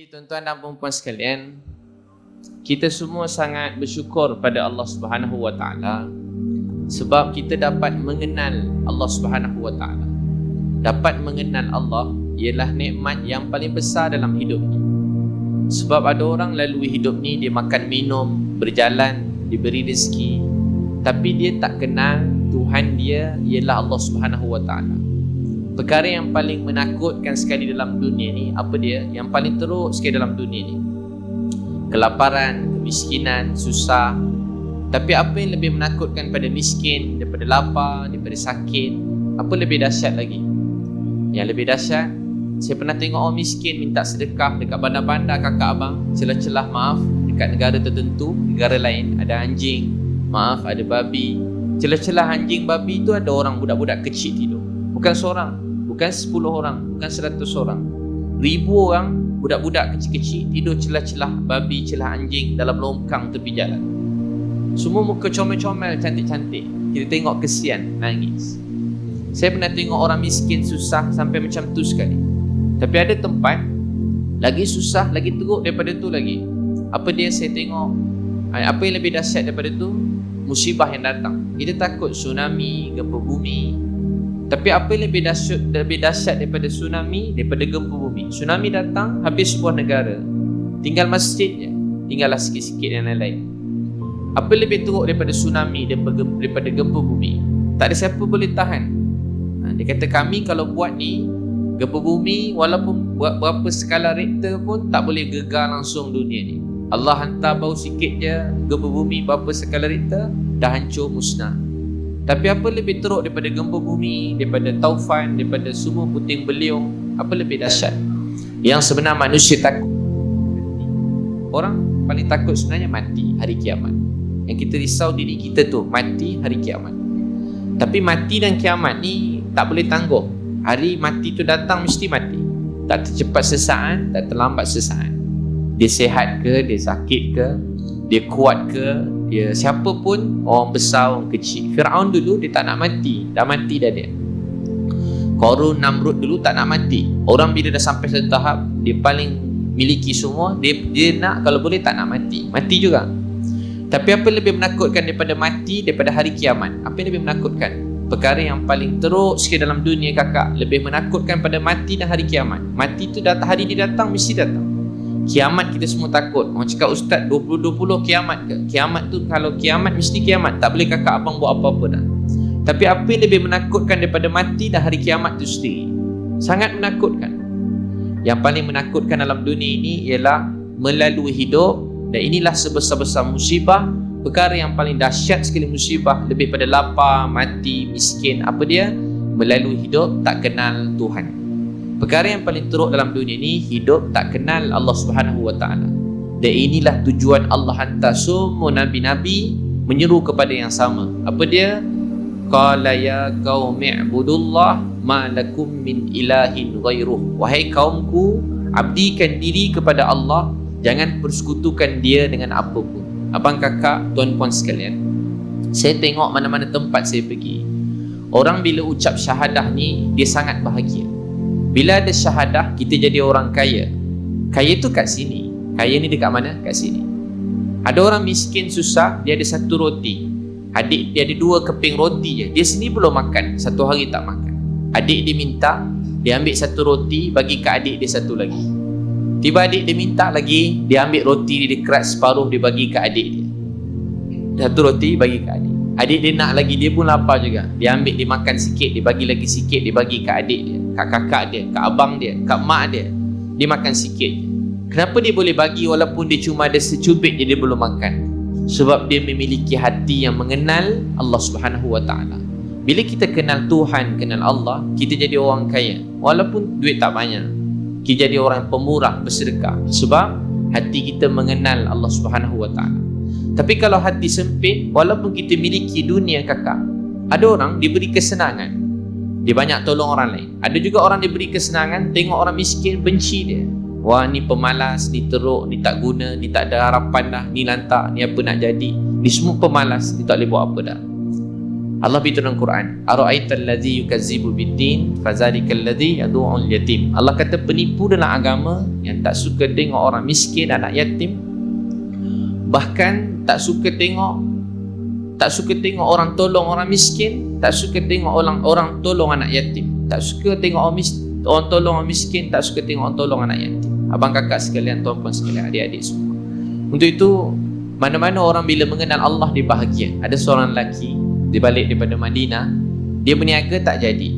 Jadi tuan-tuan dan puan-puan sekalian, kita semua sangat bersyukur pada Allah Subhanahu wa taala sebab kita dapat mengenal Allah Subhanahu wa taala. Dapat mengenal Allah ialah nikmat yang paling besar dalam hidup ni. Sebab ada orang lalui hidup ni, dia makan minum, berjalan, diberi rezeki, tapi dia tak kenal Tuhan dia ialah Allah Subhanahu wa taala. Perkara yang paling menakutkan sekali dalam dunia ni, apa dia? Yang paling teruk sekali dalam dunia ni, kelaparan, kemiskinan, susah. Tapi apa yang lebih menakutkan pada miskin daripada lapar, daripada sakit? Apa lebih dahsyat lagi? Yang lebih dahsyat, saya pernah tengok orang miskin minta sedekah dekat bandar-bandar kakak abang, celah-celah maaf, dekat negara tertentu, negara lain ada anjing, maaf ada babi. Celah-celah anjing babi tu ada orang budak-budak kecil tidur. Bukan seorang, bukan 10 orang, bukan 100 orang, ribu orang, budak-budak kecil-kecil tidur celah-celah babi, celah anjing dalam longkang tepi jalan. Semua muka comel-comel, cantik-cantik. Kita tengok kesian, nangis. Saya pernah tengok orang miskin susah sampai macam tu sekali. Tapi ada tempat lagi susah, lagi teruk daripada tu lagi. Apa dia saya tengok? Apa yang lebih dahsyat daripada tu? Musibah yang datang. Kita takut tsunami, gempa bumi. Tapi apa yang lebih dahsyat daripada tsunami, daripada gempa bumi? Tsunami datang, habis sebuah negara, tinggal masjid je, tinggallah sikit-sikit yang lain-lain. Apa lebih teruk daripada tsunami, daripada gempa bumi? Tak ada siapa boleh tahan. Dia kata kami kalau buat ni, gempa bumi walaupun buat berapa skala Richter pun tak boleh gegar langsung dunia ni. Allah hantar bau sikit je, gempa bumi berapa skala Richter, dah hancur, musnah. Tapi apa lebih teruk daripada gempa bumi, daripada taufan, daripada semua puting beliung? Apa lebih dahsyat? Yang sebenar manusia takut. Orang paling takut sebenarnya mati, hari kiamat. Yang kita risau diri kita tu, mati, hari kiamat. Tapi mati dan kiamat ni tak boleh tangguh. Hari mati tu datang mesti mati. Tak tercepat sesaat, tak terlambat sesaat. Dia sihat ke, dia sakit ke, dia kuat ke, dia siapa pun, orang besar, orang kecil. Firaun dulu dia tak nak mati, dah mati dah dia. Qarun, Namrud dulu tak nak mati. Orang bila dah sampai satu tahap, dia paling miliki semua, dia nak kalau boleh tak nak mati. Mati juga. Tapi apa lebih menakutkan daripada mati, daripada hari kiamat? Apa yang lebih menakutkan? Perkara yang paling teruk sikit dalam dunia kakak, lebih menakutkan pada mati dan hari kiamat. Mati tu datang, hari dia datang, mesti datang. Kiamat kita semua takut. Orang cakap ustaz 2020 kiamat ke? Kiamat tu kalau kiamat mesti kiamat. Tak boleh kakak abang buat apa-apa dah. Tapi apa yang lebih menakutkan daripada mati dan hari kiamat tu sendiri? Sangat menakutkan. Yang paling menakutkan dalam dunia ini ialah melalui hidup. Dan inilah sebesar-besar musibah. Perkara yang paling dahsyat sekali musibah, lebih pada lapar, mati, miskin. Apa dia? Melalui hidup tak kenal Tuhan. Perkara yang paling teruk dalam dunia ni, hidup tak kenal Allah Subhanahu wa taala. Dan inilah tujuan Allah hantar semua nabi-nabi menyeru kepada yang sama. Apa dia? Qala ya qaumi ibudullah ma lakum min ilahin ghairuh. Wahai kaumku, abdikan diri kepada Allah, jangan persekutukan dia dengan apapun. Abang kakak, tuan-puan sekalian, saya tengok mana-mana tempat saya pergi, orang bila ucap syahadah ni, dia sangat bahagia. Bila ada syahadah, kita jadi orang kaya. Kaya tu kat sini. Kaya ni dekat mana? Kat sini. Ada orang miskin susah, dia ada satu roti. Adik dia ada 2 keping roti je. Dia sendiri belum makan, satu hari tak makan. Adik dia minta, dia ambil satu roti, bagi ke adik dia satu lagi. Tiba adik dia minta lagi, dia ambil roti dia kerat separuh, dia bagi ke adik dia. Satu roti bagi ke adik. Adik dia nak lagi, dia pun lapar juga. Dia ambil, dia makan sikit, dia bagi lagi sikit, dia bagi ke adik dia, kat kakak dia, kat abang dia, kat mak dia. Dia makan sikit je. Kenapa dia boleh bagi walaupun dia cuma ada secubit je dia belum makan? Sebab dia memiliki hati yang mengenal Allah Subhanahu wa taala. Bila kita kenal Tuhan, kenal Allah, kita jadi orang kaya. Walaupun duit tak banyak, kita jadi orang pemurah, bersedekah. Sebab hati kita mengenal Allah Subhanahu wa taala. Tapi kalau hati sempit, walaupun kita miliki dunia kakak, ada orang diberi kesenangan, dia banyak tolong orang lain. Ada juga orang diberi kesenangan, tengok orang miskin, benci dia. Wah, ni pemalas, ni teruk, ni tak guna, ni tak ada harapan dah, ni lantak, ni apa nak jadi, ni semua pemalas, ni tak boleh buat apa dah. Allah beritahu dalam Quran, ara'aital ladzi yukazzibu biddin fadzalikal ladzi yad'u'ul yatim. Allah kata penipu dalam agama yang tak suka tengok orang miskin, anak yatim, bahkan tak suka tengok orang tolong orang miskin, tak suka tengok orang tolong anak yatim, tak suka tengok orang tolong orang miskin, tak suka tengok orang tolong anak yatim. Abang kakak sekalian, tuan-puan sekalian, adik-adik semua. Untuk itu, mana-mana orang bila mengenal Allah dia bahagia. Ada seorang lelaki dia balik daripada Madinah, dia berniaga tak jadi.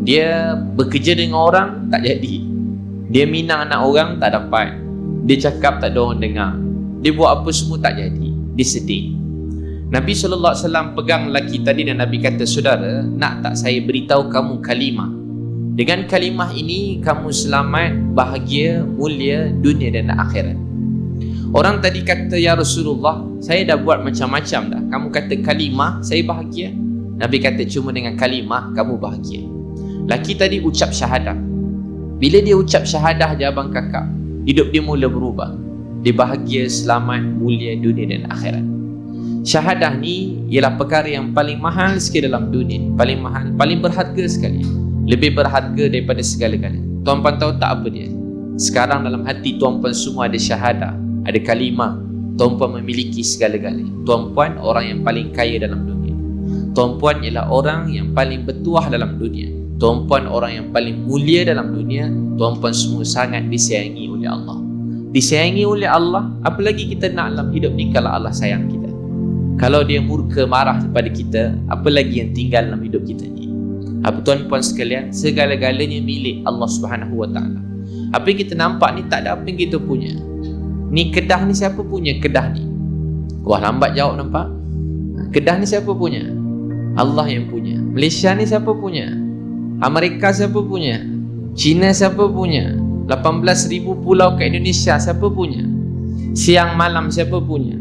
Dia bekerja dengan orang tak jadi. Dia minang anak orang tak dapat. Dia cakap tak ada orang dengar. Dia buat apa semua tak jadi. Dia sedih. Nabi SAW pegang lelaki tadi dan Nabi kata, saudara, nak tak saya beritahu kamu kalimah? Dengan kalimah ini kamu selamat, bahagia, mulia dunia dan akhirat. Orang tadi kata, ya Rasulullah, saya dah buat macam-macam dah. Kamu kata kalimah, saya bahagia. Nabi kata, cuma dengan kalimah kamu bahagia. Laki tadi ucap syahadah. Bila dia ucap syahadah je abang kakak, hidup dia mula berubah. Dia bahagia, selamat, mulia dunia dan akhirat. Syahadah ni ialah perkara yang paling mahal sekali dalam dunia. Paling mahal, paling berharga sekali. Lebih berharga daripada segala-galanya. Tuan-puan tahu tak apa dia? Sekarang dalam hati tuan-puan semua ada syahadah, ada kalimah. Tuan-puan memiliki segala-galanya. Tuan-puan orang yang paling kaya dalam dunia. Tuan-puan ialah orang yang paling bertuah dalam dunia. Tuan-puan orang yang paling mulia dalam dunia. Tuan-puan semua sangat disayangi oleh Allah. Disayangi oleh Allah, apalagi kita nak dalam hidup ni kalau Allah sayang kita. Kalau dia murka, marah kepada kita, apa lagi yang tinggal dalam hidup kita ni? Apa tuan-puan sekalian, segala-galanya milik Allah Subhanahu Wa Taala. Apa yang kita nampak ni tak ada apa yang kita punya. Ni Kedah ni siapa punya Kedah ni? Wah, lambat jawab nampak. Kedah ni siapa punya? Allah yang punya. Malaysia ni siapa punya? Amerika siapa punya? China siapa punya? 18,000 pulau kat Indonesia siapa punya? Siang malam siapa punya?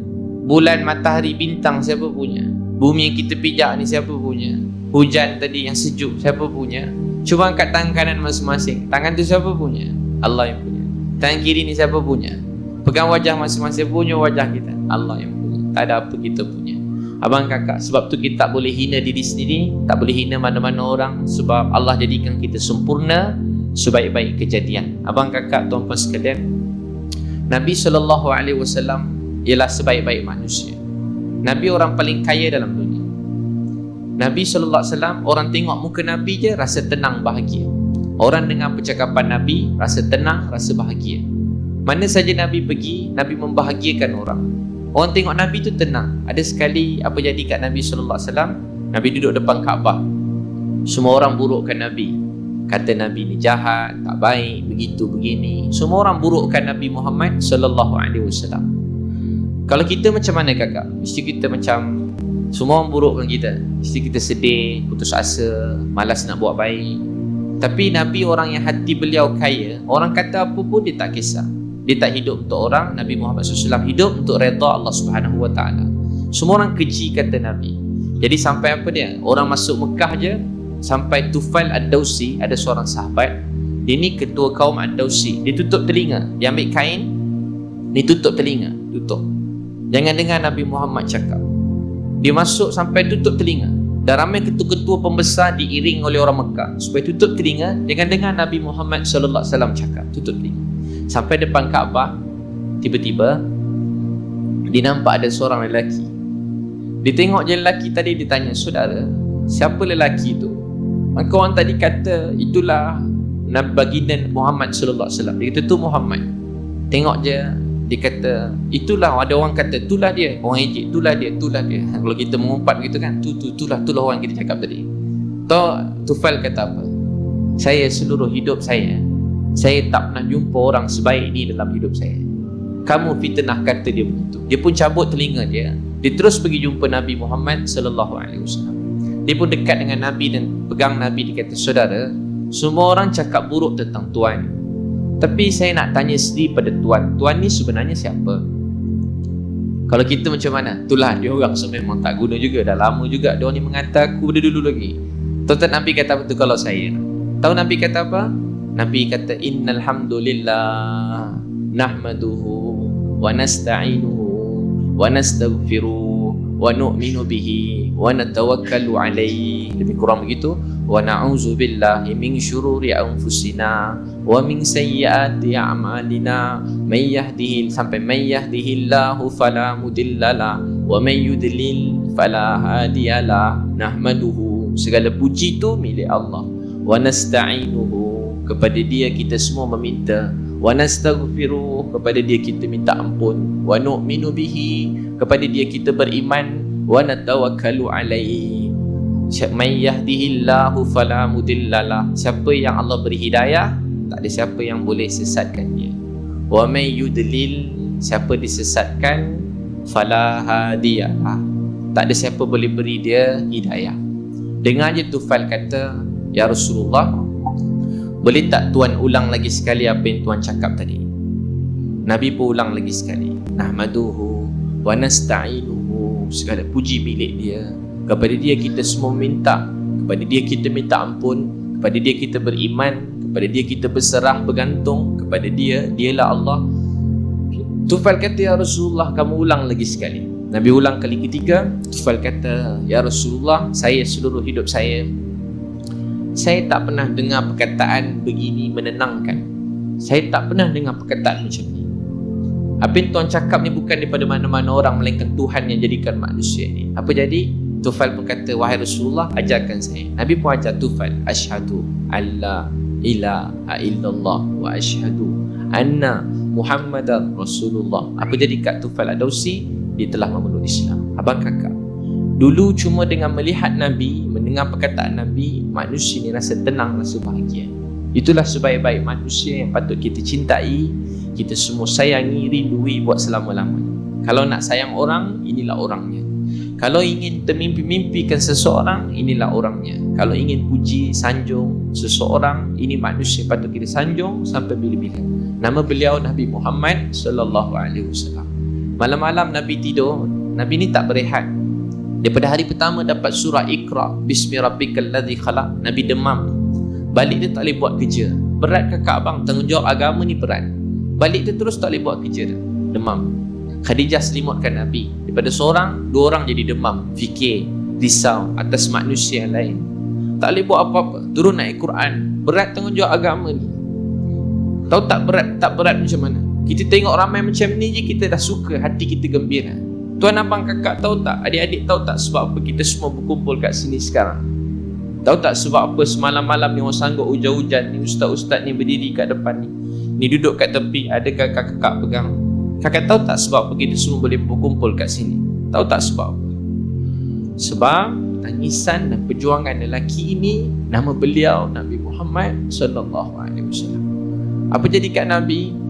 Bulan, matahari, bintang siapa punya? Bumi yang kita pijak ni siapa punya? Hujan tadi yang sejuk siapa punya? Cuba angkat tangan kanan masing-masing. Tangan tu siapa punya? Allah yang punya. Tangan kiri ni siapa punya? Pegang wajah masing-masing, punya wajah kita. Allah yang punya. Tak ada apa kita punya. Abang kakak, sebab tu kita tak boleh hina diri sendiri, tak boleh hina mana-mana orang, sebab Allah jadikan kita sempurna sebaik-baik kejadian. Abang kakak, tuan-tuan sekalian, Nabi SAW ialah sebaik-baik manusia. Nabi orang paling kaya dalam dunia. Nabi SAW, orang tengok muka Nabi je rasa tenang, bahagia. Orang dengar percakapan Nabi rasa tenang, rasa bahagia. Mana saja Nabi pergi, Nabi membahagiakan orang. Orang tengok Nabi tu tenang. Ada sekali apa jadi kat Nabi SAW, Nabi duduk depan Kaabah. Semua orang burukkan Nabi. Kata Nabi ni jahat, tak baik, begitu, begini. Semua orang burukkan Nabi Muhammad SAW. Kalau kita macam mana kakak? Mesti kita macam semua orang burukkan kita. Mesti kita sedih, putus asa, malas nak buat baik. Tapi Nabi orang yang hati beliau kaya, orang kata apa pun dia tak kisah. Dia tak hidup untuk orang. Nabi Muhammad SAW hidup untuk redha Allah Subhanahu Wa Taala. Semua orang keji kata Nabi. Jadi sampai apa dia? Orang masuk Mekah je, sampai Tufail Ad-Dawsi, ada seorang sahabat. Dia ni ketua kaum Ad-Dawsi. Dia tutup telinga. Dia ambil kain, dia tutup telinga, tutup. Jangan dengar Nabi Muhammad cakap. Dia masuk sampai tutup telinga. Dan ramai ketua-ketua pembesar diiring oleh orang Mekah supaya tutup telinga, jangan dengar Nabi Muhammad SAW cakap. Tutup telinga. Sampai depan Kaabah, tiba-tiba dia nampak ada seorang lelaki. Dia tengok je lelaki tadi, dia tanya, saudara, siapa lelaki tu? Maka orang tadi kata, itulah Nabi baginda Muhammad SAW. Dia kata, tu Muhammad. Tengok je, dia kata, itulah. Ada orang kata, itulah dia. Orang ejek, itulah dia, itulah dia. Kalau kita mengumpat begitu kan, itulah orang kita cakap tadi. Tufail kata apa? Seluruh hidup saya tak pernah jumpa orang sebaik ni dalam hidup saya. Kamu fitnah, kata dia begitu. Dia pun cabut telinga dia. Dia terus pergi jumpa Nabi Muhammad SAW. Dia pun dekat dengan Nabi dan pegang Nabi. Dia kata, saudara, semua orang cakap buruk tentang Tuan, tapi saya nak tanya sendiri pada Tuan. Tuan ni sebenarnya siapa? Kalau kita macam mana? Itulah dia orang memang tak guna juga. Dah lama juga dia orang ni mengantar aku pada dulu lagi. Tuan Nabi kata apa tu kalau saya? Tahu Nabi kata apa? Nabi kata, innal hamdulillah nahmaduhu wa nasta'inuhu wa nastaghfiruh wa nu'minu bihi wa natawakkalu alaihi. Lebih kurang begitu. Wa na'udzu billahi min syururi anfusina wa min sayyiati a'malina may yahdihi sampai may yahdihillahu fala mudhillalah wa may yudlil fala hadiyalah. Nahmaduhu, segala puji tu milik Allah. Wa nasta'inuhu, kepada dia kita semua meminta. Wa nastaghfiruh, kepada dia kita minta ampun. Wa nu'minu bihi, kepada dia kita beriman. Wa natawakkalu alaihi, may yahdihillahu fala mudhillalah, siapa yang Allah beri hidayah, tak ada siapa yang boleh sesatkan dia. Wa may yudlil, siapa disesatkan, fala hadiyalah, tak ada siapa boleh beri dia hidayah. Dengar je Tufail kata, ya Rasulullah, boleh tak Tuan ulang lagi sekali apa yang Tuan cakap tadi? Nabi pun ulang lagi sekali. Nahmaduhu wa nasta'inuhu, segala puji milik dia. Kepada dia kita semua minta, kepada dia kita minta ampun, kepada dia kita beriman, kepada dia kita berserah bergantung, kepada dia, dialah Allah. Tufail kata, ya Rasulullah, kamu ulang lagi sekali. Nabi ulang kali ketiga. Tufail kata, ya Rasulullah, saya seluruh hidup saya tak pernah dengar perkataan begini menenangkan. Saya tak pernah dengar perkataan macam ni. Apa yang Tuan cakap ni bukan daripada mana-mana orang, melainkan Tuhan yang jadikan manusia ni. Apa jadi? Tufail pun kata, wahai Rasulullah, ajarkan saya. Nabi pun ajar Tufail, asyhadu alla ilaha illallah wa asyhadu anna Muhammadar Rasulullah. Apa jadi kat Tufail Ad-Dawsi? Dia telah memeluk Islam. Abang kakak, dulu cuma dengan melihat Nabi, mendengar perkataan Nabi, manusia ni rasa tenang, rasa bahagia. Itulah sebaik-baik manusia yang patut kita cintai, kita semua sayangi, rindui buat selama-lamanya. Kalau nak sayang orang, inilah orangnya. Kalau ingin termimpi-mimpikan seseorang, inilah orangnya. Kalau ingin puji, sanjung seseorang, ini manusia patut kita sanjung sampai bila-bila. Nama beliau Nabi Muhammad sallallahu alaihi wasallam. Malam-malam Nabi tidur, Nabi ni tak berehat. Daripada hari pertama dapat surah Iqra, Bismi rabbikal ladzi khalaq, Nabi demam. Balik dia tak boleh buat kerja. Berat kakak abang, tanggungjawab agama ni berat. Balik dia terus tak boleh buat kerja dah. Demam. Khadijah selimutkan Nabi. Daripada seorang, dua orang jadi demam, fikir, risau atas manusia yang lain. Tak boleh buat apa-apa. Turun naik Quran. Berat tanggungjawab agama ni. Tahu tak berat? Tak berat macam mana? Kita tengok ramai macam ni je, kita dah suka, hati kita gembira. Tuan abang kakak tahu tak? Adik-adik tahu tak sebab apa kita semua berkumpul kat sini sekarang? Tahu tak sebab apa semalam-malam ni orang sanggup hujan-hujan ni, ustaz-ustaz ni berdiri kat depan ni, ni duduk kat tepi, ada kakak-kakak pegang. Kakak tahu tak sebab apa kita semua boleh berkumpul kat sini? Tahu tak sebab apa? Sebab tangisan dan perjuangan lelaki ini, nama beliau Nabi Muhammad sallallahu alaihi wasallam. Apa jadi kat Nabi?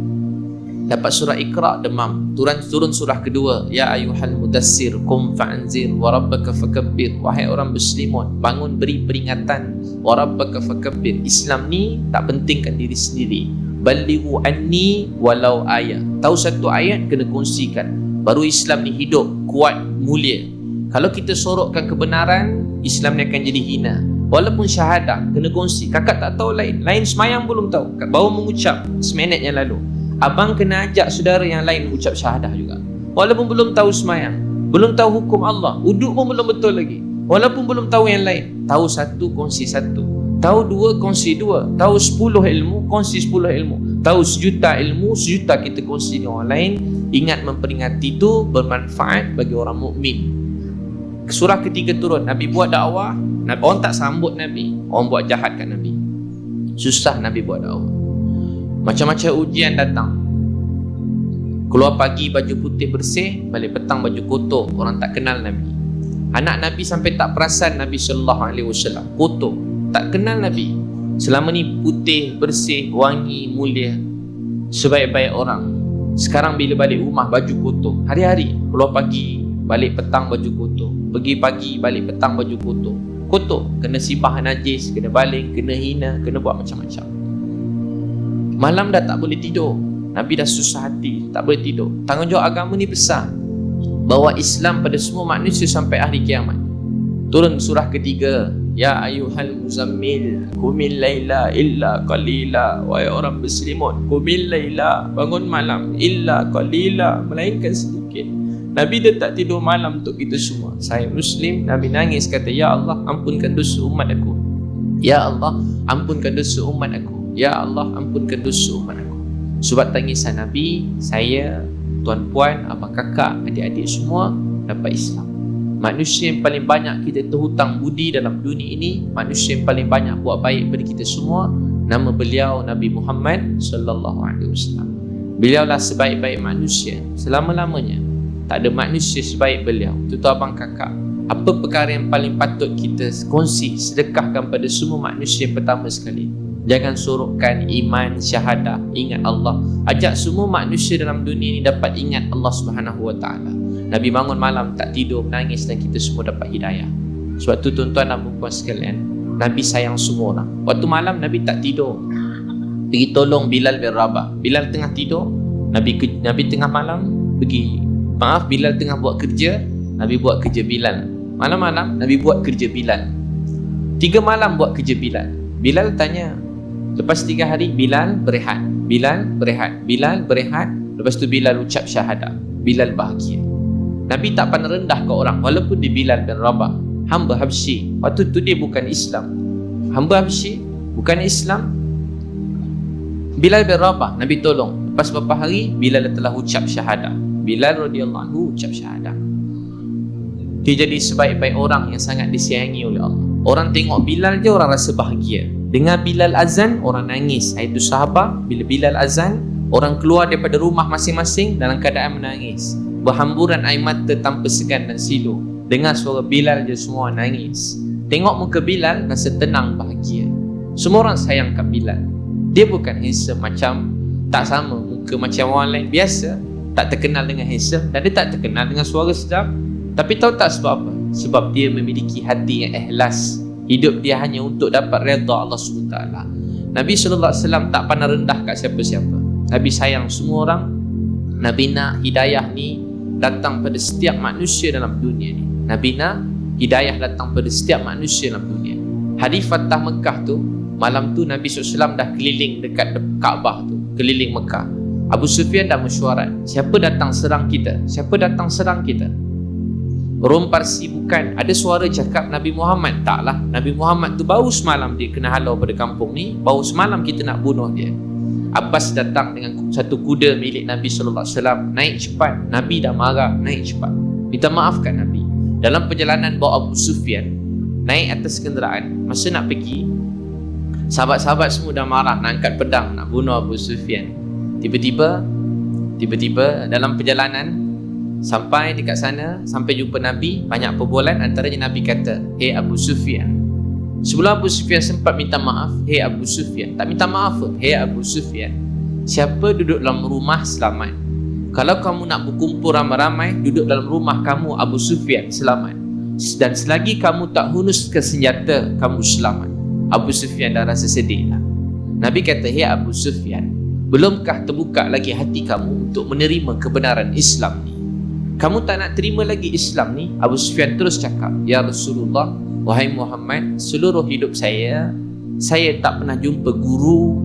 Dapat surah Iqra, demam. Turun surah kedua, ya ayyuhal mudassir qum fa'anzir wa rabbaka fakabbir. Wahai orang berselimut, bangun beri peringatan. Wa rabbaka fakabbir. Islam ni tak pentingkan diri sendiri. Balighu anni walau ayat. Tahu satu ayat kena kongsikan. Baru Islam ni hidup, kuat, mulia. Kalau kita sorokkan kebenaran, Islam ni akan jadi hina. Walaupun syahadah kena kongsi. Kakak tak tahu lain semayang belum tahu, baru mengucap seminit yang lalu. Abang kena ajak saudara yang lain ucap syahadah juga. Walaupun belum tahu semayang, belum tahu hukum Allah, uduk pun belum betul lagi. Walaupun belum tahu yang lain, tahu satu, kongsi satu. Tahu dua, kongsi dua. Tahu 10 ilmu, kongsi 10 ilmu. Tahu sejuta ilmu, sejuta kita kongsi dengan orang lain. Ingat memperingati itu bermanfaat bagi orang mukmin. Surah ketiga turun, Nabi buat dakwah. Orang tak sambut Nabi, orang buat jahat kat Nabi. Susah Nabi buat dakwah. Macam-macam ujian datang. Keluar pagi baju putih bersih, balik petang baju kotor, orang tak kenal Nabi. Anak Nabi sampai tak perasan Nabi sallallahu alaihi wasallam kotor, tak kenal Nabi. Selama ni putih, bersih, wangi, mulia, sebaik-baik orang. Sekarang bila balik rumah baju kotor, hari-hari keluar pagi, balik petang baju kotor, pergi pagi, balik petang baju kotor. Kotor, kena sibah najis, kena baling, kena hina, kena buat macam-macam. Malam dah tak boleh tidur. Nabi dah susah hati, tak boleh tidur. Tanggungjawab agama ni besar. Bawa Islam pada semua manusia sampai hari kiamat. Turun surah ketiga, ya ayyuhal muzammil qumil laila illa qalila. Wahai orang berselimut, qumil laila, bangun malam, illa qalila, melainkan sedikit. Nabi dia tak tidur malam untuk kita semua. Saya Muslim, Nabi nangis kata, Ya Allah, ampunkan dosa umat aku. Ya Allah, ampunkan dosa umat aku. Ya Allah, ampunkan dosa umat aku. Sebab tangisan Nabi, saya, tuan-puan, abang kakak, adik-adik semua dapat Islam. Manusia yang paling banyak kita terhutang budi dalam dunia ini, manusia yang paling banyak buat baik pada kita semua, nama beliau Nabi Muhammad sallallahu alaihi wasallam. Beliaulah sebaik-baik manusia selama-lamanya. Tak ada manusia sebaik beliau. Tuan abang kakak, apa perkara yang paling patut kita kongsi, sedekahkan pada semua manusia yang pertama sekali? Jangan sorokkan iman, syahadah, ingat Allah. Ajak semua manusia dalam dunia ini dapat ingat Allah Subhanahu wa taala. Nabi bangun malam tak tidur, menangis, dan kita semua dapat hidayah. Sebab tu tuan-tuan dan puan sekalian, Nabi sayang semua orang. Waktu malam Nabi tak tidur, pergi tolong Bilal bin Rabah. Bilal tengah tidur, Nabi tengah malam pergi, Bilal tengah buat kerja, Nabi buat kerja Bilal. Malam-malam Nabi buat kerja Bilal. 3 malam buat kerja Bilal. Bilal tanya, lepas 3 hari Bilal berehat. Bilal berehat. Bilal berehat. Lepas tu Bilal ucap syahadah. Bilal bahagia. Nabi tak pandang rendah ke orang, walaupun dia Bilal bin Rabah, hamba Habsyi. Waktu tu dia bukan Islam. Hamba Habsyi bukan Islam. Bilal bin Rabah Nabi tolong. Lepas beberapa hari Bilal telah ucap syahadah. Bilal radhiyallahu anhu ucap syahadah. Dia jadi sebaik-baik orang yang sangat disayangi oleh Allah. Orang tengok Bilal je orang rasa bahagia. Dengar Bilal azan orang nangis. Itu sahabat, bila Bilal azan orang keluar daripada rumah masing-masing dalam keadaan menangis, berhamburan air mata tanpa segan dan silu. Dengar suara Bilal je semua nangis. Tengok muka Bilal rasa tenang, bahagia. Semua orang sayangkan Bilal. Dia bukan handsome macam, tak sama muka macam orang lain biasa, tak terkenal dengan handsome, dan dia tak terkenal dengan suara sedap. Tapi tahu tak sebab apa? Sebab dia memiliki hati yang ikhlas. Hidup dia hanya untuk dapat redha Allah SWT. Nabi SAW tak pandang rendah kat siapa-siapa. Nabi sayang semua orang. Nabi nak hidayah ni datang pada setiap manusia dalam dunia ni. Nabi nak hidayah datang pada setiap manusia dalam dunia. Hari Fatah Mekah tu, malam tu Nabi SAW dah keliling dekat Kaabah tu, keliling Mekah. Abu Sufyan dah mesyuarat, siapa datang serang kita? Siapa datang serang kita? Rom Parsi bukan. Ada suara cakap Nabi Muhammad. Taklah, Nabi Muhammad tu baru semalam dia kena halau pada kampung ni, baru semalam kita nak bunuh dia. Abbas datang dengan satu kuda milik Nabi SAW, naik cepat. Nabi dah marah, naik cepat, minta maaf kat Nabi. Dalam perjalanan bawa Abu Sufyan naik atas kenderaan, masa nak pergi, sahabat-sahabat semua dah marah, nak angkat pedang nak bunuh Abu Sufyan. Tiba-tiba dalam perjalanan sampai dekat sana, sampai jumpa Nabi, banyak perbualan. Antaranya Nabi kata, "Hey Abu Sufyan." Sebelum Abu Sufyan sempat minta maaf, "Hey Abu Sufyan." Tak minta maaf pun, "Hey Abu Sufyan, siapa duduk dalam rumah selamat? Kalau kamu nak berkumpul ramai-ramai, duduk dalam rumah kamu Abu Sufyan selamat. Dan selagi kamu tak hunuskan senjata, kamu selamat." Abu Sufyan dah rasa sedih lah. Nabi kata, "Hey Abu Sufyan, belumkah terbuka lagi hati kamu untuk menerima kebenaran Islam ni? Kamu tak nak terima lagi Islam ni?" Abu Sufyan terus cakap, "Ya Rasulullah, wahai Muhammad, seluruh hidup saya tak pernah jumpa guru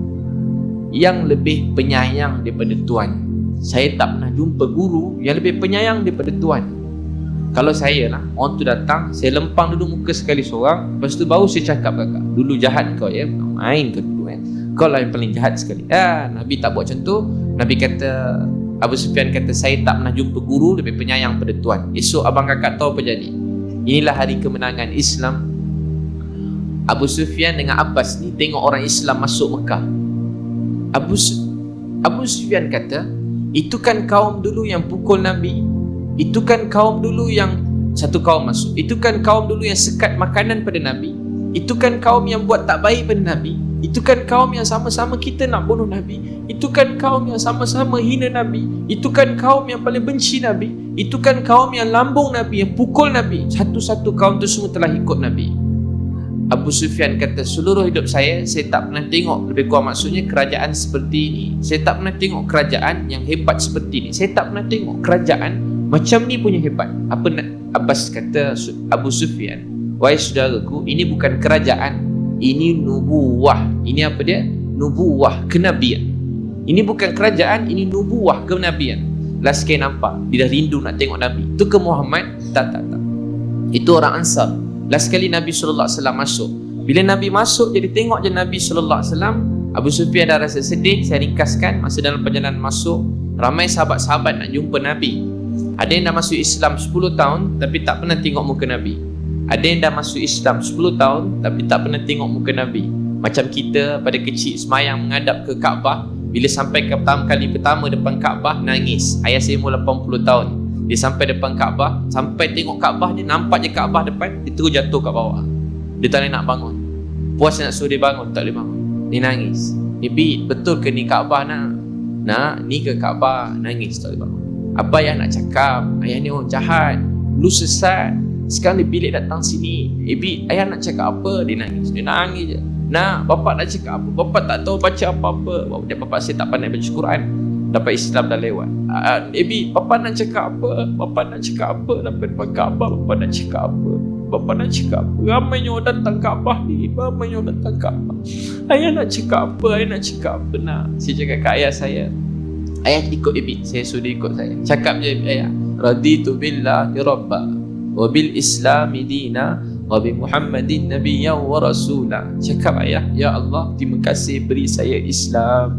yang lebih penyayang daripada Tuan. Saya tak pernah jumpa guru yang lebih penyayang daripada Tuan. Kalau saya lah, orang tu datang, saya lempang dulu muka sekali seorang, lepas tu baru saya cakap, kakak, dulu jahat kau ya, main kau dulu kan. Kau lah yang paling jahat sekali." Nabi tak buat macam tu. Nabi kata, Abu Sufyan kata, "Saya tak pernah jumpa guru lebih penyayang pada Tuan." Esok abang kakak tahu apa jadi? Inilah hari kemenangan Islam. Abu Sufyan dengan Abbas ni tengok orang Islam masuk Mekah. Abu Sufyan kata, "Itu kan kaum dulu yang pukul Nabi. Itu kan kaum dulu yang satu kaum masuk. Itu kan kaum dulu yang sekat makanan pada Nabi. Itu kan kaum yang buat tak baik pada Nabi. Itu kan kaum yang sama-sama kita nak bunuh Nabi. Itu kan kaum yang sama-sama hina Nabi. Itu kan kaum yang paling benci Nabi. Itu kan kaum yang lambung Nabi, yang pukul Nabi. Satu-satu kaum tu semua telah ikut Nabi." Abu Sufyan kata, "Seluruh hidup saya tak pernah tengok," lebih kurang maksudnya, "kerajaan seperti ini. Saya tak pernah tengok kerajaan yang hebat seperti ini. Saya tak pernah tengok kerajaan macam ni punya hebat." Apa Abbas kata Abu Sufyan, "Wahai saudaraku, ini bukan kerajaan, ini nubuwah." Ini apa dia? Nubuwah, kenabian. Ini bukan kerajaan, ini nubuwah, kenabian. last kali nampak, dia dah rindu nak tengok Nabi. Itu ke Muhammad? Tak. Itu orang Ansar. Last kali Nabi SAW masuk. Bila Nabi masuk, jadi tengok je Nabi SAW, Abu Sufyan dah rasa sedih. Saya ringkaskan, masa dalam perjalanan masuk, ramai sahabat-sahabat nak jumpa Nabi. Ada yang dah masuk Islam 10 tahun tapi tak pernah tengok muka Nabi. Ada yang dah masuk Islam 10 tahun tapi tak pernah tengok muka Nabi. Macam kita pada kecil semayang menghadap ke Kaabah, bila sampai ke pertama depan Kaabah, nangis. Ayah saya umur 80 tahun. Dia sampai depan Kaabah, sampai tengok Kaabah, dia nampak je Kaabah depan, dia terus jatuh kat bawah. Dia tak boleh nak bangun. Puas nak suruh dia bangun, tak boleh bangun. Dia nangis. Bibi, betul ke ni Kaabah nak ni ke Kaabah? Nangis, tak boleh bangun. Apa ayah nak cakap? Ayah ni orang jahat, dulu sesat, sekarang dia bilik datang sini. Bibi, ayah nak cakap apa? Dia nangis je. Nak, bapak nak cakap apa? Bapak tak tahu baca apa-apa. Bapak saya tak pandai baca Quran. Dapat Islam dah lewat. Bibi, bapak nak cakap apa? Bapak nak cakap apa? Dapat depan Kaabah, bapak nak cakap apa? Bapak nak cakap apa? Ramai yang datang Kaabah ni. Ramai yang datang Kaabah. Ayah nak cakap apa? Ayah nak cakap apa? Nak. Saya cakap kat ayah saya, ayah ikut Ibi. Saya suruh dia ikut saya. Cakap je ayah, raditu billahi rabba wa bil islami dina wa bi Muhammadin nabiyyan wa rasula. Cakap ayah, ya Allah, terima kasih beri saya Islam.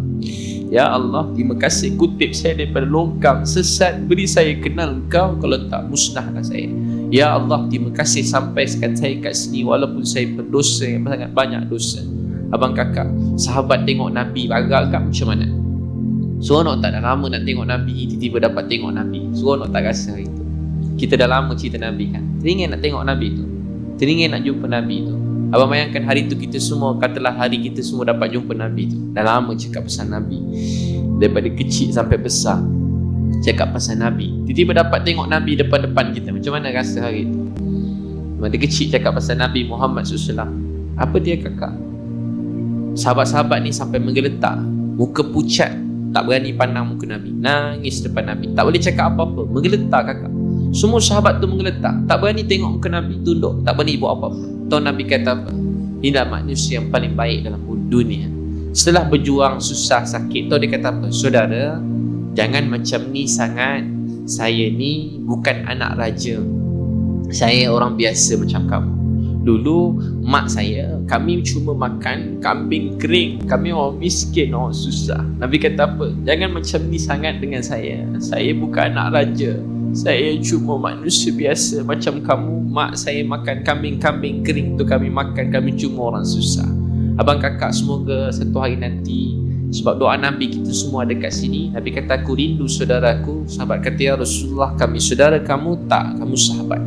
Ya Allah, terima kasih kutip saya daripada longkang sesat, beri saya kenal Engkau, kalau tak musnahlah saya. Ya Allah, terima kasih sampaikan saya kat sini walaupun saya berdosa yang sangat banyak dosa. Abang kakak, sahabat tengok Nabi agak-agak macam mana? Seronok tak? Dah lama nak tengok Nabi, tiba-tiba dapat tengok Nabi. Seronok tak rasa itu? Kita dah lama cerita Nabi kan? Teringin nak tengok Nabi tu, teringin nak jumpa Nabi tu. Abang bayangkan hari tu kita semua, katalah hari kita semua dapat jumpa Nabi tu. Dah lama cakap pasal Nabi, daripada kecil sampai besar cakap pasal Nabi. Tiba-tiba dapat tengok Nabi depan-depan kita. Macam mana rasa hari tu? Masa kecil cakap pasal Nabi Muhammad SAW. Apa dia kakak? Sahabat-sahabat ni sampai menggeletar, muka pucat, tak berani pandang muka Nabi, nangis depan Nabi, tak boleh cakap apa-apa, menggeletar kakak. Semua sahabat tu menggeletar, tak berani tengok muka Nabi, tunduk, tak berani buat apa-apa. Tahu Nabi kata apa? Inilah manusia yang paling baik dalam dunia. Setelah berjuang susah sakit, tahu dia kata apa? Saudara, jangan macam ni sangat. Saya ni bukan anak raja, saya orang biasa macam kamu. Dulu mak saya, kami cuma makan kambing kering, kami orang miskin, orang susah. Nabi kata apa? Jangan macam ni sangat dengan saya. Saya bukan anak raja, saya cuma manusia biasa macam kamu. Mak saya makan kambing-kambing kering tu kami makan, kami cuma orang susah. Abang kakak, semoga satu hari nanti, sebab doa Nabi kita semua ada kat sini. Nabi kata, aku rindu saudaraku. Sahabat kata, ya Rasulullah, kami saudara kamu? Tak, kamu sahabat.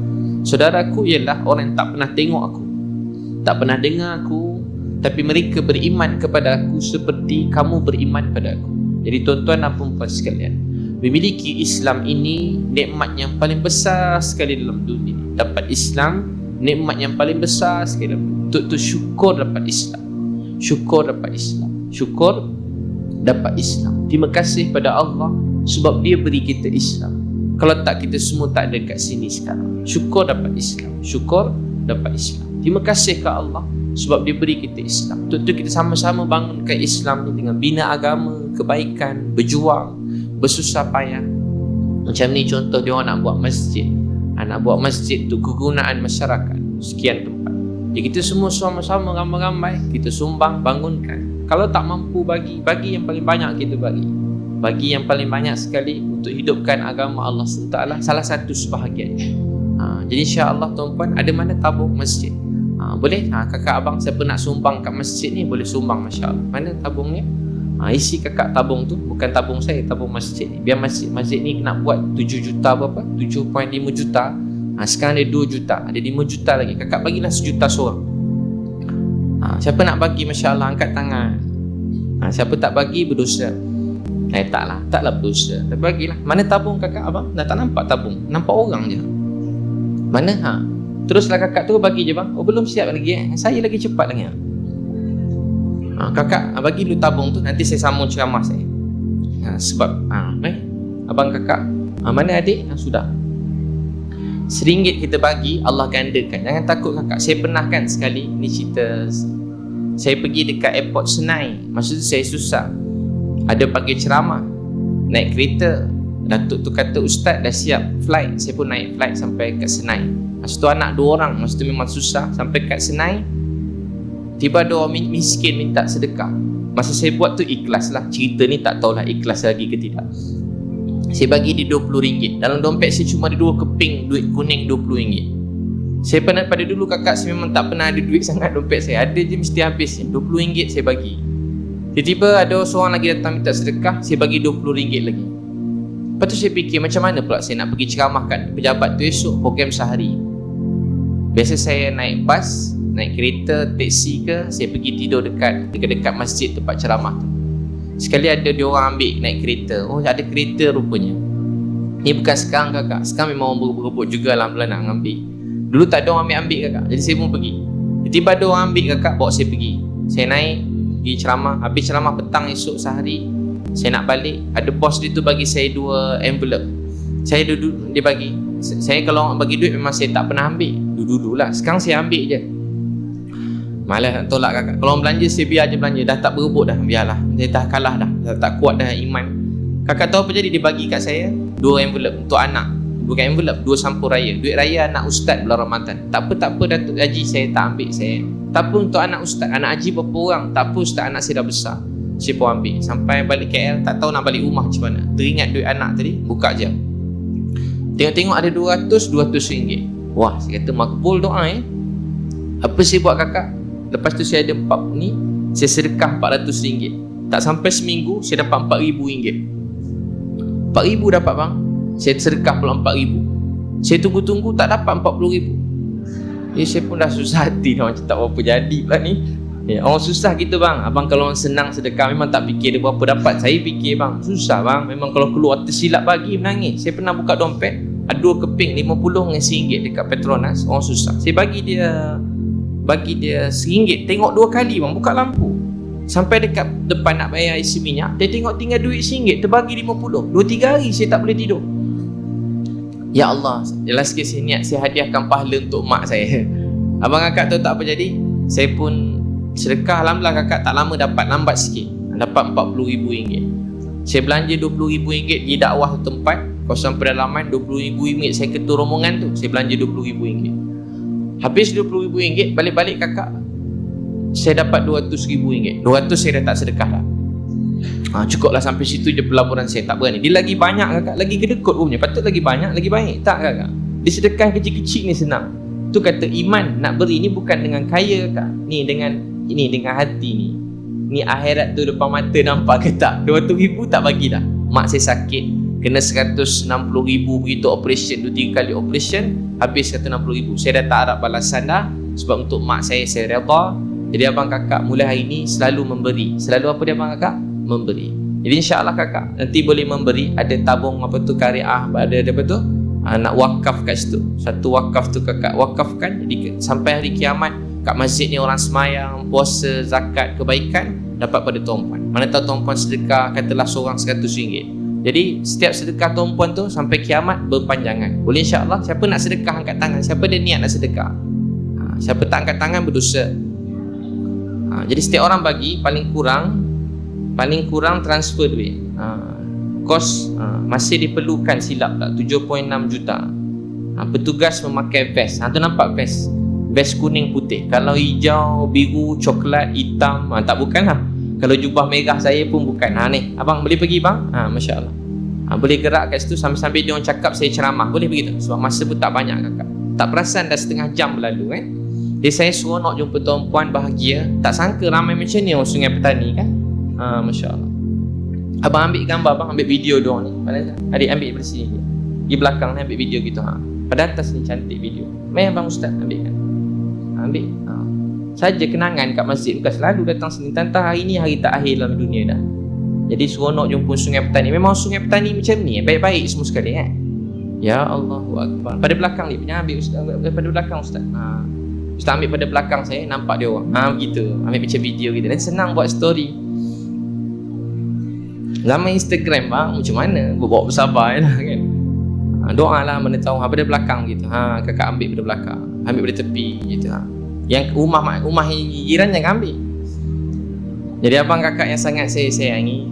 Saudaraku ialah orang yang tak pernah tengok aku, tak pernah dengar aku, tapi mereka beriman kepada aku seperti kamu beriman pada aku. Jadi tuan-tuan dan puan-puan sekalian, memiliki Islam ini nikmat yang paling besar sekali dalam dunia. Dapat Islam, nikmat yang paling besar sekali dalam dunia. Untuk syukur dapat Islam, syukur dapat Islam, syukur dapat Islam. Terima kasih pada Allah sebab dia beri kita Islam. Kalau tak, kita semua tak ada kat sini sekarang. Syukur dapat Islam, syukur dapat Islam. Terima kasih ke Allah sebab dia beri kita Islam. Untuk itu kita sama-sama bangunkan Islam ni dengan bina agama, kebaikan, berjuang, bersusah payah. Macam ni contoh dia orang nak buat masjid. Nak buat masjid tu kegunaan masyarakat, sekian tempat. Jadi kita semua sama-sama ramai-ramai kita sumbang, bangunkan. Kalau tak mampu bagi yang paling banyak kita bagi yang paling banyak sekali untuk hidupkan agama Allah SWT, salah satu sebahagian. Jadi insya-Allah tuan-puan, ada mana tabung masjid? Boleh? Kakak abang siapa nak sumbang kat masjid ni boleh sumbang, masya-Allah. Mana tabungnya? Isi kakak tabung tu, bukan tabung saya, tabung masjid ni. Biar masjid ni nak buat 7 juta berapa? 7.5 juta. Sekarang ada 2 juta, ada 5 juta lagi. Kakak bagilah 1 juta seorang. Siapa nak bagi, masya-Allah, angkat tangan. Siapa tak bagi berdosa. Taklah berdosa. Tapi bagilah. Mana tabung kakak abang? Dah tak nampak tabung, nampak orang je. Mana? Teruslah kakak tu bagi je bang. Oh, belum siap lagi saya lagi cepat lagi. Kakak bagi dulu tabung tu, nanti saya sambung ceramah saya. Sebab abang kakak, mana adik? Sudah. RM1 kita bagi, Allah gandakan. Jangan takut kakak. Saya pernah kan sekali, ni cerita, saya pergi dekat airport Senai. Masa tu saya susah, ada panggil ceramah, naik kereta Datuk tu kata, ustaz dah siap flight. Saya pun naik flight sampai kat Senai. Masa tu anak 2 orang, masa tu memang susah. Sampai kat Senai, tiba ada orang miskin minta sedekah. Masa saya buat tu ikhlas lah. Cerita ni tak tahulah ikhlas lagi ke tidak. Saya bagi dia RM20. Dalam dompet saya cuma ada 2 keping duit kuning RM20. Saya pernah pada dulu kakak, saya memang tak pernah ada duit sangat dompet saya. Ada je mesti habis. RM20 saya bagi. Tiba-tiba ada seorang lagi datang minta sedekah, saya bagi RM20 lagi. Lepas tu saya fikir macam mana pula saya nak pergi ceramahkan pejabat tu esok, program sehari. Biasa saya naik bas, naik kereta, teksi ke, saya pergi tidur dekat masjid tempat ceramah tu. Sekali ada dia orang ambil naik kereta. Oh, ada kereta rupanya. Ni bukan sekarang kakak. Sekarang memang orang berebut juga alhamdulillah nak ambil. Dulu tak ada orang ambil kakak. Jadi saya pun pergi. Tiba-tiba ada orang ambil kakak, bawa saya pergi. Saya naik, pergi ceramah. Habis ceramah petang esok sehari, saya nak balik. Ada bos dia tu bagi saya 2 envelope. Saya duduk, dia bagi. Saya kalau orang bagi duit memang saya tak pernah ambil. Dulu lah. Sekarang saya ambil je. Malas nak tolak kakak. Kalau orang belanja, saya biar je belanja. Dah tak berebut dah, biarlah. Saya dah kalah dah. Dah tak kuat dah iman. Kakak tahu apa jadi? Dia bagi kat saya 2 envelope untuk anak. Bukan envelope, 2 sampul raya. Duit raya anak ustaz bulan Ramadan. Tak apa Datuk Haji, saya tak ambil. Saya tak apa untuk anak ustaz. Anak haji berapa orang? Tak apa ustaz, anak saya dah besar. Saya pun ambil. Sampai balik KL, tak tahu nak balik rumah macam mana. Teringat duit anak tadi, buka je. Tengok-tengok ada RM200. Wah, saya kata makbul doa Apa saya buat kakak? Lepas tu saya ada 4 ni, saya sedekah RM400. Tak sampai seminggu, saya dapat RM4,000. RM4,000 dapat bang. Saya sedekah pula RM4,000. Saya tunggu-tunggu tak dapat RM40,000. Saya pun dah susah hati dah, macam tak apa jadi pula ni. Orang susah gitu bang. Abang kalau orang senang sedekah memang tak fikir dia berapa dapat. Saya fikir bang, susah bang. Memang kalau keluar tersilap bagi menangis. Saya pernah buka dompet, ada 2 keping 50 dengan RM1 dekat Petronas. Orang susah. Saya bagi dia RM1. Tengok 2 kali bang, buka lampu. Sampai dekat depan nak bayar isi minyak, dia tengok tinggal duit RM1, terbagi 50. 2-3 hari saya tak boleh tidur. Ya Allah, jelas sikit saya niat saya hadiahkan pahala untuk mak saya. Abang kakak tahu tak apa jadi? Saya pun sedekah, alhamdulillah kakak tak lama dapat, lambat sikit. Dapat RM40,000. Saya belanja RM20,000 di dakwah tempat, kawasan pedalaman. RM20,000 saya ketua rombongan tu, saya belanja RM20,000. Habis RM20,000, balik-balik kakak, saya dapat RM200,000. 200 saya dah tak sedekah dah. Cukuplah sampai situ je pelaburan saya, tak berani. Dia lagi banyak kakak, lagi kedekut punya. Patut lagi banyak, lagi baik. Tak kakak, dia sedekah kecil-kecil ni senang. Tu kata iman nak beri ni bukan dengan kaya kakak. Ni dengan hati ni. Ni akhirat tu depan mata nampak ke tak? RM200,000 tak bagi dah. Mak saya sakit, kena RM160,000 begitu operation, 2-3 kali operation, habis RM160,000. Saya dah tak harap balasan dah. Sebab untuk mak saya redha. Jadi abang kakak mulai hari ni selalu memberi. Selalu apa dia abang kakak? Memberi. Jadi insya-Allah kakak nanti boleh memberi. Ada tabung apa tu kariah, ada apa tu? Nak wakaf kat situ. Satu wakaf tu kakak wakafkan. Jadi sampai hari kiamat kat masjid ni orang semayang, puasa, zakat, kebaikan dapat pada tuan-puan. Mana tahu tuan-puan sedekah katalah seorang RM100. Jadi setiap sedekah tuan-puan tu sampai kiamat berpanjangan. Boleh insya-Allah. Siapa nak sedekah angkat tangan. Siapa ada niat nak sedekah? Siapa tak angkat tangan berdosa. Jadi setiap orang bagi paling kurang transfer duit. Kos masih diperlukan silap tak 7.6 juta. Petugas memakai vest. Tu nampak vest kuning putih. Kalau hijau, biru, coklat, hitam tak bukanlah. Kalau jubah merah saya pun bukan. Ni abang boleh pergi bang. Masya-Allah. Boleh gerak kat situ sambil dia orang cakap saya ceramah. Boleh begitu. Sebab masa pun tak banyak kakak. Tak perasan dah setengah jam berlalu Jadi saya seronok jumpa tuan-puan, bahagia. Tak sangka ramai macam ni orang Sungai Petani kan. Masya-Allah. Abang ambil gambar, abang ambil video diorang ni. Adik ambil dari sini. Di belakang ni ambil video gitu. Pada atas ni cantik video. Mai abang ustaz ambil kan. Ambil. Saja kenangan kat masjid. Bukan selalu datang sini. Tantang hari ni hari tak akhir dalam dunia dah. Jadi seronok jumpa Sungai Petani. Memang Sungai Petani macam ni. Baik-baik semua sekali Ya Allahu Akbar. Pada belakang ni punya ambil ustaz. Pada belakang ustaz. Ustaz ambil pada belakang saya, nampak dia orang. Begitu. Ambil macam video gitu. Dan senang buat story. Zaman Instagram bang, macam mana? Bawa bersabar je lah kan. Doa lah mana tahu. Pada belakang gitu. Kakak ambil pada belakang. Ambil pada tepi gitu. Yang rumah jiran jangan ambil. Jadi abang kakak yang sangat saya sayangi,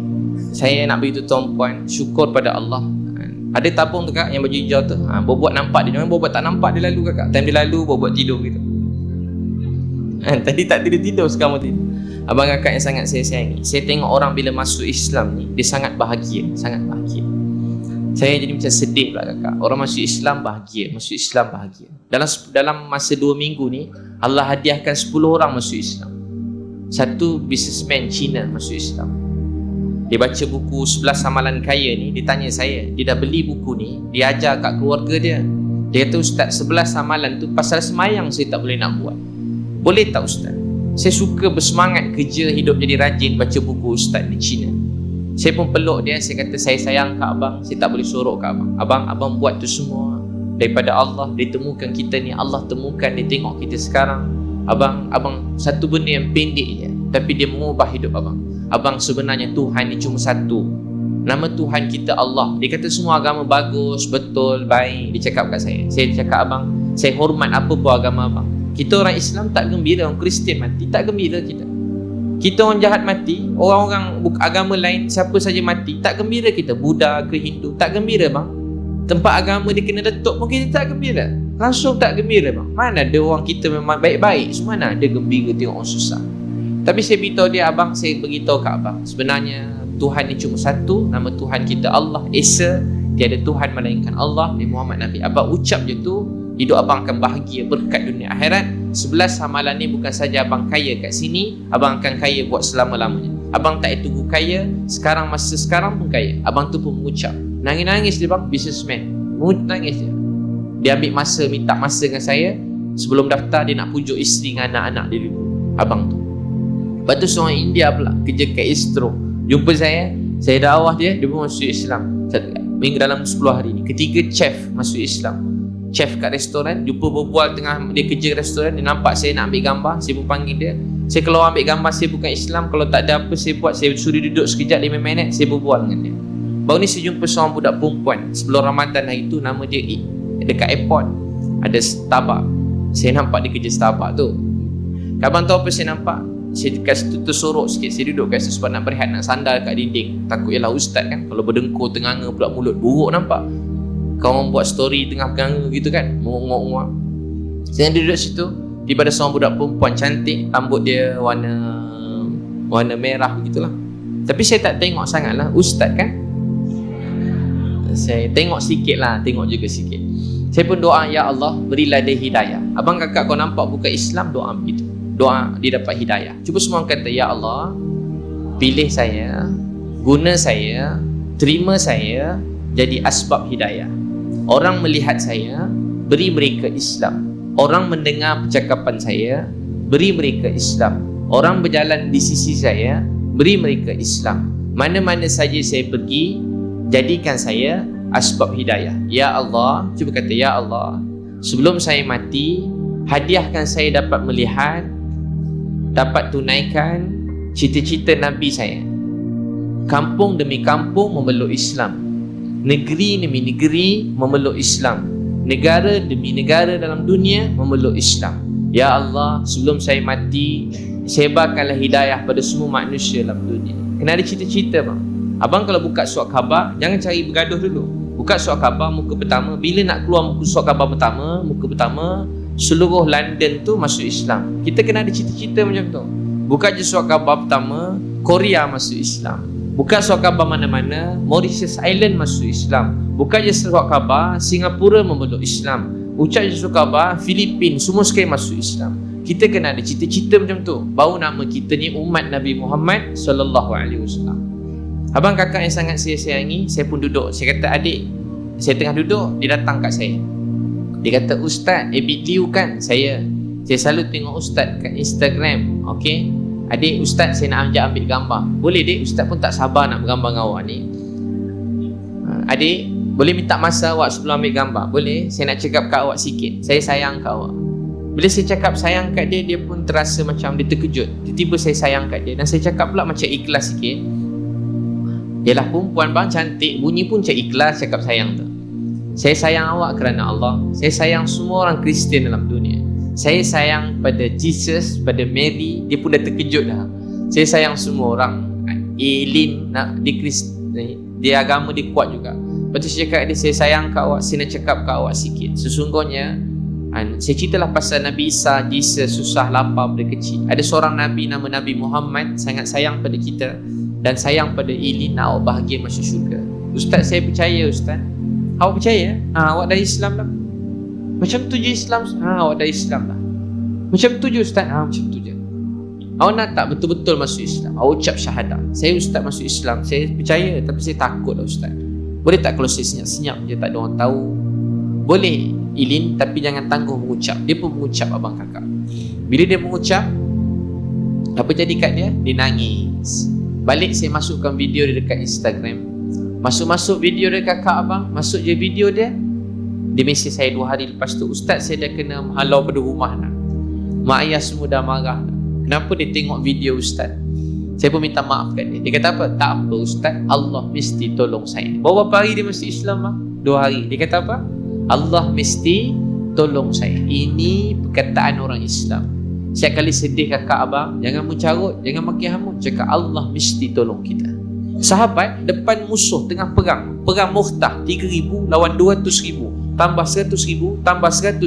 saya nak beritahu tuan-puan, syukur pada Allah. Ada tabung tu kak, yang baju hijau tu. Bobot nampak dia. Jangan bobot tak nampak dia lalu kakak. Time dia lalu, bobot tidur gitu. Tadi tak tidur-tidur, sekarang tidur. Abang kakak yang sangat saya sayangi. Saya tengok orang bila masuk Islam ni, dia sangat bahagia. Sangat bahagia. Saya jadi macam sedih pula kakak. Orang masuk Islam bahagia. Masuk Islam bahagia. Dalam masa 2 minggu ni, Allah hadiahkan 10 orang masuk Islam. Satu businessman Cina masuk Islam. Dia baca buku 11 amalan kaya ni. Dia tanya saya, dia dah beli buku ni, dia ajar kat keluarga dia. Dia kata, Ustaz, 11 amalan tu pasal semayang saya tak boleh nak buat. Boleh tak Ustaz? Saya suka bersemangat kerja, hidup jadi rajin, baca buku Ustaz di Cina. Saya pun peluk dia, saya kata, saya sayang kat abang, saya tak boleh sorok kat abang. Abang buat tu semua daripada Allah. Dia temukan kita ni, Allah temukan, dia tengok kita sekarang. Abang satu benda yang pendek je, tapi dia mengubah hidup abang. Abang sebenarnya Tuhan ni cuma satu. Nama Tuhan kita Allah. Dia kata semua agama bagus, betul, baik. Dia cakap kat saya. Saya cakap, abang, saya hormat apa pun agama abang. Kita orang Islam tak gembira, orang Kristian mati tak gembira kita. Kita orang jahat mati, orang-orang agama lain siapa saja mati tak gembira kita. Buddha ke Hindu tak gembira bang. Tempat agama dia kena letup pun kita tak gembira. Langsung tak gembira bang. Mana ada orang kita memang baik-baik, semua mana ada gembira tengok orang susah. Tapi saya beritahu dia, abang, saya beritahu kat abang, sebenarnya Tuhan ni cuma satu. Nama Tuhan kita Allah Esa. Tiada Tuhan melainkan Allah, Nabi Muhammad Nabi. Abang ucap je tu, hidup abang akan bahagia, berkat dunia akhirat. 11 amalan ni bukan saja abang kaya kat sini, abang akan kaya buat selama-lamanya. Abang tak tunggu kaya, sekarang masa sekarang pun kaya. Abang tu pun mengucap. Nangis-nangis dia bang, businessman. Nangis dia. Dia ambil masa, minta masa dengan saya. Sebelum daftar, dia nak pujuk isteri dengan anak-anak dia dulu. Abang tu. Lepas tu seorang India pula, kerja kat Istro. Jumpa saya dakwah dia pun masuk Islam. Minggu dalam 10 hari ni. Ketiga chef masuk Islam. Chef kat restoran, jumpa berbual tengah dia kerja restoran, dia nampak saya nak ambil gambar, saya pun panggil dia. Saya keluar ambil gambar, saya bukan Islam, kalau tak ada apa saya buat, saya suruh duduk sekejap 5 minit, saya berbual dengan dia. Baru ni saya jumpa seorang budak perempuan sebelum Ramadan hari tu, nama dia dekat airport ada Starbucks. Saya nampak dia kerja Starbucks tu. Abang tahu apa saya nampak? Saya kat situ tersorok sikit. Saya duduk kat situ sebab nak berehat, nak sandal kat dinding. Takut ialah ustaz kan, kalau berdengkur tenganga pula mulut buruk nampak. Kau orang buat story tengah berganga gitu kan, mengok-ngok. Saya duduk situ, tiba ada seorang budak perempuan cantik, rambut dia warna merah begitulah. Tapi saya tak tengok sangat lah, ustaz kan. Saya tengok sikit lah, tengok juga sikit. Saya pun doa, ya Allah berilah dia hidayah. Abang kakak kau nampak bukan Islam, doa begitu. Doa dia dapat hidayah. Cuba semua kata, ya Allah pilih saya, guna saya, terima saya jadi asbab hidayah. Orang melihat saya, beri mereka Islam. Orang mendengar percakapan saya, beri mereka Islam. Orang berjalan di sisi saya, beri mereka Islam. Mana-mana saja saya pergi, jadikan saya asbab hidayah. Ya Allah, cuba kata, ya Allah, sebelum saya mati, hadiahkan saya dapat melihat, dapat tunaikan cita-cita Nabi saya. Kampung demi kampung memeluk Islam, negeri demi negeri memeluk Islam, negara demi negara dalam dunia memeluk Islam. Ya Allah, sebelum saya mati, sebarkanlah hidayah pada semua manusia dalam dunia. Kena ada cita-cita bang. Abang kalau buka surat khabar, jangan cari bergaduh dulu. Buka surat khabar muka pertama. Bila nak keluar muka surat khabar pertama, muka pertama, seluruh London tu masuk Islam. Kita kena ada cita-cita macam tu. Buka je surat khabar pertama, Korea masuk Islam. Buka surat khabar mana-mana, Mauritius Island masuk Islam. Buka je surat khabar, Singapura memeluk Islam. Ucap je surat khabar, Filipin, semua sekali masuk Islam. Kita kena ada cita-cita macam tu. Baru nama kita ni umat Nabi Muhammad sallallahu alaihi wasallam. Abang kakak yang sangat saya sayangi, saya pun duduk. Saya kata, adik, saya tengah duduk, dia datang kat saya. Dia kata, Ustaz, Abid Liu kan? Saya selalu tengok Ustaz kat Instagram. Okey, adik, Ustaz saya nak ambil gambar. Boleh dik, Ustaz pun tak sabar nak bergambar dengan awak ni. Adik, boleh minta masa awak sebelum ambil gambar? Boleh, saya nak cakap kat awak sikit. Saya sayang kat awak. Bila saya cakap sayang kat dia, dia pun terasa macam dia terkejut. Tiba-tiba saya sayang kat dia. Dan saya cakap pula macam ikhlas sikit. Yalah, perempuan bang cantik, bunyi pun macam ikhlas cakap sayang tu. Saya sayang awak kerana Allah. Saya sayang semua orang Kristian dalam dunia. Saya sayang pada Jesus, pada Mary. Dia pun dah terkejut dah. Saya sayang semua orang. Elin, dia agama dia kuat juga. Lepas tu saya cakap dia, saya sayang kat awak, saya nak cakap kat awak sikit. Sesungguhnya saya ceritalah pasal Nabi Isa, Jesus susah lapar pada kecil. Ada seorang Nabi nama Nabi Muhammad sangat sayang pada kita dan sayang pada Ilin, nak awak bahagia masuk syurga. Ustaz, saya percaya Ustaz. Awak percaya? Awak dah Islam dah. Macam tu je Islam. Awak dah Islam dah. Macam tu je Ustaz. Macam tu je. Awak nak tak betul-betul masuk Islam? Awak ucap syahadah. Saya Ustaz masuk Islam. Saya percaya tapi saya takut lah Ustaz. Boleh tak kalau saya senyap-senyap je, tak ada orang tahu? Boleh Ilin, tapi jangan tangguh mengucap. Dia pun mengucap abang kakak. Bila dia mengucap, apa jadi kat dia? Dia nangis. Balik saya masukkan video dia dekat Instagram. Masuk video dia kakak abang. Masuk je video dia. Dia mesej saya 2 hari lepas tu, Ustaz saya dah kena halau pada rumah nak. Mak ayah semua dah marah. Kenapa dia tengok video Ustaz? Saya pun minta maaf kat dia. Dia kata apa? Tak apa Ustaz, Allah mesti tolong saya. Berapa hari dia masuk Islam bang? 2 hari. Dia kata apa? Allah mesti tolong saya. Ini perkataan orang Islam. Setiap kali sedih kakak abang, jangan mencarut, jangan makin hamun, cakap Allah mesti tolong kita. Sahabat depan musuh tengah perang Muhtah 3,000 lawan 200,000, tambah 100,000, tambah 100,000,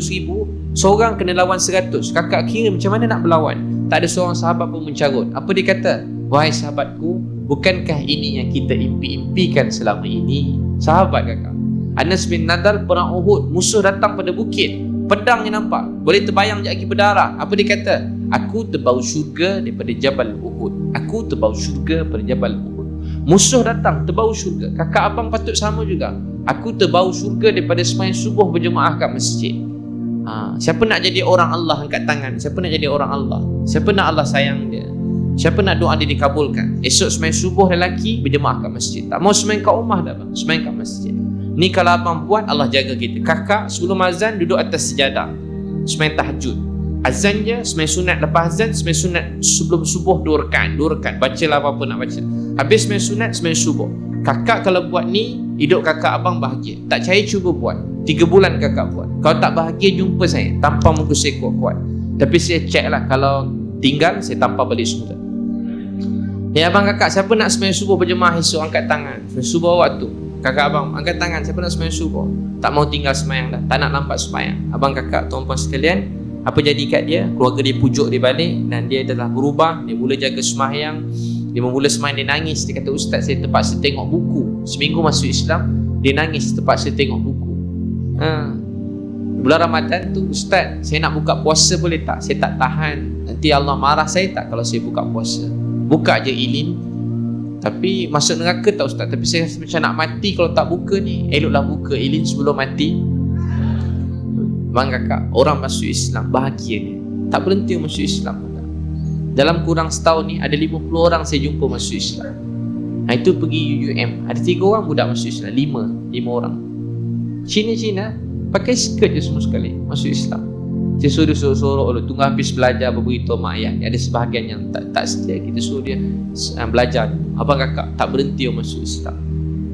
seorang kena lawan 100. Kakak kira macam mana nak berlawan? Tak ada seorang sahabat pun mencarut. Apa dia kata? Wahai sahabatku, bukankah ini yang kita impi-impikan selama ini? Sahabat kakak, Anas bin Nadar perang Uhud, musuh datang pada bukit, pedangnya nampak, boleh terbayang je lagi berdarah. Apa dia kata? Aku terbau syurga daripada Jabal Uhud. Aku terbau syurga daripada Jabal Uhud. Musuh datang, terbau syurga. Kakak abang patut sama juga. Aku terbau syurga daripada sembahyang subuh berjemaah kat masjid. Siapa nak jadi orang Allah, angkat tangan. Siapa nak jadi orang Allah? Siapa nak Allah sayang dia? Siapa nak doa dia dikabulkan? Esok sembahyang subuh lelaki berjemaah kat masjid. Tak mau sembahyang kat rumah dah bang, sembahyang kat masjid. Ni kalau abang buat, Allah jaga kita. Kakak sebelum azan duduk atas sejadah, sembahyang tahajud. Azan je, sembahyang sunat. Lepas azan, sembahyang sunat sebelum subuh 2 rakaat. Bacalah apa-apa nak baca. Habis sembahyang sunat, sembahyang subuh. Kakak kalau buat ni, hidup kakak abang bahagia. Tak percaya cuba buat. 3 bulan kakak buat. Kalau tak bahagia, jumpa saya. Tampar muka saya kuat-kuat. Tapi saya check lah, kalau tinggal, saya tampar balik semula. Ya abang kakak, siapa nak sembahyang subuh berjemaah esok, angkat tangan. Sembahyang subuh awak tu. Kakak abang, angkat tangan. Siapa nak sembahyang subuh? Tak mau tinggal sembahyang dah. Tak nak lambat sembahyang. Abang kakak, tuan-puan sekalian, apa jadi kat dia? Keluarga dia pujuk dia balik dan dia telah berubah. Dia mula jaga sembahyang. Dia mula sembahyang, dia nangis. Dia kata, Ustaz saya terpaksa tengok buku. Seminggu masuk Islam, dia nangis terpaksa tengok buku. Bulan Ramadan tu, Ustaz saya nak buka puasa boleh tak? Saya tak tahan. Nanti Allah marah saya tak kalau saya buka puasa? Buka je Ilin. Tapi masuk neraka tak Ustaz? Tapi saya rasa macam nak mati kalau tak buka ni. Eloklah buka Ilin sebelum mati. Bang kakak, orang masuk Islam bahagia dia. Tak berhenti masuk Islam. Dalam kurang setahun ni ada 50 orang saya jumpa masuk Islam. Itu pergi UUM. Ada 3 orang budak masuk Islam. 5 orang. Cina pakai skirt je semua sekali masuk Islam. Saya suruh suruh tunggu habis belajar beritahu mak ayah. Ada sebahagian yang tak setia, kita suruh dia belajar. Abang kakak tak berhenti masuk Islam.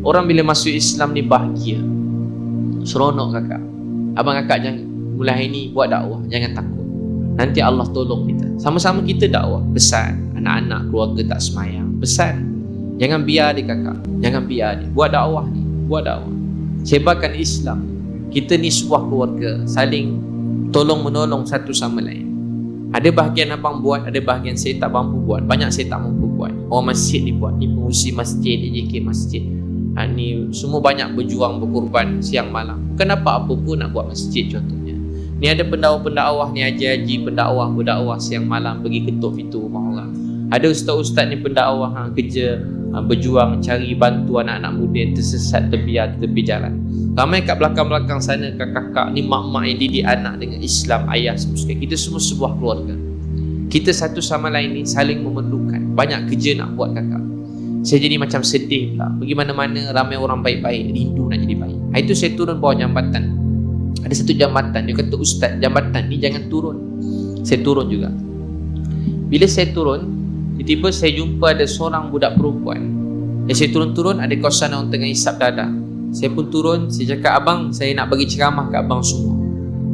Orang bila masuk Islam ni bahagia, seronok kakak. Abang kakak jangan mulai hari ni buat dakwah, jangan takut. Nanti Allah tolong kita. Sama-sama kita dakwah. Pesan anak-anak keluarga tak semayang, pesan. Jangan biar dia kakak, jangan biar dia. Buat dakwah ni, buat dakwah. Sebarkan Islam. Kita ni sebuah keluarga, saling tolong-menolong satu sama lain. Ada bahagian abang buat, ada bahagian saya tak mampu buat. Banyak saya tak mampu buat. Orang masjid ni buat, ni pengurusi masjid, ni JK masjid. Ni semua banyak berjuang, berkorban siang malam. Bukan apa-apa pun nak buat masjid contohnya. Ni ada pendakwah-pendakwah ni, haji-haji pendakwah, berdakwah siang malam, pergi ketuk pintu rumah orang. Ada ustaz-ustaz ni pendakwah kerja, berjuang cari bantu anak-anak muda yang tersesat tepi jalan. Ramai kat belakang-belakang sana kakak-kakak ni mak-mak yang didik anak dengan Islam, ayah semua sekali. Kita semua sebuah keluarga. Kita satu sama lain ni saling memerlukan. Banyak kerja nak buat kakak. Saya jadi macam sedih pula. Pergi mana-mana ramai orang baik-baik, rindu nak jadi baik. Itu saya turun bawah jambatan. Ada satu jambatan, dia kata, Ustaz jambatan ni jangan turun. Saya turun juga. Bila saya turun, tiba-tiba saya jumpa ada seorang budak perempuan. Saya turun-turun, ada kawasan orang tengah hisap dadah. Saya pun turun, saya cakap, abang saya nak bagi ceramah kat abang semua.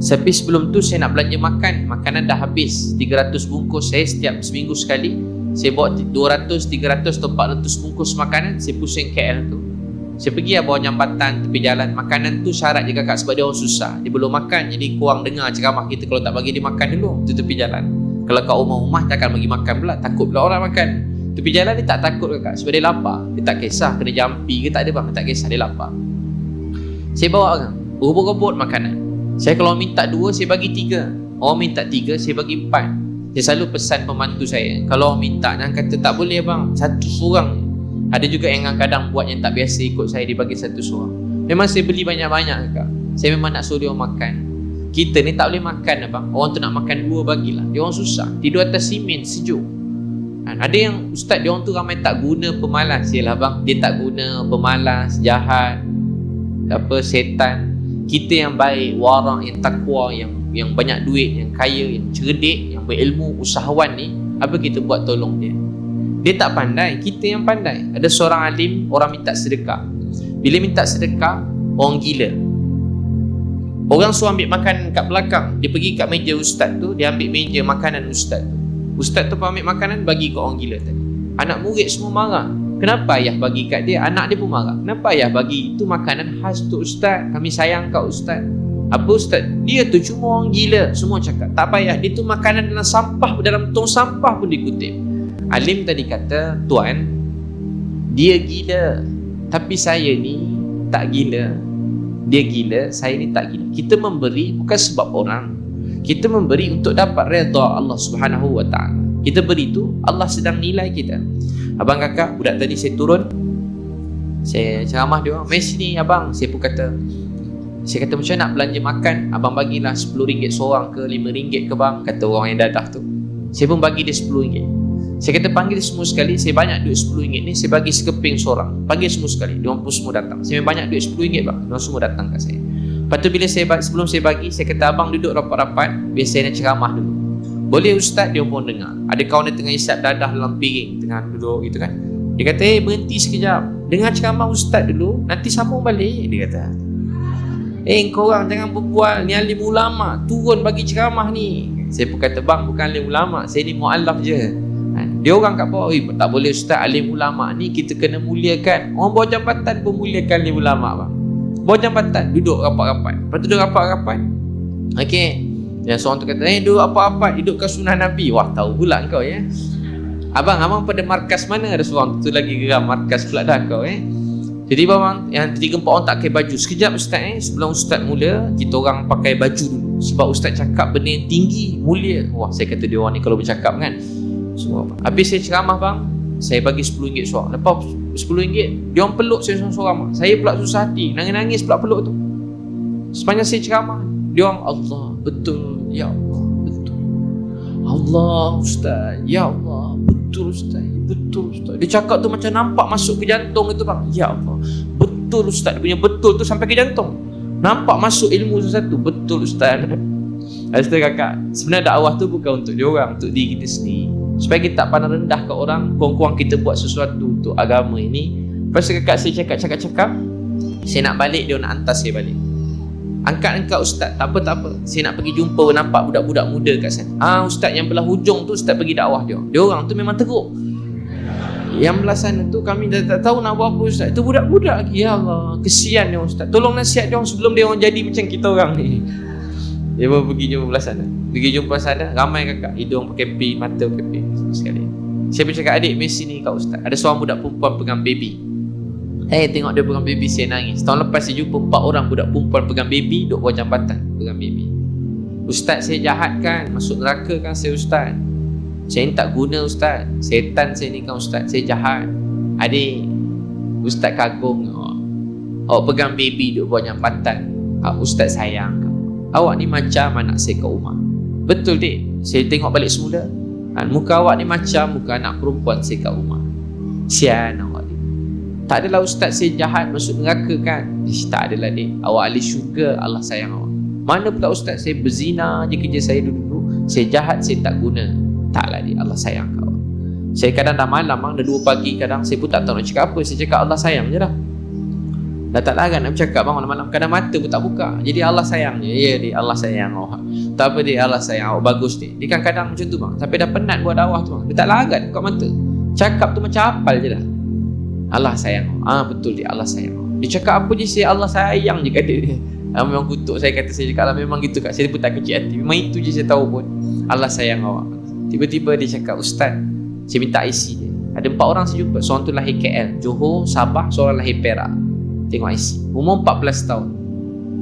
Tapi sebelum tu saya nak belanja makan. Makanan dah habis, 300 bungkus. Saya setiap seminggu sekali saya bawa 200, 300 atau 400 bungkus makanan. Saya pusing KL tu. Saya pergi bawah jambatan tepi jalan. Makanan tu syarat je kakak sebab dia orang susah. Dia belum makan, jadi kurang dengar ceramah kita kalau tak bagi dia makan dulu tu tepi jalan. Kalau kat rumah-rumah takkan bagi makan pula, takut pula orang makan. Tepi jalan dia tak takut kakak sebab dia lapar. Dia tak kisah kena jampi ke tak ada bang, tak kisah, dia lapar. Saya bawa kan, berebut-rebut makanan. Saya kalau minta 2, saya bagi 3. Orang minta 3, saya bagi 4. Saya selalu pesan pembantu saya, kalau orang minta jangan kata tak boleh bang, satu seorang. Ada juga yang kadang buat yang tak biasa ikut saya, dia bagi satu seorang. Memang saya beli banyak-banyak kakak. Saya memang nak suruh dia orang makan. Kita ni tak boleh makan abang. Orang tu nak makan 2 bagilah. Dia orang susah, tidur atas simen sejuk. Ada yang ustaz, dia orang tu ramai tak guna pemalas. Yalah bang, dia tak guna pemalas, jahat, apa, setan. Kita yang baik, warang, yang takwa, yang banyak duit, yang kaya, yang cerdik, yang berilmu, usahawan ni, apa kita buat tolong dia? Dia tak pandai, kita yang pandai. Ada seorang alim, orang minta sedekah. Bila minta sedekah, orang gila. Orang suruh ambil makan kat belakang. Dia pergi kat meja ustaz tu, dia ambil meja makanan ustaz tu. Ustaz tu ambil makanan, bagi kat orang gila tadi. Anak murid semua marah. Kenapa ayah bagi kat dia? Anak dia pun marah. Kenapa ayah bagi? Itu makanan khas tu ustaz. Kami sayang kau ustaz. Apa ustaz? Dia tu cuma orang gila. Semua cakap tak payah. Dia tu makanan dalam sampah, dalam tong sampah pun dikutip. Alim tadi kata, tuan, dia gila, tapi saya ni tak gila. Dia gila, saya ni tak gila. Kita memberi bukan sebab orang. Kita memberi untuk dapat redha Allah Subhanahu wa taala. Kita beri tu Allah sedang nilai kita. Abang kakak, budak tadi saya turun, saya ceramah dia orang, "Mai sini abang." Saya pun kata, saya kata macam nak belanja makan, abang bagilah RM10 seorang ke RM5 ke bang, kata orang yang dadah tu. Saya pun bagi dia RM10. Saya kata panggil semua sekali, saya banyak duit RM10 ni, saya bagi sekeping seorang. Panggil semua sekali, dia orang pun semua datang. Saya banyak duit RM10 bang, dia orang semua datang kat saya. Lepas tu bila sebelum saya bagi, saya kata abang duduk rapat-rapat, biar saya nak ceramah dulu. Boleh ustaz? Dia pun dengar. Ada kawan dia tengah isap dadah dalam piring, tengah duduk gitu kan. Dia kata, berhenti sekejap, dengar ceramah ustaz dulu, nanti sambung balik. Dia kata, korang jangan berbual, ni alim ulama, turun bagi ceramah ni. Saya pun kata, bang bukan alim ulama, saya ni mu'allaf je. Dia orang kat bawah, tak boleh ustaz, alim ulama ni kita kena muliakan. Orang bawah jambatan pun muliakan alim ulama bang. Bawah jambatan, duduk rapat-rapat. Lepas tu duduk rapat-rapat, okey, yang seorang tu kata, duduk rapat-rapat, duduk ke sunnah Nabi. Wah, tahu pula kau ya. Abang pada markas mana? Ada seorang tu lagi geram, markas pula dah kau Jadi bang, yang 3-4 orang tak pakai baju. Sekejap ustaz sebelum ustaz mula, kita orang pakai baju dulu. Sebab ustaz cakap benda yang tinggi, mulia. Wah, saya kata dia orang ni kalau bercakap kan. So, habis saya ceramah bang, saya bagi RM10 seorang. Lepas RM10, dia orang peluk saya seorang-seorang. Saya pula susah hati, nangis-nangis pula peluk tu. Sepanjang saya ceramah, dia orang, Allah, betul, ya Allah, betul. Allah ustaz, ya Allah, betul ustaz, betul ustaz. Dia cakap tu macam nampak masuk ke jantung itu bang. Ya Allah, betul ustaz. Dia punya betul tu sampai ke jantung. Nampak masuk ilmu satu. Betul ustaz. Astagfirullah kakak, sebenarnya dakwah tu bukan untuk dia orang, untuk diri kita sendiri. Supaya kita tak pandang rendah ke orang, kurang-kurang kita buat sesuatu untuk agama ini. Lepas tu kakak saya cakap, saya nak balik, dia nak hantar saya balik. Angkat ustaz, tak apa. Saya nak pergi jumpa, nampak budak-budak muda kat sana. Ustaz yang belah hujung tu, ustaz pergi dakwah dia. Dia orang tu memang teruk. Yang belah sana tu kami dah tak tahu nak buat apa ustaz. Itu budak-budak lagi. Ya Allah, kesian dia ustaz. Tolong nasihat dia orang sebelum dia orang jadi macam kita orang ni. Dia pun pergi jumpa belah sana. Pergi jumpa sana, ramai kakak, hidung pakai pin, mata pakai pin sekali. Saya pun cakap, adik mari sini kat ustaz. Ada seorang budak perempuan pegang baby. Tengok dia pegang baby, saya nangis. Tahun lepas saya jumpa 4 orang budak perempuan pegang baby, duduk bawah jambatan pegang baby. Ustaz saya jahat kan, masuk neraka kan saya ustaz. Saya ni tak guna ustaz, setan saya ni kan ustaz, saya jahat. Adik, ustaz kagum awak pegang baby duduk bawah jambatan. Ustaz sayang kamu. Awak ni macam anak saya kat rumah. Betul dik, saya tengok balik semula, muka awak ni macam muka anak perempuan saya kat rumah. Sian awak ni. Tak adalah ustaz saya jahat masuk neraka kan. Tak adalah dik, awak ahli syurga, Allah sayang awak. Mana pula ustaz saya berzina je kerja saya dulu. Saya jahat, saya tak guna. Taklah dik, Allah sayang kau. Saya kadang dah malam, dah 2 pagi, kadang saya pun tak tahu nak cakap apa. Saya cakap Allah sayang je dah. Dah tak larat nak bercakap bang malam-malam. Kadang mata pun tak buka. Jadi Allah sayang je. Ya dik, Allah sayang awak. Tak apa dik, Allah sayang awak. Bagus dik. Dia kan kadang macam tu bang. Sampai dah penat buat dakwah tu bang. Dia tak larat buka mata. Cakap tu macam hafal je dah. Allah sayang awak. Betul dik, Allah sayang awak. Dia cakap apa je saya, Allah sayang je kata dia. Memang kutuk saya, kata saya cakap memang gitu Kak, saya pun tak kecil hati, memang itu je saya tahu pun, Allah sayang awak. Tiba-tiba dia cakap, Ustaz, saya minta IC dia. Ada 4 orang saya jumpa, seorang tu lahir KL, Johor, Sabah, seorang lahir Perak. Tengok IC, umur 14 tahun.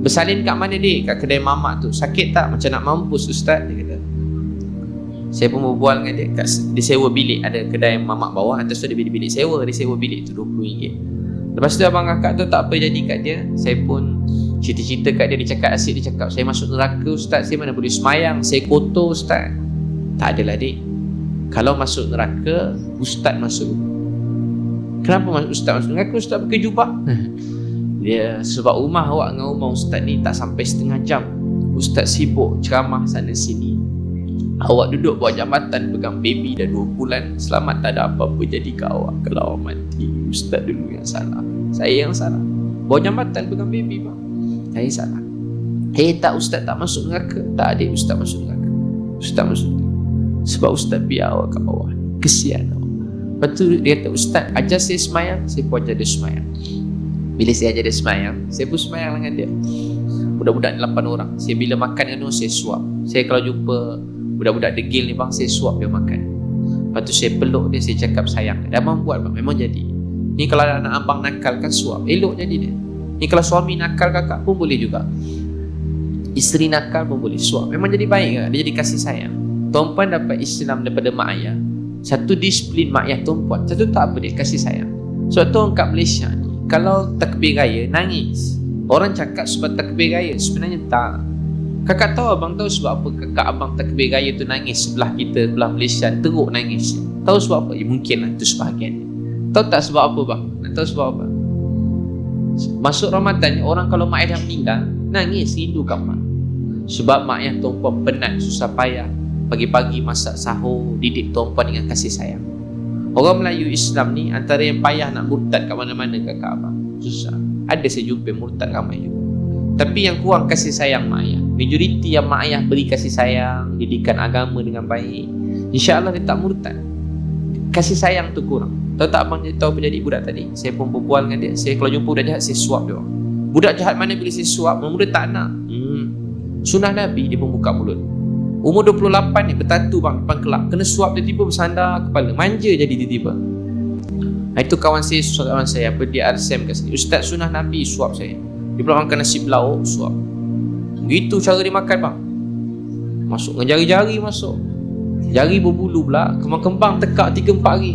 Bersalin kat mana dia? Kat kedai mamak tu. Sakit tak? Macam nak mampus Ustaz, dia kata. Saya pun berbual dengan dia, dia sewa bilik, ada kedai mamak bawah, atas tu ada bilik-bilik sewa, dia sewa bilik tu RM20. Lepas tu abang kakak tu tak apa jadi kat dia. Saya pun cerita-cerita kat dia, dia cakap asyik, dia cakap, saya masuk neraka Ustaz, saya mana boleh semayang, saya kotor Ustaz. Tak adalah dik, kalau masuk neraka Ustaz masuk. Kenapa Ustaz masuk neraka? Ustaz pakai jubah. Dia sebab rumah awak dengan rumah Ustaz ni tak sampai setengah jam. Ustaz sibuk ceramah sana sini, awak duduk buat jambatan pegang baby dah 2 bulan. Selamat tak ada apa-apa jadi kat awak. Kalau awak mati, Ustaz dulu yang salah, saya yang salah. Bawa jambatan pegang baby bang, saya salah. Tak, Ustaz tak masuk neraka. Tak, adik, Ustaz masuk neraka. Ustaz masuk neraka sebab Ustaz biar awak kat bawah, kesian awak. Lepas tu dia kata, Ustaz ajar saya semayang. Saya pun ajar dia semayang. Bila saya ajar dia semayang, saya pun semayang dengan dia. Budak-budak 8 orang. Saya bila makan dengan dia, saya suap. Saya kalau jumpa budak-budak degil ni bang, saya suap dia makan. Lepas tu saya peluk dia, saya cakap sayang. Dah abang buat bang, memang jadi. Ni kalau anak abang nakal kan suap, elok jadi dia. Ni kalau suami nakal kakak pun boleh juga. Isteri nakal pun boleh suap, memang jadi baik kan? Dia jadi kasih sayang. Tuan-puan dapat Islam daripada mak ayah. Satu disiplin mak ayah tuan-puan, satu tak apa dia, kasih sayang. Sebab tu orang kat Malaysia ni, kalau takbir raya nangis. Orang cakap sebab takbir raya, sebenarnya tak. Kakak tahu, abang tahu sebab apa kakak abang takbir raya tu nangis sebelah kita, sebelah Malaysia, teruk nangis. Tahu sebab apa? Mungkinlah itu sebahagian. Tahu tak sebab apa bang? Nak tahu sebab apa? Masuk Ramadan, orang kalau mak ayah dah meninggal, nangis, rindu kat mak. Sebab mak ayah tuan-puan penat, susah payah, pagi-pagi masak sahur, didik tuan-puan dengan kasih sayang. Orang Melayu Islam ni antara yang payah nak murtad kat mana-mana kakak abang. Susah. Ada saya jumpa murtad ramai juga. Tapi yang kurang kasih sayang mak ayah. Majoriti yang mak ayah beri kasih sayang, didikan agama dengan baik, insya-Allah dia tak murtad. Kasih sayang tu kurang. Tahu tak abang tahu apa jadi budak tadi? Saya pun berbual dengan dia. Saya kalau jumpa budak jahat, saya suap dia. Budak jahat mana bila saya suap, muda tak nak. Sunnah Nabi, dia pun buka mulut. Umur 28 ni bertatu bang depan kelab, kena suap dia, tiba bersandar kepala, manja jadi tiba-tiba. Itu kawan saya apa dia RSM kat sini, Ustaz sunnah Nabi suap saya. Dia pula makan nasi belauk suap. Begitu cara dia makan bang. Masuk dengan jari-jari masuk. Jari berbulu pula, kembang-kembang tekak 3-4 hari.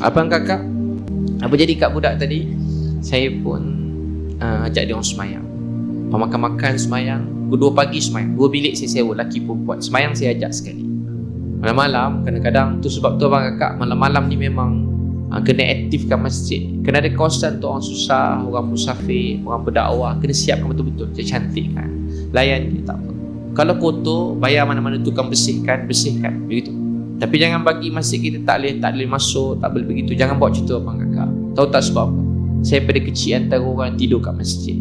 Abang kakak, apa jadi kat budak tadi? Saya pun ajak dia orang semayang. Makan-makan semayang, 2 pagi semayang, 2 bilik saya sewa, lelaki perempuan. Semayang saya ajak sekali. Malam-malam kadang-kadang tu, sebab tu abang kakak, malam-malam ni memang kena aktifkan masjid. Kena ada kawasan untuk orang susah, orang musafir, orang berdakwah, kena siapkan betul-betul, dia cantik kan. Layan dia tak apa. Kalau kotor, bayar mana-mana tukang bersihkan, begitu. Tapi jangan bagi masjid kita tak boleh masuk, tak boleh begitu. Jangan buat cerita abang kakak. Tahu tak sebab apa? Saya pada kecil antara orang tidur kat masjid.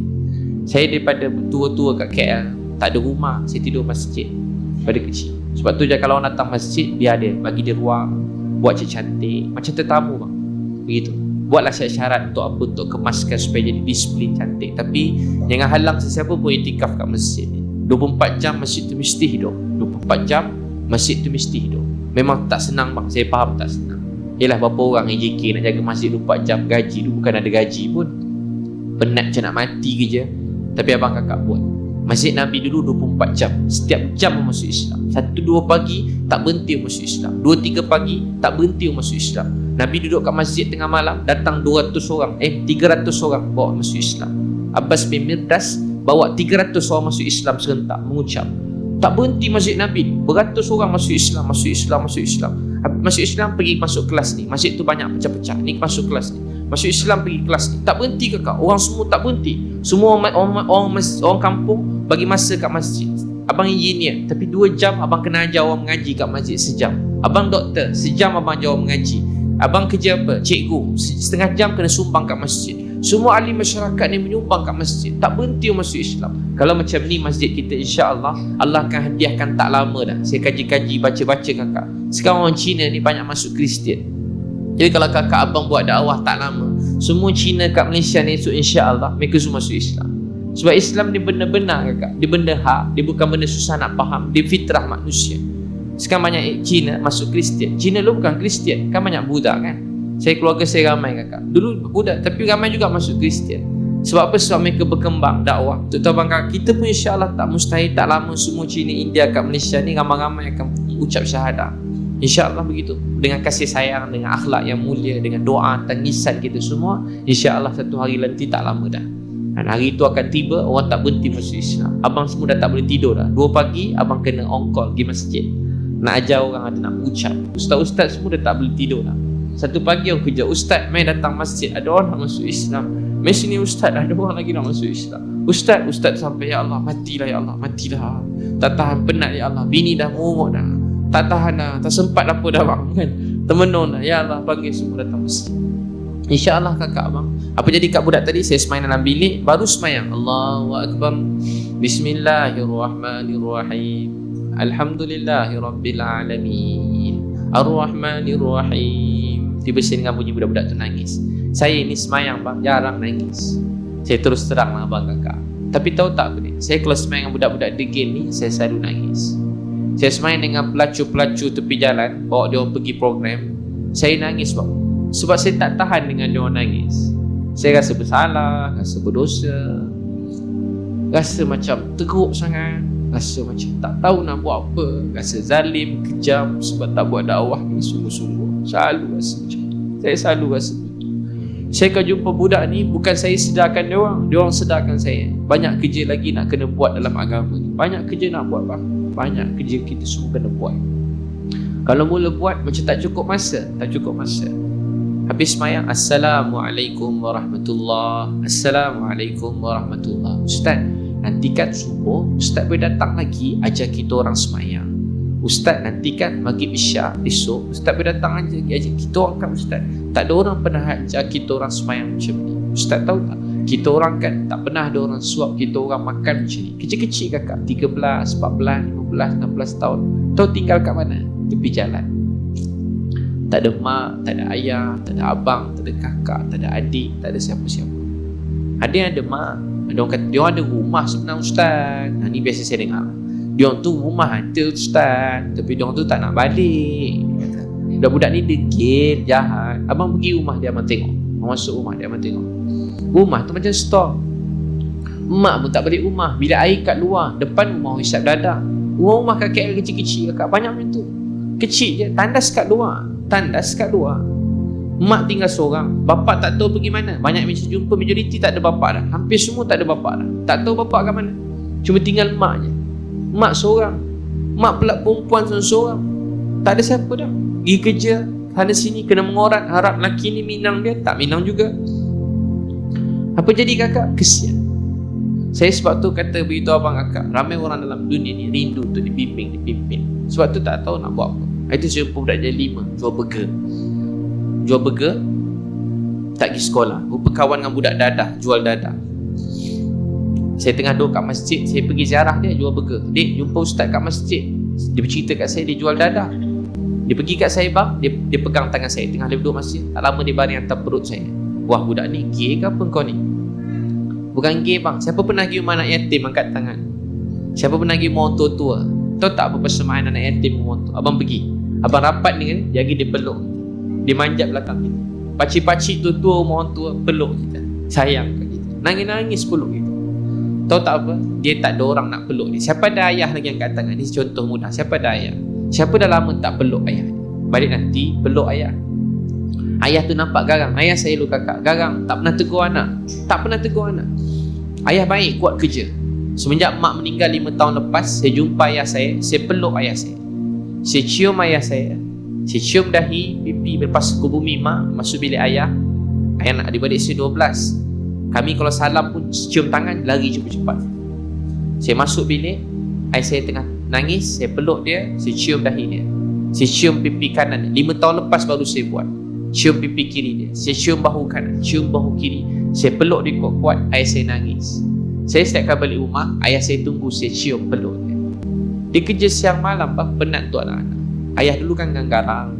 Saya daripada tua-tua kat KL, tak ada rumah, saya tidur masjid pada kecil. Sebab tu je kalau orang datang masjid, dia ada bagi dia ruang, buat cantik, macam tetamu bang. Begitu. Buatlah syarat-syarat untuk apa, untuk kemaskan supaya jadi disiplin cantik. Tapi jangan halang sesiapa pun iktikaf kat masjid. 24 jam masjid tu mesti hidup. 24 jam masjid tu mesti hidup. Memang tak senang bang, saya faham tak senang. Yelah berapa orang AJK nak jaga masjid 24 jam, gaji tu bukan ada gaji pun. Penat macam nak mati kerja. Tapi abang kakak buat. Masjid Nabi dulu 24 jam. Setiap jam masuk Islam. 1-2 pagi tak berhenti masuk Islam. 2-3 pagi tak berhenti masuk Islam. Nabi duduk kat masjid tengah malam, datang 200 orang, 300 orang bawa masuk Islam. Abbas bin Mirdas bawa 300 orang masuk Islam serentak, mengucap. Tak berhenti masjid Nabi, beratus orang masuk Islam. Masuk Islam pergi masuk kelas ni. Masjid tu banyak pecah-pecah. Ni masuk kelas ni. Masuk Islam pergi kelas ni. Tak berhenti kakak. Orang semua tak berhenti. Semua orang kampung bagi masa kat masjid. Abang engineer, tapi 2 jam abang kena ajar orang mengaji kat masjid sejam. Abang doktor, sejam abang ajar orang mengaji. Abang kerja apa? Cikgu, setengah jam kena sumbang kat masjid. Semua ahli masyarakat ni menyumbang kat masjid. Tak berhenti masuk Islam. Kalau macam ni masjid kita, insya-Allah Allah akan hadiahkan tak lama dah. Saya kaji-kaji, baca-baca kakak. Sekarang orang Cina ni banyak masuk Kristian. Jadi kalau kakak abang buat dakwah tak lama, semua Cina kat Malaysia ni esok insya-Allah mereka semua masuk Islam. Sebab Islam ni benda benar kakak, dia benda hak, dia bukan benda susah nak faham, dia fitrah manusia. Sekarang banyak Cina masuk Kristian. Cina dulu bukan Kristian, kan banyak Buddha kan. Keluarga saya ramai kakak. Dulu Buddha tapi ramai juga masuk Kristian. Sebab apa? Sebab mereka berkembang dakwah. Untuk tahu bang kakak, kita pun insya-Allah tak mustahil tak lama semua Cina India kat Malaysia ni ramai-ramai akan ucap syahadah. InsyaAllah begitu. Dengan kasih sayang, dengan akhlak yang mulia, dengan doa, tangisan kita semua, InsyaAllah satu hari nanti tak lama dah. Dan hari itu akan tiba, orang tak berhenti masuk Islam. Abang semua dah tak boleh tidur dah. 2 pagi, abang kena on call pergi masjid. Nak ajar orang ada nak ucap. Ustaz-ustaz semua dah tak boleh tidur dah. Satu pagi aku kerja, ustaz main datang masjid, ada orang nak masuk Islam. Main sini ustaz, ada orang lagi nak masuk Islam. Ustaz sampai, ya Allah, matilah ya Allah, matilah. Tak tahan, penat ya Allah, bini dah merungut dah. Tak tahan dah, tak sempat apa dah bang kan. Termenung dah, ya Allah, panggil semua datang masjid. InsyaAllah kakak abang. Apa jadi kat budak tadi, saya semain dalam bilik, baru semayang. Allahu Akbar. Bismillahirrahmanirrahim. Alhamdulillahirrabbilalamin. Ar-Rahmanirrahim. Tiba-tiba dengan bunyi budak-budak tu nangis. Saya ni semayang bang, jarang nangis. Saya terus terang lah abang kakak. Tapi tahu tak apa ni, saya kalau semayang dengan budak-budak degil ni, saya selalu nangis. Saya semayang dengan pelacur-pelacur tepi jalan, bawa dia orang pergi program, saya nangis bang. Sebab saya tak tahan dengan dia orang nangis. Saya rasa bersalah, rasa berdosa, rasa macam teruk sangat, rasa macam tak tahu nak buat apa, rasa zalim, kejam sebab tak buat dakwah ni sungguh-sungguh. Selalu rasa macam tu. Saya selalu rasa begitu. Saya kalau jumpa budak ni, bukan saya sedarkan dia orang sedarkan saya. Banyak kerja lagi nak kena buat dalam agama ni. Banyak kerja nak buat bang. Banyak kerja kita semua kena buat. Kalau mula buat macam tak cukup masa. Habis semayang, Assalamualaikum warahmatullahi. Assalamualaikum warahmatullahi. Ustaz, nantikan subuh, Ustaz boleh datang lagi ajar kita orang semayang. Ustaz, nantikan maghrib isyak esok, Ustaz boleh datang ajar kita orang kan Ustaz. Tak ada orang pernah ajar kita orang semayang macam ni. Ustaz tahu tak? Kita orang kan tak pernah ada orang suap kita orang makan macam ni. Kecil-kecil kakak, 13, 14, 15, 16 tahun. Tahu tinggal kat mana? Tepi jalan. Tak ada mak, tak ada ayah, tak ada abang, tak ada kakak, tak ada adik, tak ada siapa-siapa. Ada yang ada mak, ada orang kata dia ada rumah sebenarnya Ustaz. Ni biasa saya dengar. Dia orang tu rumah ada Ustaz, tapi dia orang tu tak nak balik. Budak-budak ni degil, jahat. Abang pergi rumah dia, abang tengok. Abang masuk rumah dia, abang tengok. Rumah tu macam stok. Mak pun tak balik rumah. Bila air kat luar, depan rumah hisap dadah. Rumah kakek kecil-kecil kakak, banyak macam tu. Kecil je, tandas kat luar. Mak tinggal seorang. Bapak tak tahu pergi mana. Banyak macam jumpa majoriti tak ada bapak dah. Hampir semua tak ada bapak dah. Tak tahu bapak kat mana. Cuma tinggal mak je. Mak seorang. Mak pula perempuan seorang. Tak ada siapa dah. Pergi kerja sana sini, kena mengorat, harap lelaki ni minang dia. Tak minang juga. Apa jadi kakak? Kesian. Saya sebab tu kata beritahu abang kakak, ramai orang dalam dunia ni rindu untuk dipimpin. Sebab tu tak tahu nak buat apa. Itu saya jumpa budak jadi 5 jual burger, tak pergi sekolah, berkawan dengan budak dadah, jual dadah. Saya tengah duduk kat masjid, saya pergi ziarah dia, jual burger. Dek, jumpa ustaz kat masjid. Dia bercerita kat saya, dia jual dadah. Dia pergi kat saya bang, dia pegang tangan saya tengah dia duduk masjid. Tak lama dia baring atas perut saya. Wah, budak ni gay ke apa kau ni? Bukan gay bang. Siapa pernah pergi rumah anak yatim angkat tangan? Siapa pernah pergi rumah orang tua? Tahu tak apa persamaan anak yatim rumah orang tua? Abang pergi. Abang rapat dengan dia, dia peluk. Dia manjat belakang kita. Pakcik-pakcik tua rumah orang tua peluk kita. Sayang kat kita. Nangis-nangis peluk kita. Tahu tak apa? Dia tak ada orang nak peluk dia. Siapa ada ayah lagi angkat tangan? Ini contoh mudah. Siapa ada ayah? Siapa dah lama tak peluk ayah? Balik nanti peluk ayah. Ayah tu nampak garang. Ayah saya lu kakak garang, tak pernah tegur anak. Ayah baik, kuat kerja. Semenjak mak meninggal 5 tahun lepas, saya jumpa ayah saya peluk ayah saya. Saya cium ayah saya. Saya cium dahi, pipi, lepas ke bumi mak, masuk bilik ayah. Ayah nak adik-adik saya 12. Kami kalau salam pun cium tangan, lari cepat-cepat. Saya masuk bilik, ayah saya tengah nangis, saya peluk dia, saya cium dahi dia. Saya cium pipi kanan dia. 5 tahun lepas baru saya buat. Cium pipi kiri dia, saya cium bahu kanan, cium bahu kiri. Saya peluk dia kuat-kuat, ayah saya nangis. Saya setiap kali balik rumah, ayah saya tunggu saya cium peluk dia. Dia kerja siang malam, penat tu anak-anak. Ayah dulu kan garang.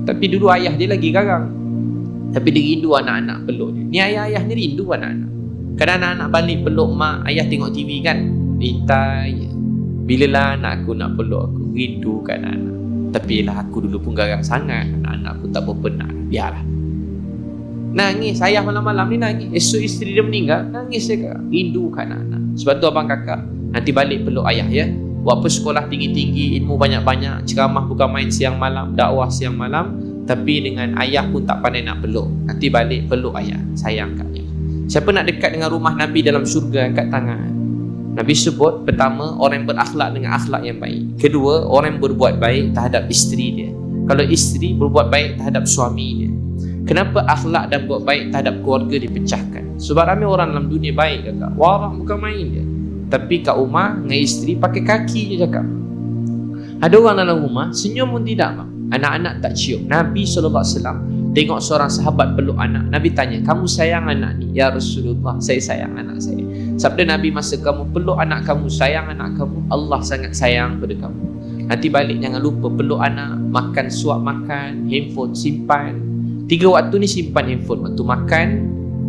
Tapi dulu ayah dia lagi garang. Tapi dia rindu anak-anak peluk dia. Ni ayah-ayah ni rindu anak-anak. Kadang anak-anak balik peluk mak, ayah tengok TV kan, intai, bilalah anak aku nak peluk aku, rindu kan anak. Tapi lah aku dulu pun garang sangat, anak-anak aku tak berapa nak, biarlah. Nangis, ayah malam-malam ni nangis. Esok isteri dia meninggal, nangis dia kak, rindu kan anak. Sebab tu abang kakak nanti balik peluk ayah ya. Buat apa sekolah tinggi-tinggi, ilmu banyak-banyak, ceramah bukan main siang malam, dakwah siang malam, tapi dengan ayah pun tak pandai nak peluk. Nanti balik peluk ayah, sayang kat ayah. Siapa nak dekat dengan rumah Nabi dalam syurga, angkat tangan. Nabi sebut, pertama, orang yang berakhlak dengan akhlak yang baik. Kedua, orang yang berbuat baik terhadap isteri dia. Kalau isteri berbuat baik terhadap suami dia. Kenapa akhlak dan buat baik terhadap keluarga dipecahkan? Sebab ramai orang dalam dunia baik kakak, warak bukan main dia. Tapi kat rumah dengan isteri pakai kaki je cakap. Ada orang dalam rumah senyum pun tidak bang. Anak-anak tak cium. Nabi SAW tengok seorang sahabat peluk anak. Nabi tanya, kamu sayang anak ni? Ya Rasulullah, saya sayang anak saya. Sabda Nabi, masa kamu peluk anak kamu, sayang anak kamu, Allah sangat sayang pada kamu. Nanti balik jangan lupa peluk anak, makan, suap makan, handphone simpan. 3 waktu ni simpan handphone. Waktu makan,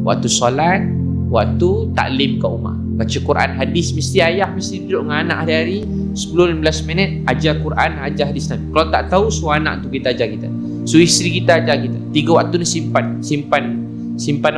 waktu solat, waktu taklim kat rumah. Baca Quran, hadis, mesti ayah mesti duduk dengan anak hari-hari 10-15 minit, ajar Quran, ajar hadis Nabi. Kalau tak tahu, suruh anak tu kita ajar kita, suruh isteri kita ajar kita. 3 waktu ni simpan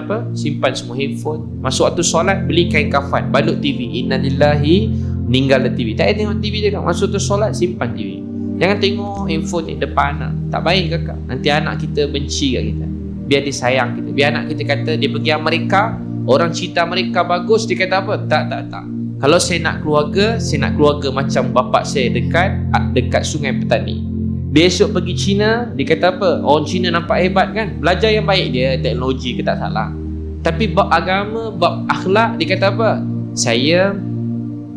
apa? Simpan semua handphone. Masuk waktu solat, beli kain kafan, balut TV, innalillahi, meninggal TV. Tak payah tengok TV je kan. Masuk waktu solat, simpan TV. Jangan tengok handphone ni depan anak. Tak baik kakak. Nanti anak kita benci kat kita. Biar dia sayang kita. Biar anak kita kata dia pergi Amerika, orang cerita mereka bagus, dia kata apa? Tak. Kalau saya nak keluarga macam bapak saya dekat Sungai Petani. Besok pergi China, dia kata apa? Orang China nampak hebat kan? Belajar yang baik dia, teknologi ke tak salah. Tapi bab agama, bab akhlak, dia kata apa? Saya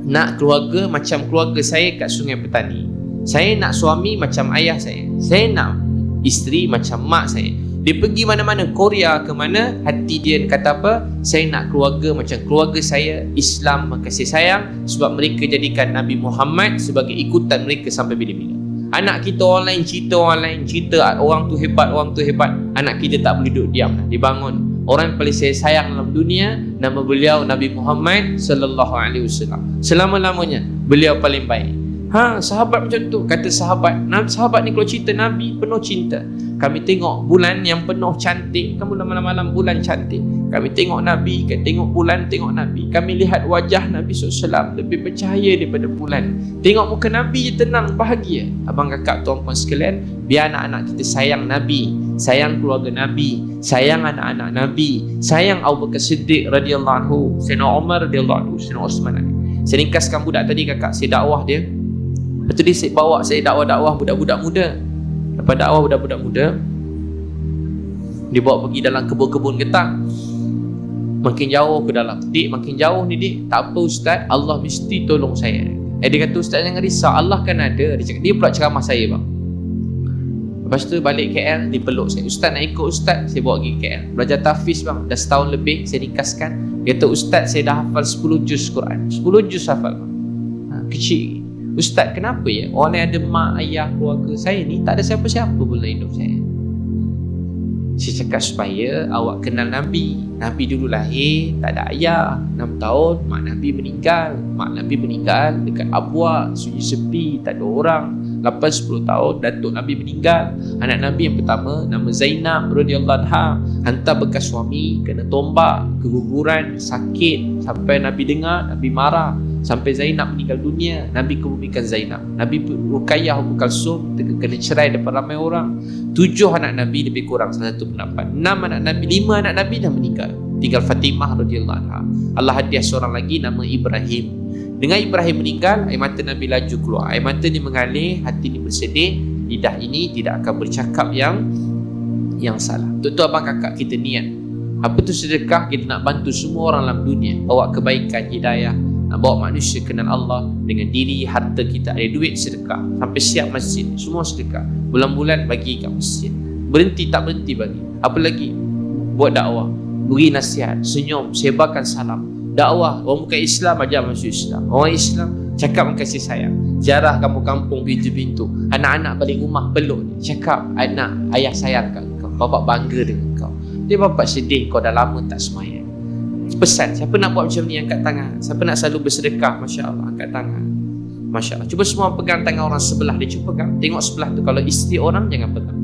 nak keluarga macam keluarga saya kat Sungai Petani. Saya nak suami macam ayah saya. Saya nak isteri macam mak saya. Dia pergi mana-mana, Korea ke mana, hati dia kata apa? Saya nak keluarga macam keluarga saya, Islam, kasih sayang, sebab mereka jadikan Nabi Muhammad sebagai ikutan mereka sampai bila-bila. Anak kita orang lain cerita orang tu hebat. Anak kita tak boleh duduk diam, dibangun. Orang yang paling saya sayang dalam dunia, nama beliau Nabi Muhammad sallallahu alaihi wasallam. Selama-lamanya beliau paling baik. Sahabat macam tu, kata sahabat ni kalau cerita Nabi penuh cinta. Kami tengok bulan yang penuh cantik, kamu malam-malam bulan cantik. Kami tengok Nabi, tengok bulan, tengok Nabi. Kami lihat wajah Nabi SAW lebih bercahaya daripada bulan. Tengok muka Nabi je tenang, bahagia. Abang kakak, tuan-puan sekalian, biar anak-anak kita sayang Nabi, sayang keluarga Nabi, sayang anak-anak Nabi, sayang Abu Bakar Siddiq radhiyallahu anhu, Sayyidina Umar radhiyallahu anhu, Sayyidina Osman. Saya ringkaskan budak tadi kakak, saya dakwah dia. Lepas tu dia bawa saya dakwah budak-budak muda. Lepas dakwah budak-budak muda, dia bawa pergi dalam kebun-kebun getang. Makin jauh ke dalam. Dik, makin jauh ni dik. Tak apa ustaz, Allah mesti tolong saya. Dia kata, ustaz jangan risau, Allah kan ada. Dia pula ceramah saya bang. Lepas tu balik KL, dia peluk saya. Ustaz nak ikut ustaz, saya bawa pergi KL. Belajar tahfiz bang, dah setahun lebih saya ringkaskan. Dia kata, ustaz saya dah hafal 10 juz Quran. 10 juz hafal bang. Kecil. Ustaz kenapa ya? Orang yang ada mak, ayah, keluarga saya ni tak ada siapa-siapa pun dalam hidup saya. Saya cakap supaya awak kenal Nabi. Nabi dulu lahir, tak ada ayah, 6 tahun, mak Nabi meninggal. Mak Nabi meninggal dekat Abwa, sunyi sepi, tak ada orang. 8-10 tahun, datuk Nabi meninggal. Anak Nabi yang pertama, nama Zainab radhiyallahu anha, hantar bekas suami, kena tombak, keguguran, sakit. Sampai Nabi dengar, Nabi marah. Sampai Zainab meninggal dunia, Nabi kebumikan Zainab. Nabi Ruqayyah Ummu Kalsum kena cerai depan ramai orang. 7 anak Nabi lebih kurang salah satu pendapat. 6 anak Nabi, 5 anak Nabi dah meninggal. Tinggal Fatimah radhiyallahu anha. Allah hadiah seorang lagi nama Ibrahim. Dengan Ibrahim meninggal, air mata Nabi laju keluar. Air mata ni mengalir, hati ni bersedih. Lidah ini tidak akan bercakap yang salah. Untuk tu abang kakak kita niat. Apa tu sedekah? Kita nak bantu semua orang dalam dunia, bawa kebaikan, hidayah, nak bawa manusia kenal Allah dengan diri, harta kita. Ada duit sedekah, sampai siap masjid, semua sedekah. Bulan-bulan bagi kat masjid, berhenti tak berhenti bagi. Apa lagi? Buat dakwah, beri nasihat, senyum, sebarkan salam. Dakwah, orang bukan Islam ajar masuk Islam. Orang Islam cakap kasih sayang. Ziarah kampung-kampung, pintu-pintu, anak-anak balik rumah peluk dia, cakap anak, ayah sayang kat kau, bapak bangga dengan kau. Dia bapak sedih kau dah lama tak semayang. Pesan, siapa nak buat macam ni angkat tangan. Siapa nak selalu bersedekah, Masya Allah, angkat tangan. Masya Allah. Cuba semua pegang tangan orang sebelah dia, cuba pegang. Tengok sebelah tu. Kalau isteri orang jangan pegang,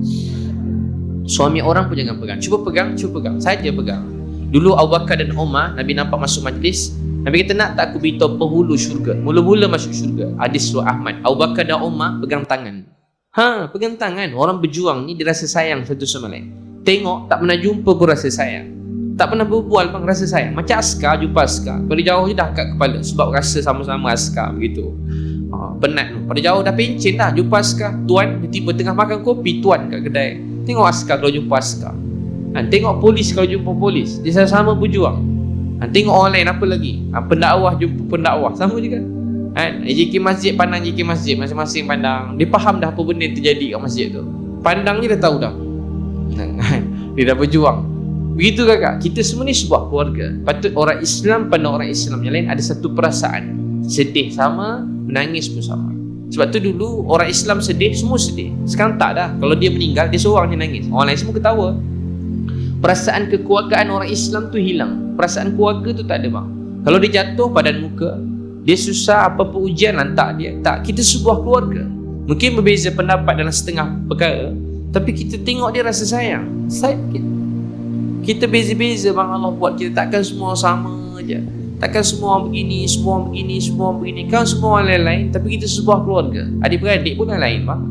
suami orang pun jangan pegang. Cuba pegang, cuba pegang. Saja pegang. Dulu Abu Bakar dan Umar, Nabi nampak masuk majlis, Nabi kata, nak tak aku beritahu penghulu syurga, mula-mula masuk syurga. Hadis surah Ahmad. Abu Bakar dan Umar pegang tangan. Pegang tangan. Orang berjuang ni dia rasa sayang satu sama lain. Tengok, tak pernah jumpa pun rasa sayang, tak pernah berbual pun rasa sayang. Macam askar jumpa askar, pada jauh je dah kat kepala, sebab rasa sama-sama askar begitu. Penat tu, pada jauh dah pencen dah jumpa askar. Tuan tiba tengah makan kopi, tuan kat kedai. Tengok askar kalau jumpa askar. Tengok polis kalau jumpa polis, dia sama-sama berjuang. Tengok orang lain apa lagi, pendakwah jumpa pendakwah, sama juga. JK masjid pandang JK masjid, masing-masing pandang. Dia faham dah apa benda yang terjadi kat masjid tu, pandang je dah tahu dah. Dia dah berjuang. Begitu kakak, kita semua ni sebuah keluarga. Patut orang Islam pandang orang Islam yang lain ada satu perasaan, sedih sama, menangis pun sama. Sebab tu dulu orang Islam sedih, semua sedih. Sekarang tak dah. Kalau dia meninggal, dia seorang je nangis, orang lain semua ketawa. Perasaan kekeluargaan orang Islam tu hilang. Perasaan keluarga tu tak ada bang. Kalau dia jatuh padan muka, dia susah apa-apa ujian lantak dia. Tak, kita sebuah keluarga. Mungkin berbeza pendapat dalam setengah perkara, tapi kita tengok dia rasa sayang. Kita beza-beza bang, Allah buat kita. Takkan semua sama je. Takkan semua orang begini, semua orang begini, semua orang begini. Kan semua orang lain-lain, tapi kita sebuah keluarga. Adik-beradik pun lain bang.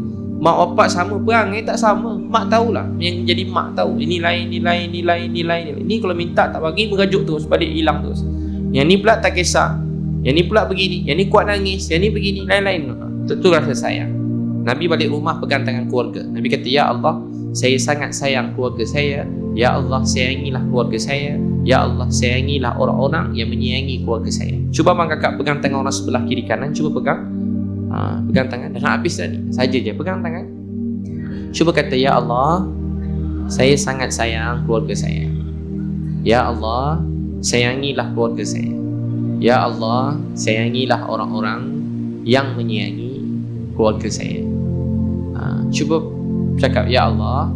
Mak bapak sama, perangai tak sama. Mak tahulah, yang jadi mak tahu. Ini lain, ini lain, ini lain, ini lain. Ini kalau minta tak bagi, merajuk terus, balik hilang terus. Yang ni pula tak kisah, yang ni pula begini, yang ni kuat nangis, yang ni begini, lain-lain. Itu rasa sayang. Nabi balik rumah pegang tangan keluarga. Nabi kata, ya Allah, saya sangat sayang keluarga saya. Ya Allah, sayangilah keluarga saya. Ya Allah, sayangilah orang-orang yang menyayangi keluarga saya. Cuba bang kakak pegang tangan orang sebelah kiri kanan. Cuba pegang. Pegang tangan. Dah nak habis tadi. Saja je pegang tangan. Cuba kata, ya Allah, saya sangat sayang keluarga saya. Ya Allah, sayangilah keluarga saya. Ya Allah, sayangilah orang-orang yang menyayangi keluarga saya. Cuba cakap, ya Allah,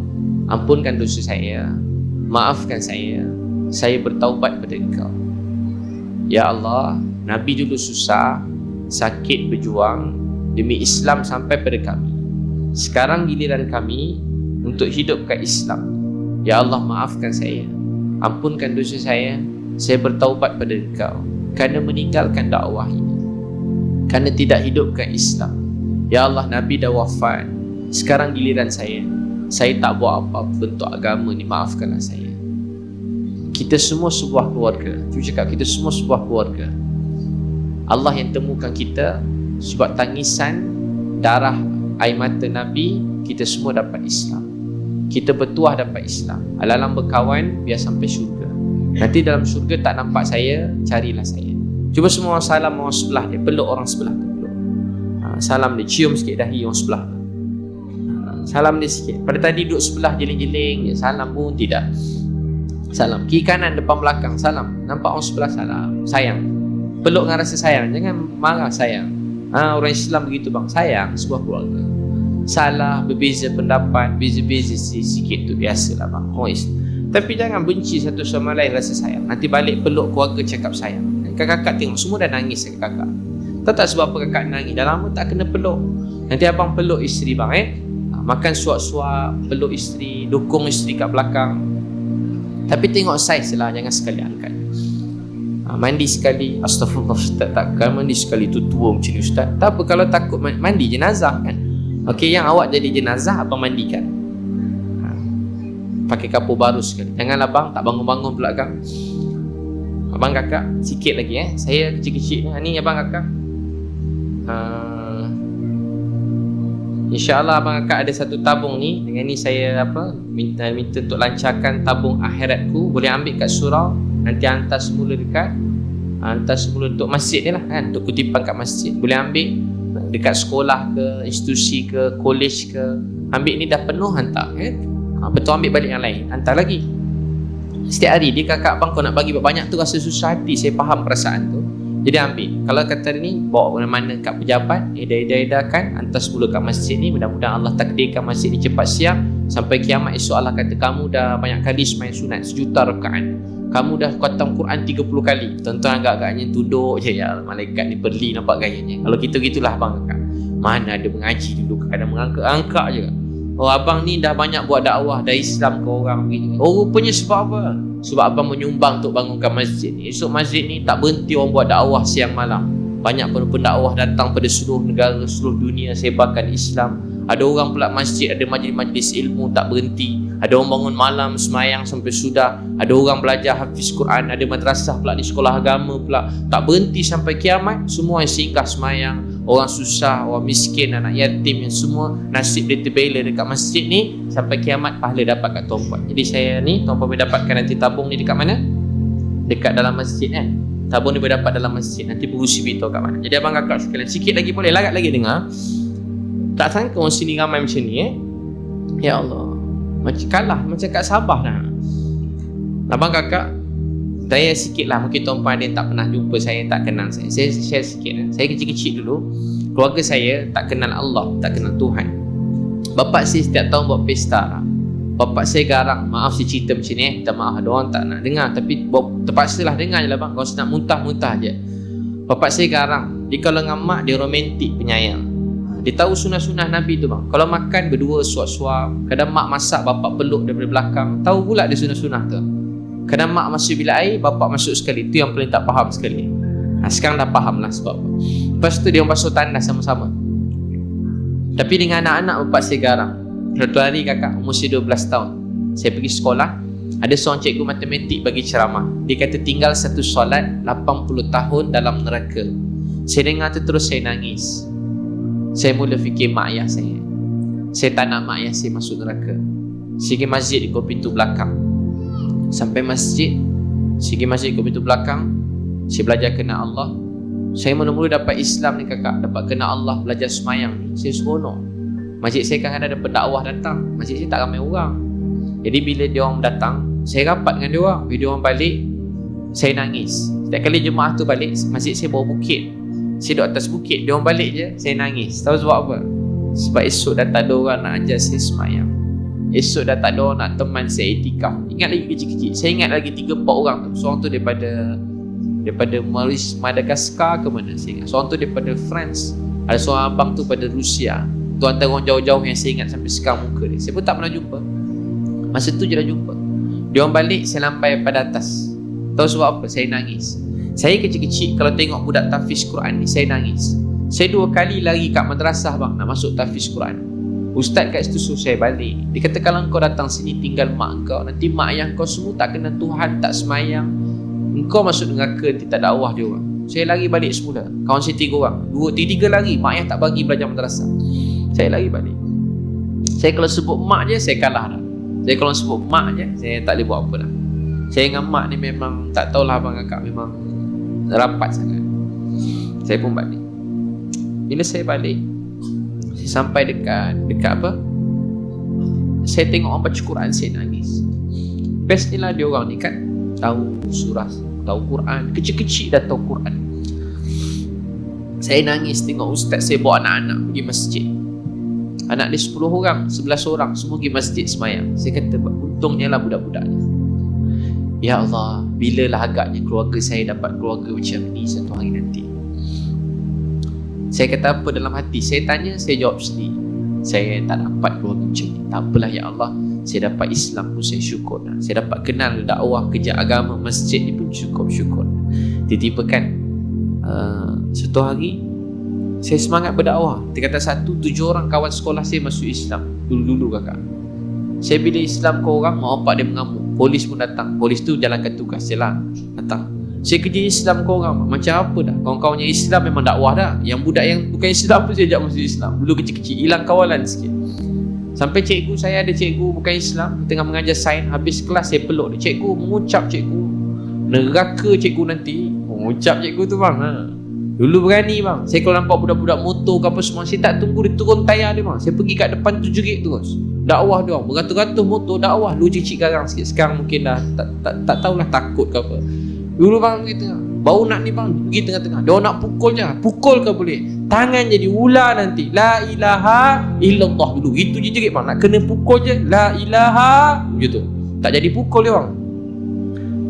ampunkan dosa saya, maafkan saya bertaubat pada Engkau. Ya Allah, Nabi dulu susah, sakit, berjuang demi Islam sampai pada kami. Sekarang giliran kami untuk hidup kat Islam. Ya Allah, maafkan saya, ampunkan dosa saya bertaubat pada Engkau kerana meninggalkan dakwah ini, kerana tidak hidup kat Islam. Ya Allah, Nabi dah wafat, sekarang giliran saya tak buat apa-apa bentuk agama ni, maafkanlah saya. Kita semua sebuah keluarga. Cuba cakap, kita semua sebuah keluarga. Allah yang temukan kita sebab tangisan darah air mata Nabi, kita semua dapat Islam. Kita bertuah dapat Islam. Alalang berkawan biar sampai syurga. Nanti dalam syurga tak nampak saya, carilah saya. Cuba semua salam orang sebelah dia, peluk orang sebelah tu, peluk. Salam dia, cium sikit dahi orang sebelah tu. Salam dia sikit. Pada tadi duduk sebelah jeling-jeling, salam pun tidak. Salam kiri kanan depan belakang, salam. Nampak orang sebelah, salam. Sayang, peluk dengan rasa sayang, jangan marah, sayang. Orang Islam begitu bang, sayang sebuah keluarga. Salah, berbeza pendapat, beza-beza sikit tu biasalah bang. Tapi jangan benci satu sama lain, rasa sayang. Nanti balik peluk keluarga, cakap sayang. Kakak-kakak tengok semua dah nangis kakak. Tahu tak sebab apa kakak nangis? Dah lama tak kena peluk. Nanti abang peluk isteri bang, makan suap-suap, peluk isteri, dukung isteri kat belakang. Tapi tengok saiz lah, jangan sekali angkat. Mandi sekali, astagfirullah ustaz, takkan mandi sekali tu tua macam ni ustaz. Tak apa, kalau takut mandi jenazah kan. Okey, yang awak jadi jenazah, abang mandikan. Pakai kapur baru sekali. Janganlah bang, tak bangun-bangun pula kan. Abang kakak, sikit lagi saya kecil-kecil ni abang kakak. InsyaAllah abang kakak ada satu tabung ni. Dengan ni saya minta untuk lancarkan tabung akhiratku. Boleh ambil kat surau, nanti hantar semula dekat, hantar semula untuk masjid ni lah kan, untuk kutipan kat masjid. Boleh ambil dekat sekolah ke, institusi ke, college ke. Ambil ni dah penuh, hantar betul, ambil balik yang lain, hantar lagi. Setiap hari dia, kakak abang kau nak bagi banyak tu rasa susah hati. Saya faham perasaan tu. Jadi ambil. Kalau kata ni bawa mana-mana kat pejabat, edah-edah-edahkan, hantar semula kat masjid ni. Mudah-mudahan Allah takdirkan masjid ni cepat siap. Sampai kiamat esok Allah kata kamu dah banyak kali sembahyang sunat 1,000,000 rakaat. Kamu dah khatam Quran 30 kali. Tuan-tuan agak-agaknya tunduk je, ya malaikat ni perli nampak gayanya. Kalau kita gitulah abang kakak. Mana ada mengaji dulu, kadang mengangkat-angkat je. Oh abang ni dah banyak buat dakwah, dah Islam ke orang begini. Oh rupanya sebab apa? Sebab abang menyumbang untuk bangunkan masjid ni. Esok masjid ni tak berhenti orang buat dakwah siang malam. Banyak pendakwah datang pada seluruh negara, seluruh dunia sebarkan Islam. Ada orang pula masjid, ada majlis-majlis ilmu tak berhenti. Ada orang bangun malam semayang sampai sudah. Ada orang belajar hafiz Quran. Ada madrasah pula di sekolah agama pula. Tak berhenti sampai kiamat. Semua yang singgah semayang, orang susah, orang miskin, anak yatim, yang semua nasib dia terbela dekat masjid ni. Sampai kiamat pahala dapat kat Tuan Puan. Jadi saya ni, Tuan Puan boleh dapatkan nanti tabung ni dekat mana? Dekat dalam masjid kan. Tabung ni boleh dapat dalam masjid. Nanti berusi beritahu kat mana. Jadi abang kakak sekalian, sikit lagi boleh, larat lagi dengar. Tak sangka orang sini ramai macam ni Ya Allah, macam kalah macam kat Sabah dah. Abang kakak, saya sikit lah, mungkin tuan puan ada yang tak pernah jumpa saya, tak kenal saya. Saya share sikit lah. Saya kecil-kecil dulu, keluarga saya tak kenal Allah, tak kenal Tuhan. Bapak saya setiap tahun buat pesta. Bapak saya garang, maaf saya cerita macam ni minta maaf, ada orang tak nak dengar, tapi terpaksalah dengar je lah bang. Kalau nak muntah-muntah je. Bapak saya garang, dia kalau dengan mak dia romantik penyayang. Dia tahu sunah-sunah Nabi tu bang. Kalau makan berdua suap-suap. Kadang mak masak, bapak peluk daripada belakang. Tahu pula dia sunah-sunah tu. Kadang mak masuk bilik air, bapak masuk sekali. Itu yang paling tak faham sekali. Sekarang dah faham lah sebab apa. Lepas tu dia orang basuh tandas sama-sama. Tapi dengan anak-anak bapak saya garang. Satu hari kakak umur saya 12 tahun. Saya pergi sekolah. Ada seorang cikgu matematik bagi ceramah. Dia kata tinggal satu solat 80 tahun dalam neraka. Saya dengar tu terus saya nangis. Saya mula fikir mak ayah saya. Saya tak nak mak ayah saya masuk neraka. Saya pergi masjid ikut pintu belakang. Sampai masjid, saya pergi masjid ikut pintu belakang. Saya belajar kenal Allah. Saya mula-mula dapat Islam ni kakak. Dapat kenal Allah, belajar semayang ni. Saya seronok. Masjid saya kadang-kadang ada pendakwah datang. Masjid saya tak ramai orang. Jadi bila dia orang datang, saya rapat dengan dia orang. Bila dia orang balik, saya nangis. Setiap kali jemaah tu balik, masjid saya bawah bukit. Saya duduk atas bukit, dia orang balik je, saya nangis. Tahu sebab apa? Sebab esok dah tak ada orang nak ajar saya semayang. Esok dah tak ada orang nak teman saya itikaf. Ingat lagi kecil-kecil. Saya ingat lagi 3-4 orang tu. Seorang tu daripada Madagaskar ke mana saya ingat. Seorang tu daripada France. Ada seorang abang tu daripada Rusia. Tu antara orang jauh-jauh yang saya ingat sampai sekarang muka dia. Saya pun tak pernah jumpa. Masa tu je dah jumpa. Dia orang balik, saya lampai pada atas. Tahu sebab apa? Saya nangis. Saya kecil-kecil kalau tengok budak tahfiz Quran ni, saya nangis. Saya 2 kali lari kat madrasah bang, nak masuk tahfiz Quran. Ustaz kat situ suruh saya balik. Dia kata kalau kau datang sini tinggal mak kau, nanti mak ayah kau semua tak kenal Tuhan, tak semayang. Engkau masuk neraka, nanti tak dakwah dia orang. Saya lari balik semula. Kawan saya 3 orang. 2-3 lari, mak ayah tak bagi belajar madrasah. Saya lari balik. Saya kalau sebut mak je, saya kalah dah. Saya kalau sebut mak je, saya tak boleh buat apa dah. Saya dengan mak ni memang tak tahulah abang kakak, memang rapat sangat. Saya pun balik. Bila saya balik, saya sampai dekat apa? Saya tengok orang baca Quran, saya nangis. Best ni lah dia orang ni kan tahu surah, tahu Quran, kecil-kecil dah tahu Quran. Saya nangis tengok ustaz saya bawa anak-anak pergi masjid. Anak dia 10 orang, 11 orang, semua pergi masjid semayang. Saya kata untungnya lah budak-budak ni. Ya Allah, bilalah agaknya keluarga saya dapat keluarga macam ni satu hari nanti. Saya kata apa dalam hati? Saya tanya, saya jawab sendiri. Saya tak dapat keluarga macam ni. Tak apalah ya Allah, saya dapat Islam pun saya syukur. Saya dapat kenal dakwah kerja agama masjid ni pun syukur. Tiba-tiba kan satu hari saya semangat berdakwah. Dia kata 7 orang kawan sekolah saya masuk Islam. Dulu-dulu kakak. Saya bila Islam ke orang, mak bapak dia mengamuk. Polis pun datang. Polis tu jalankan tugas je lah. Datang. Saya kerja Islam ke orang. Macam apa dah? Kawan-kawannya Islam memang dakwah dah. Yang budak yang bukan Islam pun saya ajak masuk Islam. Dulu kecil-kecil. Hilang kawalan sikit. Sampai cikgu saya ada cikgu bukan Islam. Tengah mengajar sains. Habis kelas saya peluk dia. Cikgu mengucap cikgu. Neraka cikgu nanti. Mengucap cikgu tu bang. Dulu berani bang. Saya kalau nampak budak-budak motor ke apa semua, saya tak tunggu dia turun tayar dia bang. Saya pergi kat depan tu jerit terus. Dakwah dia orang. Beratus-ratus motor dakwah. Lu cicik garang sikit. Sekarang mungkin dah tak tahulah takut ke apa. Dulu bang begitu. Baru nak ni bang, pergi tengah-tengah. Dia nak pukul je. Pukul ke boleh? Tangan jadi ular nanti. La ilaha illallah dulu. Itu je jerit bang. Nak kena pukul je. La ilaha. Macam tu. Tak jadi pukul dia bang.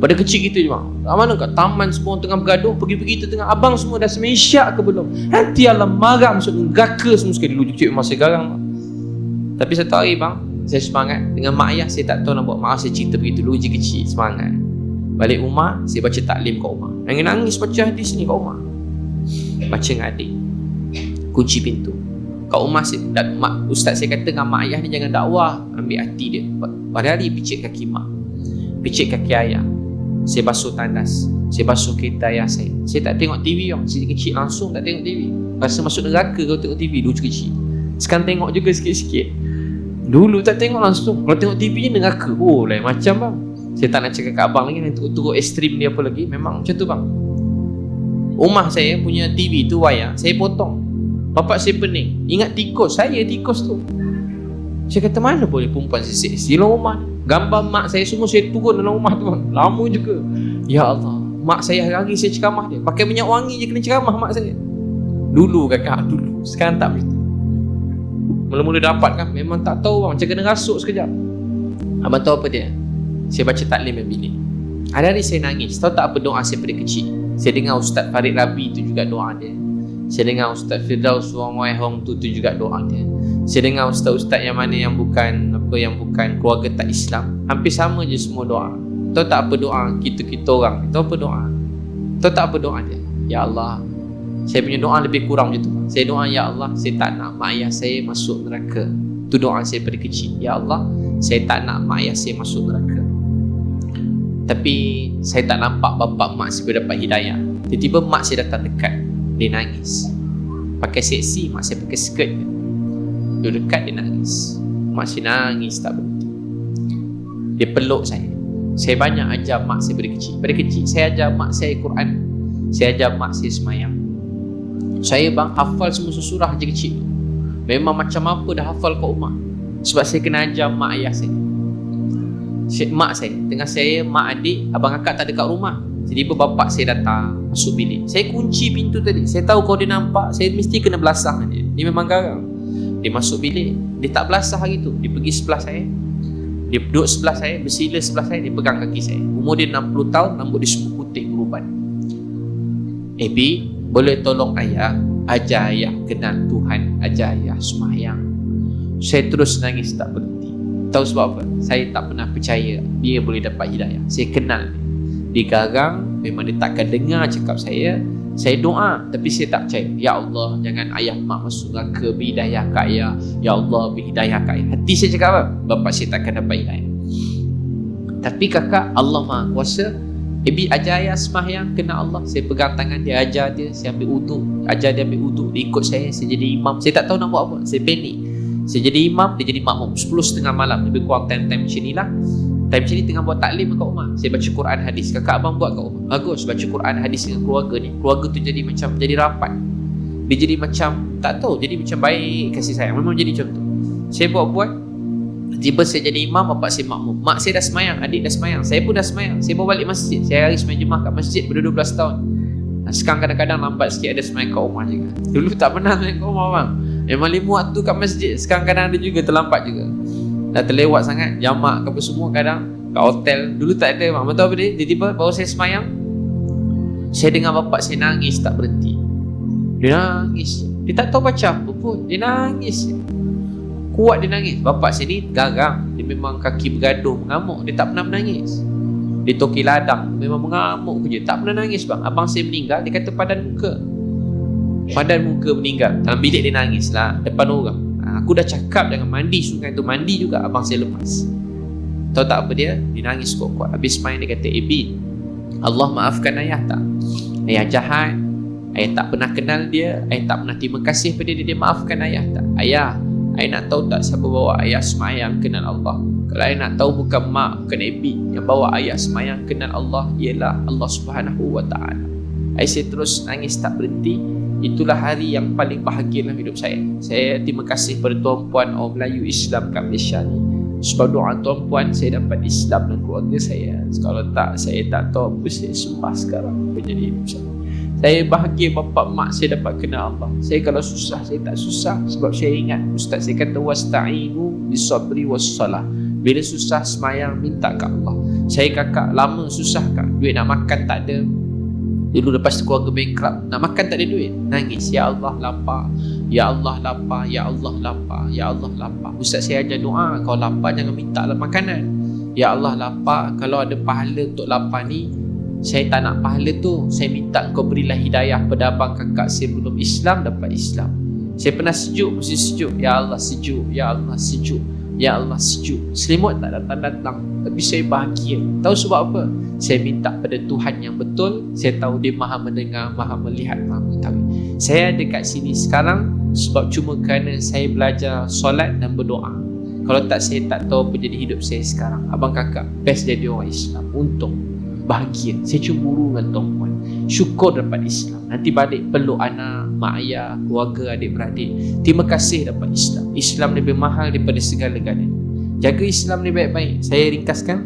Pada kecil kita je bang. Mana kat taman semua tengah bergaduh. Pergi-pergi tengah. Abang semua dah semisyak ke belum? Nanti alam marah. Maksud gaka semua sekali. Dulu kecil memang saya garang bang. Tapi satu hari bang, saya semangat. Dengan mak ayah saya tak tahu nak buat. Mak saya cerita begitu. Dulu je kecil. Semangat. Balik rumah, saya baca taklim kat rumah. Nangis baca hadis ni kat rumah. Baca dengan adik. Kunci pintu. Kat rumah ustaz saya kata dengan mak ayah ni jangan dakwah, ambil hati dia. Pada hari picit kaki mak, picit kaki ayah. Saya basuh tandas, saya basuh kereta ayah saya. Saya tak tengok TV bang. Saya kecil langsung tak tengok TV. Rasa masuk neraka kalau tengok TV dulu kecil. Sekarang tengok juga sikit-sikit. Dulu tak tengok langsung. Kalau tengok TV ni neraka. Oh lain macam bang. Saya tak nak cakap kat abang lagi, nanti turut ekstrim dia apa lagi. Memang macam tu bang. Rumah saya punya TV tu wayar, saya potong. Bapak saya pening. Ingat tikus, saya tikus tu. Saya kata mana boleh perempuan seksi dalam rumah ni. Gambar mak saya semua saya turun dalam rumah tu bang. Lama juga. Ya Allah, mak saya hari-hari saya ceramah dia. Pakai minyak wangi je kena ceramah mak saya. Dulu kakak, dulu. Sekarang tak begitu. Mula-mula dapat kan, memang tak tahu bang. Macam kena rasuk sekejap. Abang tahu apa dia? Saya baca taklim yang bilik. Hari-hari saya nangis. Tahu tak apa doa saya pada kecil? Saya dengar Ustaz Farid Rabi tu juga doa dia. Saya dengar Ustaz Firdaus Wong Wai Hong tu juga doa dia. Saya dengar ustaz-ustaz yang mana yang bukan keluarga tak Islam. Hampir sama je semua doa. Tahu tak apa doa kita orang? Tahu apa doa? Tahu tak apa doa dia? Ya Allah. Saya punya doa lebih kurang macam tu. Saya doa ya Allah, saya tak nak mak ayah saya masuk neraka. Tu doa saya pada kecil. Ya Allah, saya tak nak mak ayah saya masuk neraka. Tapi saya tak nampak bapak mak saya dapat hidayah. Tiba-tiba mak saya datang dekat. Dia nangis. Pakai seksi, mak saya pakai skirt. Dia dekat, dia nangis. Mak saya nangis tak berhenti. Dia peluk saya. Saya banyak ajar mak saya pada kecil. Pada kecil saya ajar mak saya Quran. Saya ajar mak saya semayang. Saya bang hafal semua surah je kecil. Memang macam apa dah hafal kat rumah. Sebab saya kena ajar mak ayah saya. Mak saya, tengah saya, mak adik, abang kakak tak ada kat rumah. Jadi bapak saya datang masuk bilik. Saya kunci pintu tadi. Saya tahu kalau dia nampak, saya mesti kena belasah dia. Dia memang garang. Dia masuk bilik, dia tak belasah hari tu. Dia pergi sebelah saya. Dia duduk sebelah saya, bersila sebelah saya, dia pegang kaki saya. Umur dia 60 tahun, rambut dia semua putih beruban. Bi, boleh tolong ayah, ajar ayah kenal Tuhan, ajar ayah sembahyang. Saya terus nangis tak berhenti. Tahu sebab apa? Saya tak pernah percaya dia boleh dapat hidayah. Saya kenal dia. Dia garang, memang dia takkan dengar cakap saya. Saya doa, tapi saya tak percaya. Ya Allah, jangan ayah mak masuk neraka, beri hidayah kat ayah. Ya Allah, beri hidayah kat ayah. Hati saya cakap apa? Bapak saya takkan dapat hidayah. Tapi kakak, Allah Maha Kuasa. Bi ajar ayah sembahyang, kena Allah. Saya pegang tangan dia, ajar dia, saya ambil uduk. Ajar dia ambil uduk, dia ikut saya jadi imam. Saya tak tahu nak buat apa, saya panik. Saya jadi imam, dia jadi makmum. 10:30 malam, lebih kurang time macam ni lah. Time macam ni tengah buat taklim kat rumah. Saya baca Quran hadis. Kakak abang buat kat rumah. Bagus baca Quran hadis dengan keluarga ni. Keluarga tu jadi macam, jadi rapat. Dia jadi macam, tak tahu, jadi macam baik, kasih sayang. Memang jadi macam tu. Saya buat. Tiba saya jadi imam, bapak saya makmum. Mak saya dah semayang, adik dah semayang. Saya pun dah semayang. Saya bawa balik masjid. Saya hari semayang jemaah kat masjid pada 12 tahun. Sekarang kadang-kadang lambat sikit ada semayang kat rumah juga. Dulu tak pernah semayang kat rumah bang. Memang 5 waktu kat masjid. Sekarang kadang ada juga terlambat juga. Dah terlewat sangat. Jamak ke apa semua kadang. Kat hotel. Dulu tak ada bang. Betul apa dia? Tiba-tiba baru saya semayang. Saya dengar bapak saya nangis tak berhenti. Dia nangis. Dia tak tahu baca apa pun. Dia nangis. Kuat dia nangis. Bapak saya ni garang. Dia memang kaki bergaduh, mengamuk. Dia tak pernah menangis. Dia toki ladang. Memang mengamuk je. Tak pernah nangis bang. Abang saya meninggal. Dia kata padan muka. Padan muka meninggal. Dalam bilik dia nangis lah. Depan orang. Aku dah cakap jangan mandi sungai tu. Mandi juga abang saya lepas. Tahu tak apa dia? Dia nangis kuat-kuat. Habis main dia kata, Bi, Allah maafkan ayah tak? Ayah jahat. Ayah tak pernah kenal dia. Ayah tak pernah terima kasih pada dia. Dia maafkan ayah tak? Ayah nak tahu tak siapa bawa ayah semayang kenal Allah? Kalau ayah nak tahu bukan mak, bukan Abi yang bawa ayah semayang kenal Allah, ialah Allah Subhanahu wa ta'ala. Saya terus nangis tak berhenti. Itulah hari yang paling bahagia dalam hidup saya. Saya terima kasih pada tuan-puan orang Melayu Islam kat Malaysia ni. Sebab doa tuan-puan saya dapat Islam dan keluarga saya. Kalau tak, saya tak tahu apa saya sembah sekarang apa jadi hidup saya. Saya bahagia bapak mak saya dapat kenal Allah. Saya kalau susah, saya tak susah sebab saya ingat ustaz saya kata wasta'inu bisabri wassalah. Bila susah semayang minta kat Allah. Saya kakak lama susah kak, duit nak makan tak ada. Dulu lepas keluarga bankrupt, nak makan tak ada duit, nangis, ya Allah lapar, ya Allah lapar, ya Allah lapar, ya Allah lapar. Ustaz saya ajar doa, kalau lapar jangan minta lah makanan. Ya Allah lapar, kalau ada pahala untuk lapar ni, saya tak nak pahala tu. Saya minta engkau berilah hidayah pada abang kakak saya belum Islam dapat Islam. Saya pernah sejuk, mesti sejuk. Ya Allah sejuk, ya Allah sejuk, ya Allah sejuk. Selimut tak datang-datang, tapi saya bahagia. Tahu sebab apa? Saya minta pada Tuhan yang betul. Saya tahu dia maha mendengar, maha melihat, maha mengetahui. Saya ada kat sini sekarang sebab cuma kerana saya belajar solat dan berdoa. Kalau tak, saya tak tahu apa jadi hidup saya sekarang. Abang kakak best jadi orang Islam. Untung, bahagia. Saya cemburu dengan tuan-puan. Syukur dapat Islam. Nanti balik peluk anak, mak ayah, keluarga, adik-beradik. Terima kasih dapat Islam. Islam lebih mahal daripada segala-galanya. Jaga Islam ni baik-baik. Saya ringkaskan.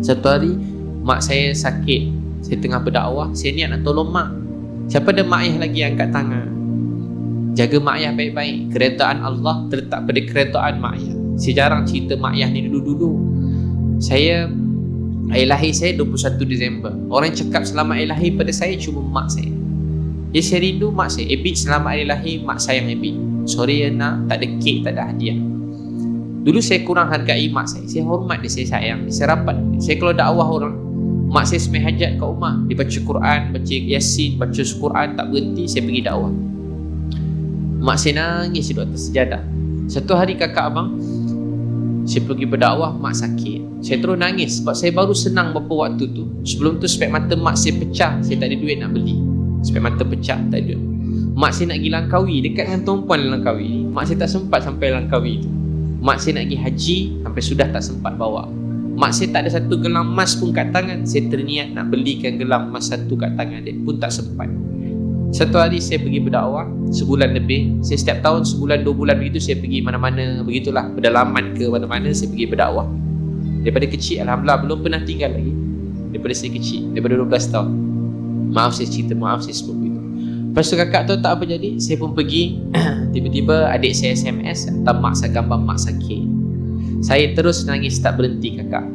Satu hari mak saya sakit, saya tengah berdakwah, saya niat nak tolong mak. Siapa ada mak ayah lagi angkat tangan? Jaga mak ayah baik-baik. Keredaan Allah terletak pada keredaan mak ayah. Saya jarang cerita mak ayah ni dulu-dulu. Air lahir saya 21 Disember. Orang cakap selamat air lahir pada saya cuma mak saya. Jadi saya rindu mak saya. Ebit selamat air lahir, mak sayang Ebit. Sorry ya nak, tak ada kek, tak ada hadiah. Dulu saya kurang hargai mak saya. Saya hormat dia, saya sayang dia, saya rapat dia. Saya kalau dakwah orang, mak saya semai hajat kat rumah, dia baca Quran, baca Yasin, baca Quran, tak berhenti, saya pergi dakwah. Mak saya nangis duduk atas sejadah. Satu hari kakak abang, saya pergi berdakwah, mak sakit. Saya terus nangis sebab saya baru senang beberapa waktu tu. Sebelum tu spek mata mak saya pecah, saya tak ada duit nak beli. Spek mata pecah, tak ada duit. Mak saya nak pergi Langkawi, dekat dengan tuan-puan Langkawi. Mak saya tak sempat sampai Langkawi tu. Mak saya nak pergi haji, sampai sudah tak sempat bawa. Mak saya tak ada satu gelang emas pun kat tangan. Saya terniat nak belikan gelang emas satu kat tangan dia, pun tak sempat. Satu hari saya pergi berdakwah, sebulan lebih. Saya setiap tahun sebulan 2 bulan begitu saya pergi mana-mana, begitulah, pedalaman ke mana-mana saya pergi berdakwah. Daripada kecil, alhamdulillah belum pernah tinggal lagi. Daripada saya kecil, daripada 12 tahun. Maaf saya cerita, maaf saya sebut begitu. Lepas tu kakak tahu tak apa jadi, saya pun pergi. Tiba-tiba adik saya SMS, hantar mak saya gambar mak sakit. Saya terus nangis tak berhenti kakak.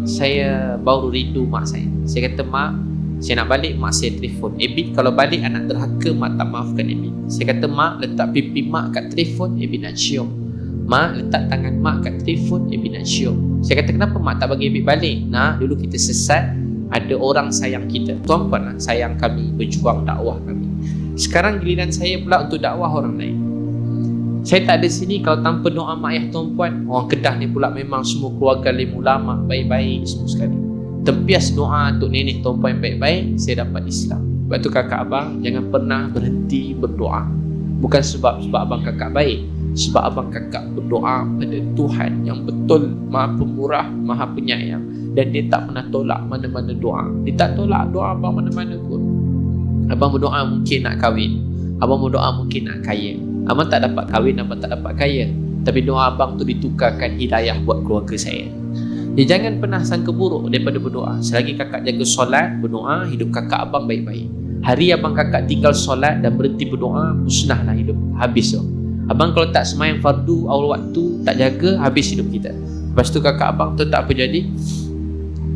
Saya baru rindu mak saya. Saya kata mak, saya nak balik. Mak saya telefon, Ebit kalau balik anak derhaka, mak tak maafkan Ebit. Saya kata mak, letak pipi mak kat telefon, Ebit nak cium. Mak, letak tangan mak kat telefon, Ebit nak cium. Saya kata kenapa mak tak bagi Ebit balik? Nah, dulu kita sesat, ada orang sayang kita. Tuan-puan lah sayang kami, berjuang dakwah kami. Sekarang giliran saya pula untuk dakwah orang lain. Saya tak ada sini kalau tanpa doa mak ayah tuan-puan. Orang Kedah ni pula memang semua keluarga alim ulama baik-baik semua sekali. Tempias doa untuk nenek tuan-puan baik-baik, saya dapat Islam. Sebab tu kakak abang jangan pernah berhenti berdoa. Bukan sebab abang kakak baik, sebab abang kakak berdoa pada Tuhan yang betul, Maha Pemurah, Maha Penyayang, dan dia tak pernah tolak mana-mana doa. Dia tak tolak doa abang mana-mana pun. Abang berdoa mungkin nak kahwin, abang berdoa mungkin nak kaya. Abang tak dapat kahwin, abang tak dapat kaya, tapi doa abang tu ditukarkan hidayah buat keluarga saya. Jadi jangan pernah sangka buruk daripada berdoa. Selagi kakak jaga solat, berdoa, hidup kakak abang baik-baik. Hari abang kakak tinggal solat dan berhenti berdoa, musnahlah hidup, habis tu. Abang kalau tak semayang fardu awal waktu, tak jaga, habis hidup kita. Lepas tu kakak abang tu tak apa jadi,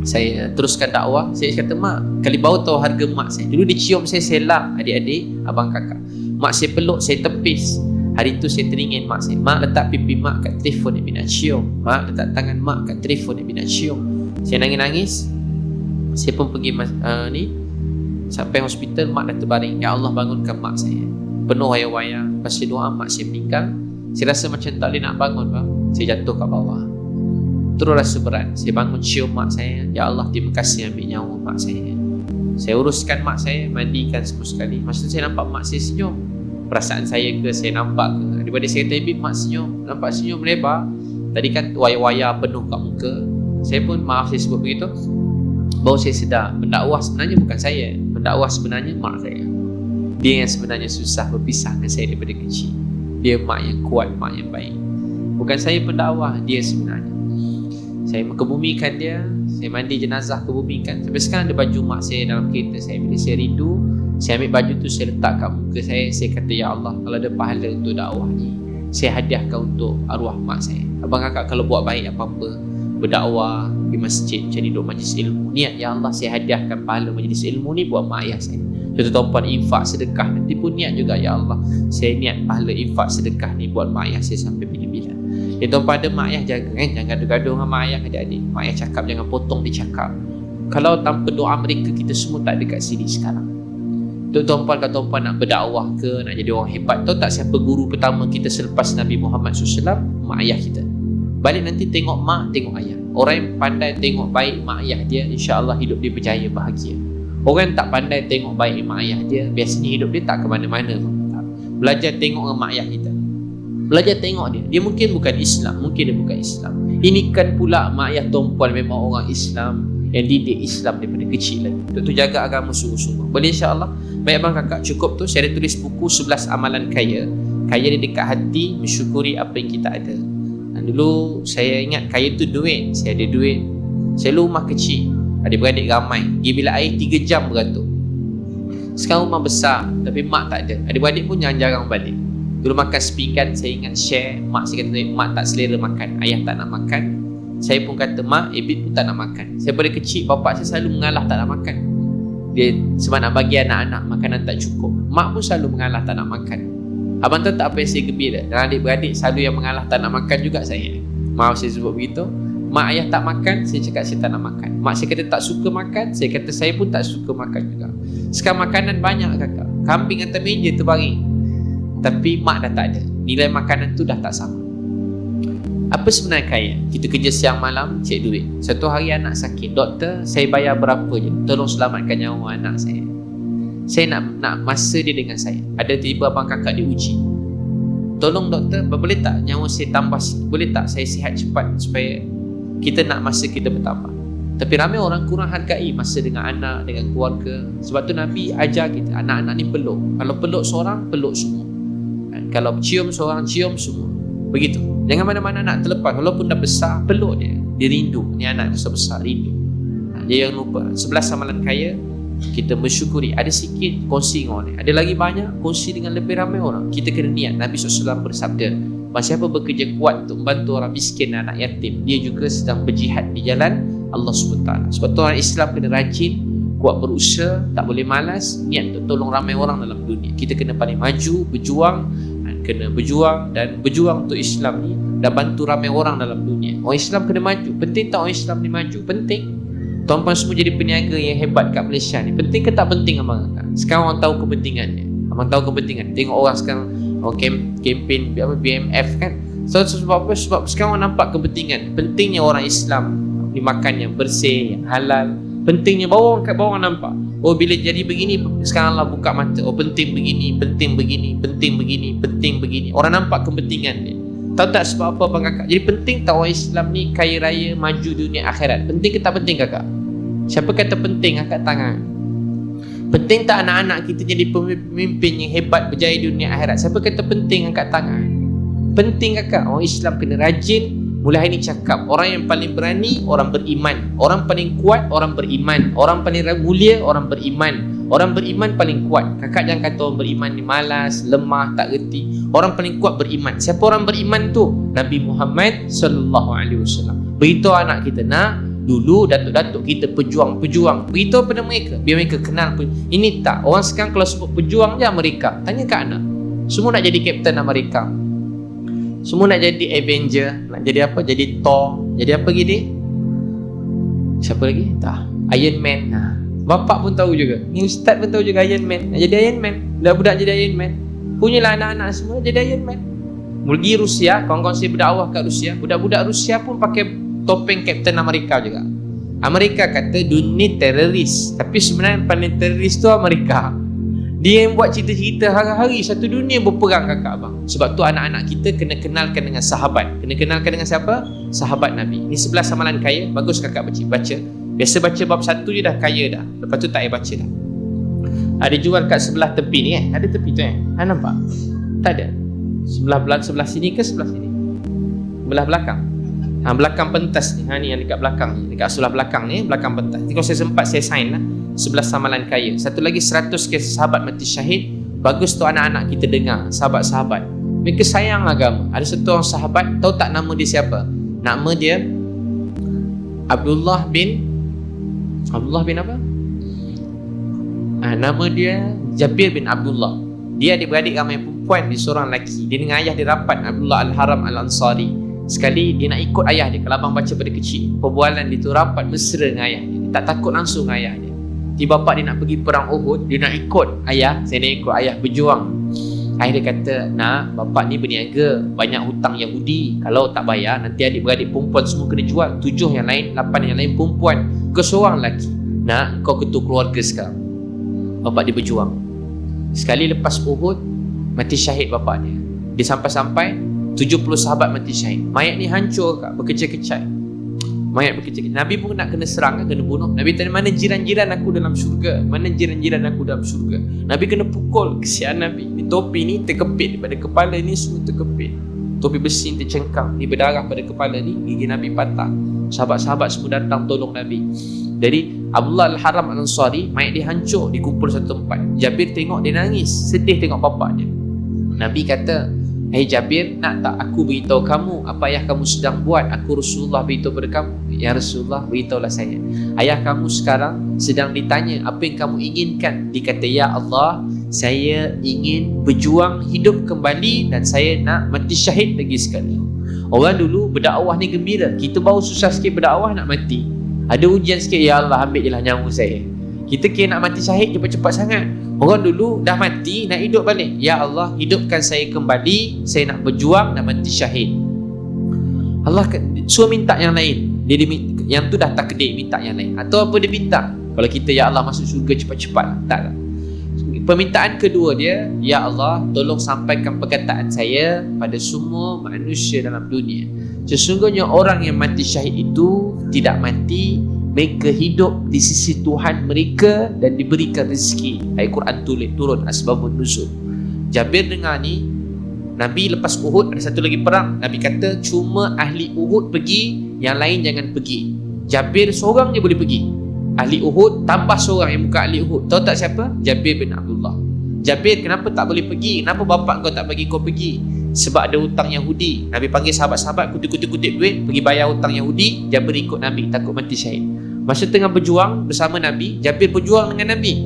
saya teruskan dakwah. Saya kata mak, kali baru tahu harga mak saya. Dulu dia cium saya lap adik-adik, abang kakak. Mak saya peluk, saya tepis. Hari tu saya teringin mak saya. Mak letak pipi mak kat telefon, Ibn nak cium. Mak letak tangan mak kat telefon, Ibn nak cium. Saya nangis-nangis. Saya pun pergi sampai hospital, mak dah terbaring. Ya Allah bangunkan mak saya. Penuh waya-waya. Lepas saya doa, mak saya meninggal. Saya rasa macam tak boleh nak bangun bang. Saya jatuh kat bawah. Terus rasa berat. Saya bangun cium mak saya. Ya Allah terima kasih ambil nyawa mak saya. Saya uruskan mak saya, mandikan semua sekali. Masa tu saya nampak mak saya senyum. Perasaan saya ke, saya nampak ke? Daripada saya kata, Habib mak senyum. Nampak senyum lebar. Tadi kan waya-waya penuh kat muka. Saya pun maaf saya sebut begitu. Baru saya sedar, pendakwah sebenarnya bukan saya. Pendakwah sebenarnya mak saya. Dia yang sebenarnya susah berpisah dengan saya daripada kecil. Dia mak yang kuat, mak yang baik. Bukan saya pendakwah, dia sebenarnya. Saya kebumikan dia, saya mandi jenazah kebumikan. Sampai sekarang ada baju mak saya dalam kereta saya. Bila saya rindu, saya ambil baju tu, saya letak kat muka saya kata, ya Allah, kalau ada pahala untuk dakwah ni, saya hadiahkan untuk arwah mak saya. Abang kakak kalau buat baik apa-apa, berdakwah di masjid, jadi duduk majlis ilmu, niat, ya Allah, saya hadiahkan pahala majlis ilmu ni buat mak ayah saya. Contoh tuan-puan infak sedekah, nanti pun niat juga, ya Allah, saya niat pahala infak sedekah ni buat mak ayah saya sampai bila-bila. Ya tuan-puan ada mak ayah jaga kan, jangan gaduh-gaduh dengan mak ayah adik-adik. Mak ayah cakap jangan potong dia cakap. Kalau tanpa doa mereka, kita semua tak ada kat sini sekarang. Untuk tuan-puan, kalau tuan-puan nak berdakwah ke, nak jadi orang hebat, tahu tak siapa guru pertama kita selepas Nabi Muhammad SAW? Mak ayah kita. Balik nanti tengok mak, tengok ayah. Orang yang pandai tengok baik mak ayah dia, insya-Allah hidup dia berjaya, bahagia. Orang yang tak pandai tengok baik mak ayah dia, biasanya hidup dia tak ke mana-mana. Belajar tengok dengan mak ayah kita. Belajar tengok dia. Dia mungkin bukan Islam, mungkin dia bukan Islam. Ini kan pula mak ayah tuan-puan memang orang Islam, yang didik Islam daripada kecil lagi. Untuk tu jaga agama sungguh-sungguh. Boleh insya-Allah. Baik abang kakak, cukup tu saya ada tulis buku 11 amalan kaya. Kaya dia dekat hati, mensyukuri apa yang kita ada. Dan dulu saya ingat kaya tu duit. Saya ada duit. Saya rumah kecil, adik-beradik ramai. Pergi bilik air 3 jam beratur. Sekarang rumah besar, tapi mak tak ada. Adik-beradik pun jarang-jarang balik. Dulu makan sepinggan, saya ingat share. Mak saya kata, mak tak selera makan, ayah tak nak makan. Saya pun kata, mak, Ebit pun tak nak makan. Saya pada kecil, bapak saya selalu mengalah tak nak makan. Dia sebab nak bagi anak-anak makanan tak cukup. Mak pun selalu mengalah tak nak makan. Abang tahu tak apa yang saya gembira? Dan adik-beradik selalu yang mengalah tak nak makan juga saya. Maaf saya sebut begitu. Mak ayah tak makan, saya cakap saya tak nak makan. Mak saya kata tak suka makan, saya kata saya pun tak suka makan juga. Sekarang makanan banyak kakak. Kambing atas meja terbaring. Tapi mak dah tak ada. Nilai makanan tu dah tak sama. Apa sebenarnya kaya? Kita kerja siang malam, cek duit. Satu hari anak sakit, doktor, saya bayar berapa je, tolong selamatkan nyawa anak saya. Saya nak masa dia dengan saya. Ada tiba abang kakak diuji. Tolong doktor, boleh tak nyawa saya tambah sikit? Boleh tak saya sihat cepat supaya kita nak masa kita bertambah? Tapi ramai orang kurang hargai masa dengan anak, dengan keluarga. Sebab tu Nabi ajar kita, anak-anak ni peluk. Kalau peluk seorang, peluk semua. Kalau cium seorang, cium semua. Begitu. Jangan mana-mana nak terlepas. Walaupun dah besar, peluk dia. Dia rindu. Ni anak besar-besar, rindu. Dia yang lupa. 11 amalan kaya, kita bersyukuri. Ada sikit, kongsi dengan orang. Ada lagi banyak, kongsi dengan lebih ramai orang. Kita kena niat. Nabi SAW bersabda, siapa bekerja kuat untuk membantu orang miskin dan anak yatim, dia juga sedang berjihad di jalan Allah SWT. Sebab tu orang Islam kena rajin, kuat berusaha, tak boleh malas, niat untuk tolong ramai orang dalam dunia. Kita kena paling maju, berjuang, kena berjuang dan berjuang untuk Islam ni dan bantu ramai orang dalam dunia. Orang Islam kena maju. Penting tak orang Islam ni maju? Penting. Tuan-puan semua jadi peniaga yang hebat kat Malaysia ni. Penting ke tak penting abang? Sekarang orang tahu kepentingannya. Abang tahu kepentingan. Tengok orang sekarang kempen BMF kan. Sebab apa? Sebab sekarang orang nampak kepentingan. Pentingnya orang Islam ni makan yang bersih, yang halal. Pentingnya bawa orang nampak. Oh bila jadi begini, sekarang lah buka mata. Oh penting begini, penting begini, penting begini, penting begini. Orang nampak kepentingan dia. Tahu tak sebab apa abang kakak? Jadi penting tak orang Islam ni kaya raya, maju dunia akhirat? Penting ke tak penting kakak? Siapa kata penting? Angkat tangan. Penting tak anak-anak kita jadi pemimpin yang hebat, berjaya dunia akhirat? Siapa kata penting? Angkat tangan. Penting kakak. Orang Islam kena rajin. Mulai hari ni cakap, orang yang paling berani, orang beriman. Orang paling kuat, orang beriman. Orang paling mulia, orang beriman. Orang beriman paling kuat. Kakak jangan kata orang beriman ni malas, lemah, tak reti. Orang paling kuat beriman. Siapa orang beriman tu? Nabi Muhammad SAW. Beritahu anak kita, nak dulu datuk-datuk kita pejuang-pejuang. Beritahu pada mereka, biar mereka kenal. Ini tak, orang sekarang kalau sebut pejuang je Amerika. Tanya ke anak. Semua nak jadi Kapten Amerika. Semua nak jadi Avenger. Nak jadi apa? Jadi Thor. Jadi apa lagi dia? Siapa lagi? Tak. Iron Man. Bapak pun tahu juga. Ni ustaz pun tahu juga Iron Man. Nak jadi Iron Man. Budak-budak jadi Iron Man. Punyalah anak-anak semua jadi Iron Man. Pergi Rusia. Kawan-kawan saya berdakwah kat Rusia. Budak-budak Rusia pun pakai topeng Kapten Amerika juga. Amerika kata dunia teroris. Tapi sebenarnya paling teroris tu Amerika. Dia yang buat cerita-cerita hari-hari satu dunia berperang kakak abang. Sebab tu anak-anak kita kena kenalkan dengan sahabat. Kena kenalkan dengan siapa? Sahabat Nabi. Ini 11 amalan kaya. Bagus kakak baca. Biasa baca bab 1 je dah kaya dah. Lepas tu tak payah baca dah. Ada jual kat sebelah tepi ni Ada tepi tu nampak? Tak ada. Sebelah sini ke sebelah sini? Sebelah belakang. Belakang pentas ni, ni yang dekat belakang ni, dekat sebelah belakang ni, belakang pentas ni. Kalau saya sempat saya sign lah 11 samalan kaya. Satu lagi 100 kisah sahabat mati syahid. Bagus tu anak-anak kita dengar, sahabat-sahabat mereka sayang agama. Ada satu orang sahabat, tahu tak nama dia siapa? Nama dia Abdullah bin apa? Nama dia Jabir bin Abdullah. Dia adik-beradik ramai perempuan, dia seorang lelaki. Dia dengan ayah dia rapat, Abdullah Al-Haram Al-Ansari. Sekali dia nak ikut ayah dia. Kalau abang baca pada kecil, perbualan dia tu rapat mesra dengan ayah dia. Dia tak takut langsung dengan ayah dia. Tiba bapak dia nak pergi perang Uhud, dia nak ikut ayah. Saya nak ikut ayah berjuang. Ayah dia kata, nak, bapak ni berniaga, banyak hutang Yahudi. Kalau tak bayar, nanti adik-beradik perempuan semua kena jual. 7 yang lain, 8 yang lain perempuan. Kau seorang lelaki. Nak, kau ketua keluarga sekarang. Bapak dia berjuang. Sekali lepas Uhud, mati syahid bapak dia. Dia sampai-sampai 70 sahabat mati syahid. Mayat ni hancur kak, berkecai-kecai. Mayat berkecai-kecai. Nabi pun nak kena serang, kena bunuh. Nabi tanya, mana jiran-jiran aku dalam syurga? Mana jiran-jiran aku dalam syurga? Nabi kena pukul. Kesian Nabi. Ni topi ni terkepit daripada kepala ni, semua terkepit. Topi besi tercengkang. Ni berdarah pada kepala ni, gigi Nabi patah. Sahabat-sahabat semua datang tolong Nabi. Jadi Abdullah Al-Haram Al-Ansari, mayat dia hancur, dikumpul satu tempat. Jabir tengok, dia nangis, sedih tengok bapak dia. Nabi kata, "Hai Jabir, nak tak aku beritahu kamu apa ayah kamu sedang buat? Aku Rasulullah beritahu pada kamu." "Ya Rasulullah, beritahulah saya. Ayah kamu sekarang sedang ditanya apa yang kamu inginkan." Dia kata, "Ya Allah, saya ingin berjuang hidup kembali dan saya nak mati syahid lagi sekali." Orang dulu berdakwah ni gembira. Kita baru susah sikit berdakwah nak mati. Ada ujian sikit, "Ya Allah, ambil je lah nyawa saya." Kita kira nak mati syahid cepat-cepat sangat. Orang dulu dah mati, nak hidup balik. "Ya Allah, hidupkan saya kembali. Saya nak berjuang, nak mati syahid." Allah suruh minta yang lain. Dia yang tu dah takdir, minta yang lain. Atau apa dia minta? Kalau kita, "Ya Allah, masuk syurga cepat-cepat." Tak lah. Permintaan kedua dia, "Ya Allah, tolong sampaikan perkataan saya pada semua manusia dalam dunia. Sesungguhnya orang yang mati syahid itu tidak mati, mereka hidup di sisi Tuhan mereka dan diberikan rezeki." Ayat Quran turun asbabun nuzul. Jabir dengar ni, Nabi lepas Uhud ada satu lagi perang. Nabi kata cuma ahli Uhud pergi, yang lain jangan pergi. Jabir seorang je boleh pergi. Ahli Uhud tambah seorang yang bukan ahli Uhud. Tahu tak siapa? Jabir bin Abdullah. "Jabir, kenapa tak boleh pergi? Kenapa bapak kau tak bagi kau pergi?" "Sebab ada hutang Yahudi." Nabi panggil sahabat-sahabat, kutip-kutip duit, pergi bayar hutang Yahudi. Jabir ikut Nabi, takut mati syahid. Masa tengah berjuang bersama Nabi, Jabir berjuang dengan Nabi.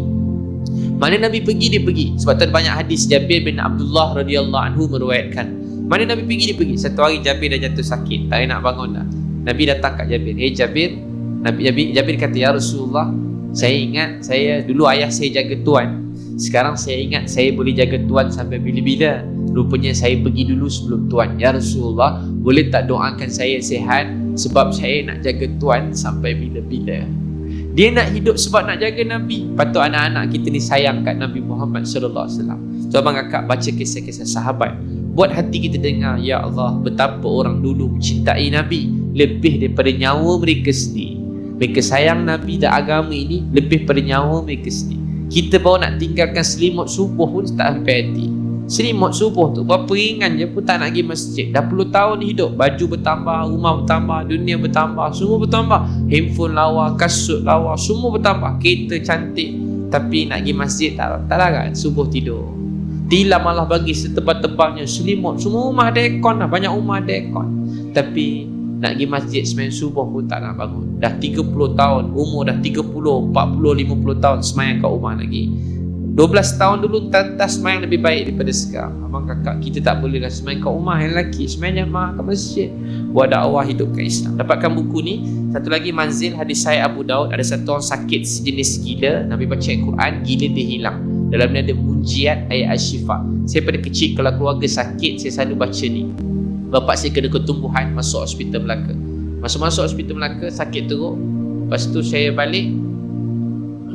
Mana Nabi pergi, dia pergi. Sebab tu ada banyak hadis. Jabir bin Abdullah radhiyallahu anhu meriwayatkan, mana Nabi pergi, dia pergi. Satu hari Jabir dah jatuh sakit, tak nak bangun dah. Nabi datang kat Jabir, "Hey Jabir." Jabir kata, "Ya Rasulullah, saya ingat dulu ayah saya jaga tuan. Sekarang saya ingat saya boleh jaga tuan sampai bila-bila. Rupanya saya pergi dulu sebelum tuan. Ya Rasulullah, boleh tak doakan saya sihat? Sebab saya nak jaga tuan sampai bila-bila." Dia nak hidup sebab nak jaga Nabi. Patut anak-anak kita ni sayang kat Nabi Muhammad sallallahu alaihi wasallam. So abang kakak baca kisah-kisah sahabat, buat hati kita dengar, ya Allah, betapa orang dulu mencintai Nabi lebih daripada nyawa mereka sendiri. Mereka sayang Nabi dan agama ini lebih pada nyawa mereka sendiri. Kita baru nak tinggalkan selimut subuh pun tak sampai hati. Selimut subuh tu berapa ringan je pun tak nak pergi masjid. Dah puluh tahun hidup, baju bertambah, rumah bertambah, dunia bertambah, semua bertambah. Handphone lawa, kasut lawa, semua bertambah. Kereta cantik, tapi nak pergi masjid tak larat. Subuh tidur. Tilam malah bagi setebal-tebalnya selimut. Semua rumah ada aircon lah, banyak rumah ada aircon. Tapi nak pergi masjid sembahyang subuh pun tak nak bangun. Dah 30 tahun, umur dah 30, 40, 50 tahun sembahyang kat rumah lagi. 12 tahun dulu tantas sembahyang lebih baik daripada sekarang. Abang kakak, kita tak boleh lah sembahyang kat rumah yang lelaki, sembahyang jemaah kat masjid. Buat dakwah hidupkan Islam. Dapatkan buku ni. Satu lagi Manzil, hadis Sahih Abu Daud. Ada satu orang sakit sejenis gila. Nabi baca Al-Quran, gila dia hilang. Dalam ni ada munjiat ayat Asy-Syifa. Saya pada kecil kalau keluarga sakit, saya selalu baca ni. Bapak saya kena ketumbuhan, masuk hospital Melaka. Masuk hospital Melaka, sakit teruk. Lepas tu saya balik.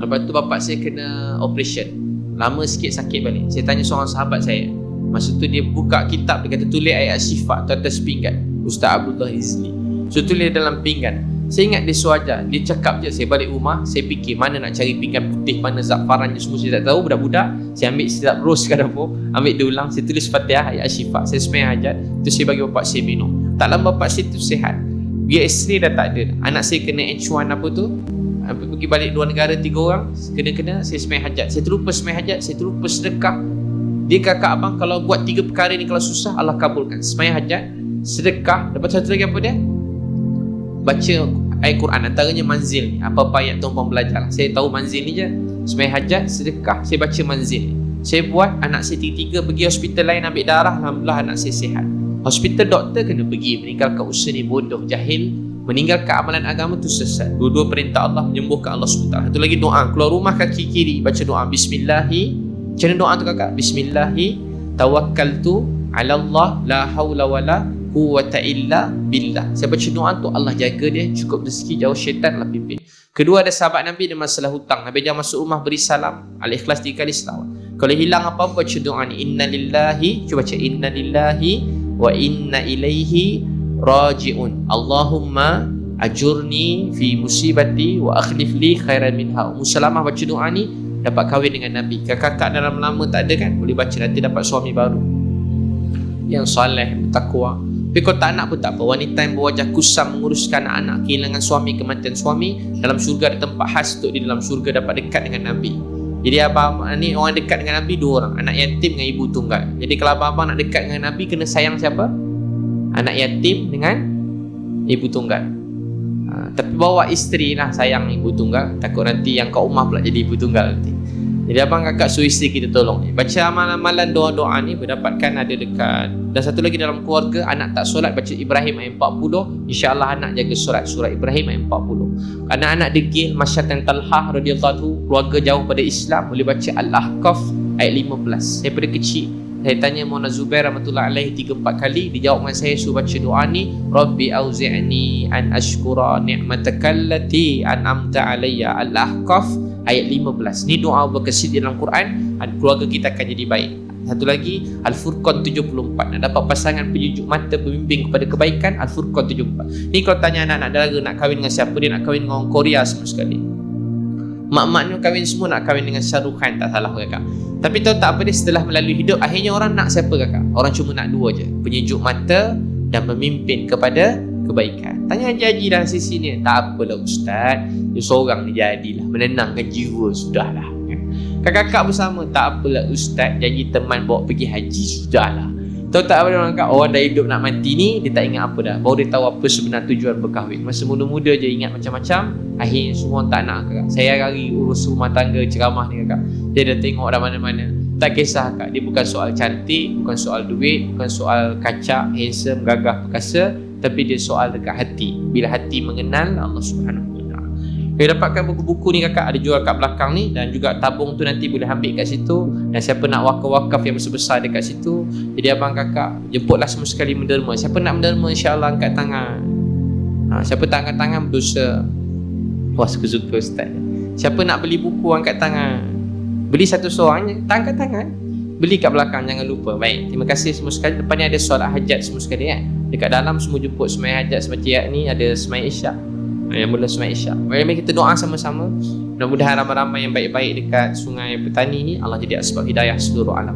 Lepas tu bapak saya kena operation. Lama sikit sakit balik. Saya tanya seorang sahabat saya. Masa tu dia buka kitab, dia kata tulis ayat Asy-Syifa tu atas pinggan. Ustaz Abdullah Izli. So tulis dalam pinggan. Saya ingat dia suruh ajar. Dia cakap je, saya balik rumah, saya fikir mana nak cari pinggan putih, mana zafarannya, semua saya tak tahu. Budak-budak, saya ambil silap rose kat dapur, ambil dia ulang, saya tulis Fatihah ayat Asy-Syifa, saya sembahyang hajat, tu saya bagi bapak saya minum. Tak lama bapak saya tu sihat. Biar isteri dah tak ada. Anak saya kena H1 apa tu, pergi balik luar negara 3 orang, kena saya semai hajat, saya terlupa semai hajat, saya terlupa sedekah. Dia kakak abang kalau buat 3 perkara ni kalau susah Allah kabulkan. Semai hajat, sedekah, lepas satu lagi apa dia? Baca ayat Quran, antaranya manzil ni. Apa-apa ayat tuan-tuan belajar lah. Saya tahu manzil ni je. Semai hajat, sedekah, saya baca manzil ni. Saya buat, anak saya tiga-tiga pergi hospital lain ambil darah, alhamdulillah anak saya sihat. Hospital doktor kena pergi, meninggalkan usaha ni bodoh, jahil, meninggalkan amalan agama tu sesat. Dua-dua perintah Allah menyembuhkan Allah SWT. Satu lagi doa, keluar rumah kaki kiri baca doa Bismillahi. Macam mana doa tu kakak? Bismillahi tawakkaltu ala Allah la hawla wala quwwata illa billah. Saya baca doa tu Allah jaga dia, cukup rezeki, jauh syaitan lah pimpin. Kedua, ada sahabat Nabi ada masalah hutang. Nabi jangan masuk rumah beri salam, Al-Ikhlas 3 kali selawat. Kalau hilang apa-apa baca doa ni, inna lillahi, cuba baca inna lillahi wa inna ilaihi raji'un. Allahumma ajurni fi musibati wa akhlif li khairan minha. Salamah baca doa ni dapat kahwin dengan Nabi. Kakak dalam lama tak ada kan, boleh baca, nanti dapat suami baru yang soleh, bertakwa. Tapi kalau tak nak pun tak apa. Wanita yang berwajah kusam menguruskan anak-anak, kehilangan suami, kematian suami, dalam syurga ada tempat khas untuk di dalam syurga dapat dekat dengan Nabi. Jadi abang ni orang dekat dengan Nabi 2 orang, anak yatim dengan ibu tunggal. Jadi kalau abang nak dekat dengan Nabi, kena sayang siapa? Anak yatim dengan ibu tunggal. Tapi bawa isteri lah, sayang ibu tunggal, takut nanti yang kat rumah pula jadi ibu tunggal nanti. Jadi abang kakak suruh isteri kita tolong ni, baca amalan-amalan doa-doa ni, berdapatkan ada dekat. Dan satu lagi, dalam keluarga anak tak solat, baca Ibrahim ayat 40, insya-Allah anak jaga solat, surah Ibrahim ayat 40. Anak-anak degil Masyatan Talhah radhiyallahu, keluarga jauh pada Islam, boleh baca Al-Ahqaf ayat 15. Saya pada kecil saya tanya Mona Zubair rahmatullahi alaihi 3-4 kali, dia jawab dengan saya suruh baca doa ni, Rabbi auzi'ni an ashkura ni'matakallati an'amta alayya. Al-Ahqaf ayat 15. Ni doa berkesit dalam Quran, keluarga kita akan jadi baik. Satu lagi Al-Furqan 74, nak dapat pasangan penyejuk mata, pembimbing kepada kebaikan, Al-Furqan 74. Ni kalau tanya anak-anak dara nak kahwin dengan siapa, dia nak kahwin dengan orang Korea semua sekali. Mak-mak ni kahwin semua nak kahwin dengan Shah Rukh Khan, tak salah kakak. Tapi tahu tak apa dia, setelah melalui hidup, akhirnya orang nak siapa kakak? Orang cuma nak 2 je, penyejuk mata dan pemimpin kepada kebaikan. Tanya Haji dalam sisi ni, tak apalah ustaz, dia seorang ni jadilah, menenangkan jiwa, sudahlah. Kakak-kakak bersama, tak apalah ustaz, janji teman bawa pergi haji, sudahlah. Tahu tak apa orang kata, orang dah hidup nak mati ni, dia tak ingat apa dah, baru dia tahu apa sebenar tujuan berkahwin. Masa muda-muda je ingat macam-macam, akhirnya semua tak nak kakak. Saya hari urus rumah tangga ceramah ni kakak, dia dah tengok dah mana-mana. Tak kisah kakak, dia bukan soal cantik, bukan soal duit, bukan soal kacak, handsome, gagah, perkasa, tapi dia soal dekat hati. Bila hati mengenal Allah Subhanahu wa ta'ala. Dia dapatkan buku-buku ni kakak, ada jual kat belakang ni, dan juga tabung tu nanti boleh ambil kat situ. Dan siapa nak wakaf-wakaf yang besar-besar dekat situ, jadi abang kakak jemputlah semua sekali menderma. Siapa nak menderma, insya-Allah angkat tangan. Siapa tak angkat tangan berdosa. Wah, suka-suka ustaz. Siapa nak beli buku angkat tangan. Beli satu seorang, tak angkat tangan. Beli kat belakang, jangan lupa. Baik, terima kasih semua sekali. Depan ni ada solat hajat semua sekali kan. Dekat dalam semua jemput semai hajat seperti ni, ada semai isyak. Yang mula semai isyak. Mari kita doa sama-sama. Mudah-mudahan ramai-ramai yang baik-baik dekat Sungai Petani ni, Allah jadi asbab hidayah seluruh alam.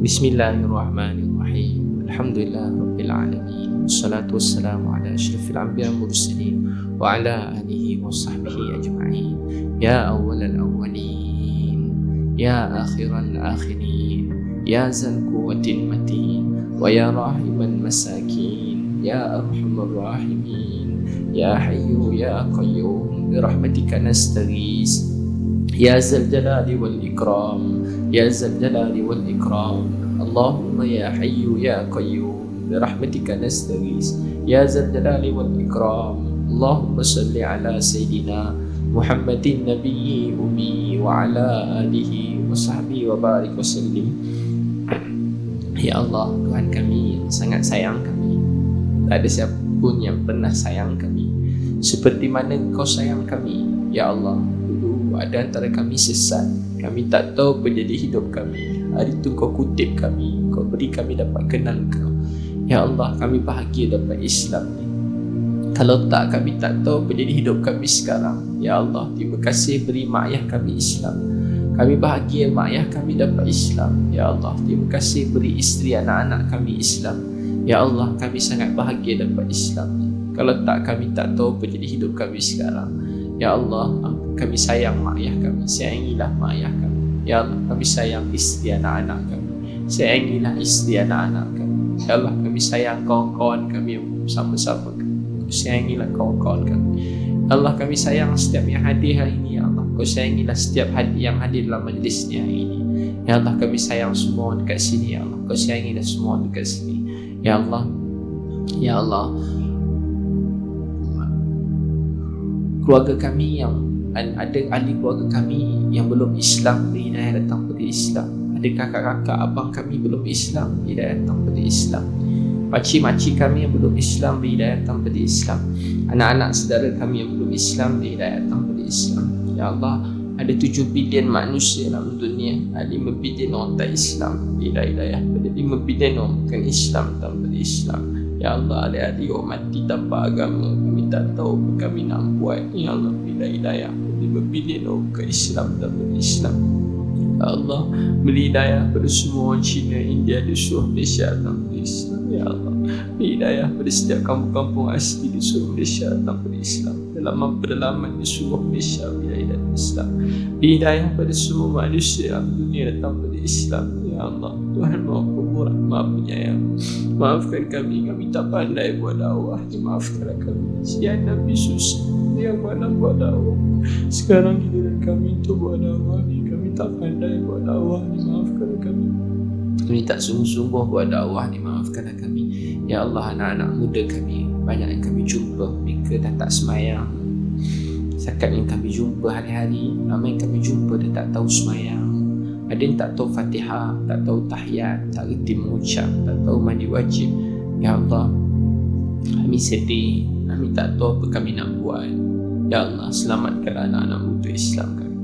Bismillahirrahmanirrahim. Alhamdulillahirabbil alamin. Wassalatu wassalamu ala asyrafil anbiya'i wal mursalin wa ala alihi wa sahbihi ajma'in. Ya awwalal awwalin, ya akhiral akhirin, ya zal quwwatil matin, wa ya rahimal masakin, ya arhamar rahimin, ya hayyu ya qayyum bi rahmatika nastaghis, ya zal jalali wal ikram, ya zal jalali wal ikram. Allahumma ya hayyu ya qayyum bi rahmatika nastaghis, ya zal jalali wal ikram. Allahumma salli ala sayyidina Muhammadin nabiyyi ummi wa ala alihi wa sahbihi wa barik wa sallim. Ya Allah, Tuhan kami yang sangat sayang kami, tak ada siapa pun yang pernah sayang kami seperti mana Engkau sayang kami. Ya Allah, dulu ada antara kami sesat, kami tak tahu apa jadi hidup kami. Hari itu Kau kutip kami, Kau beri kami dapat kenal Kau. Ya Allah, kami bahagia dapat Islam ni. Kalau tak, kami tak tahu apa jadi hidup kami sekarang. Ya Allah, terima kasih beri mak ayah kami Islam. Kami bahagia mak ayah kami dapat Islam. Ya Allah, terima kasih beri isteri anak-anak kami Islam. Ya Allah, kami sangat bahagia dapat Islam ni. Kalau tak, kami tak tahu apa jadi hidup kami sekarang. Ya Allah, kami sayang mak ayah kami, sayangilah mak ayah kami. Ya Allah, kami sayang isteri anak-anak kami, sayangilah isteri anak-anak kami. Ya Allah, kami sayang kawan-kawan kami yang bersama-sama kami, sayangilah kawan-kawan kami. Ya Allah, kami sayang setiap yang hadir hari ini. Ya Allah, kau sayangilah setiap yang hadir dalam majlis ni hari ini. Ya Allah, kami sayang semua dekat sini. Ya Allah, kau sayangilah semua dekat sini. Ya Allah, Ya Allah, keluarga kami yang ada ahli keluarga kami yang belum Islam, beri hidayah datang pada Islam. Ada kakak-kakak abang kami belum Islam, beri hidayah datang pada Islam. Pakcik-makcik kami yang belum Islam, beri hidayah datang pada Islam. Anak-anak saudara kami yang belum Islam, beri hidayah datang pada Islam. Ya Allah, ada 7 bilion manusia dalam dunia, ada 5 bilion orang tak Islam, beri hidayah. Ada 5 bilion orang bukan Islam tanpa Islam. Ya Allah, adik-adik orang mati tanpa agama, kami tak tahu apa kami nak buat. Ya Allah, beri hidayah. 5 bilion orang bukan Islam tanpa Islam. Ya Allah, beri hidayah pada semua orang Cina, India, di seluruh Malaysia tanpa Islam. Ya Allah, beri hidayah pada setiap kampung-kampung asli di seluruh Malaysia tanpa Islam. Dalam pedalaman di seluruh Malaysia, beri hidayah Islam. Beri hidayah pada semua manusia dalam dunia datang pada Islam. Ya Allah, Tuhan Maha Pemurah, Maha Penyayang. Maafkan kami tak pandai buat dakwah. Maafkanlah kami. Sian Nabi susah yang mana buat dakwah. Sekarang giliran kami untuk buat dakwah ni, kami tak pandai buat dakwah ni. Maafkanlah kami. Kami tak sungguh-sungguh buat dakwah ni. Maafkanlah kami. Ya Allah, anak-anak muda kami banyak yang kami jumpa, mereka dah tak semayang. Zakat yang kami jumpa hari-hari, ramai yang kami jumpa dia tak tahu semayang. Ada yang tak tahu Fatihah, tak tahu tahiyat, tak reti mengucap, tak tahu mandi wajib. Ya Allah, kami sedih, kami tak tahu apa kami nak buat. Ya Allah, selamatkan anak-anak muda Islam kami.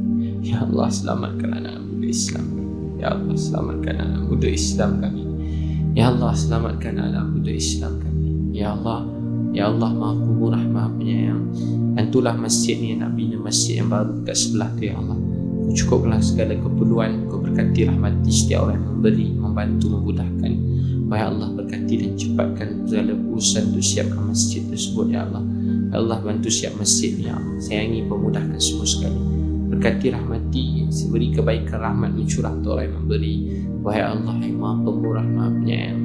Ya Allah, selamatkan anak-anak muda Islam kami. Ya Allah, selamatkan anak muda Islam kami. Ya Allah, selamatkan anak muda Islam kami. Ya Allah, Ya Allah, Maha Pemurah, Maha Penyayang. Bantulah masjid ni nak bina masjid yang baru kat sebelah tu. Ya Allah, Kau cukuplah segala keperluan. Kau berkati rahmati setiap orang yang memberi, membantu, memudahkan. Ya Allah, berkati dan cepatkan segala urusan untuk siapkan masjid tersebut. Ya Allah, Ya Allah, bantu siap masjid ni. Ya Allah, sayangi, pemudahkan semua sekali. Berkati, rahmati, beri kebaikan, rahmat mencurah untuk orang yang memberi. Wahai Allah yang Maha Pemurah, Maha Penyayang.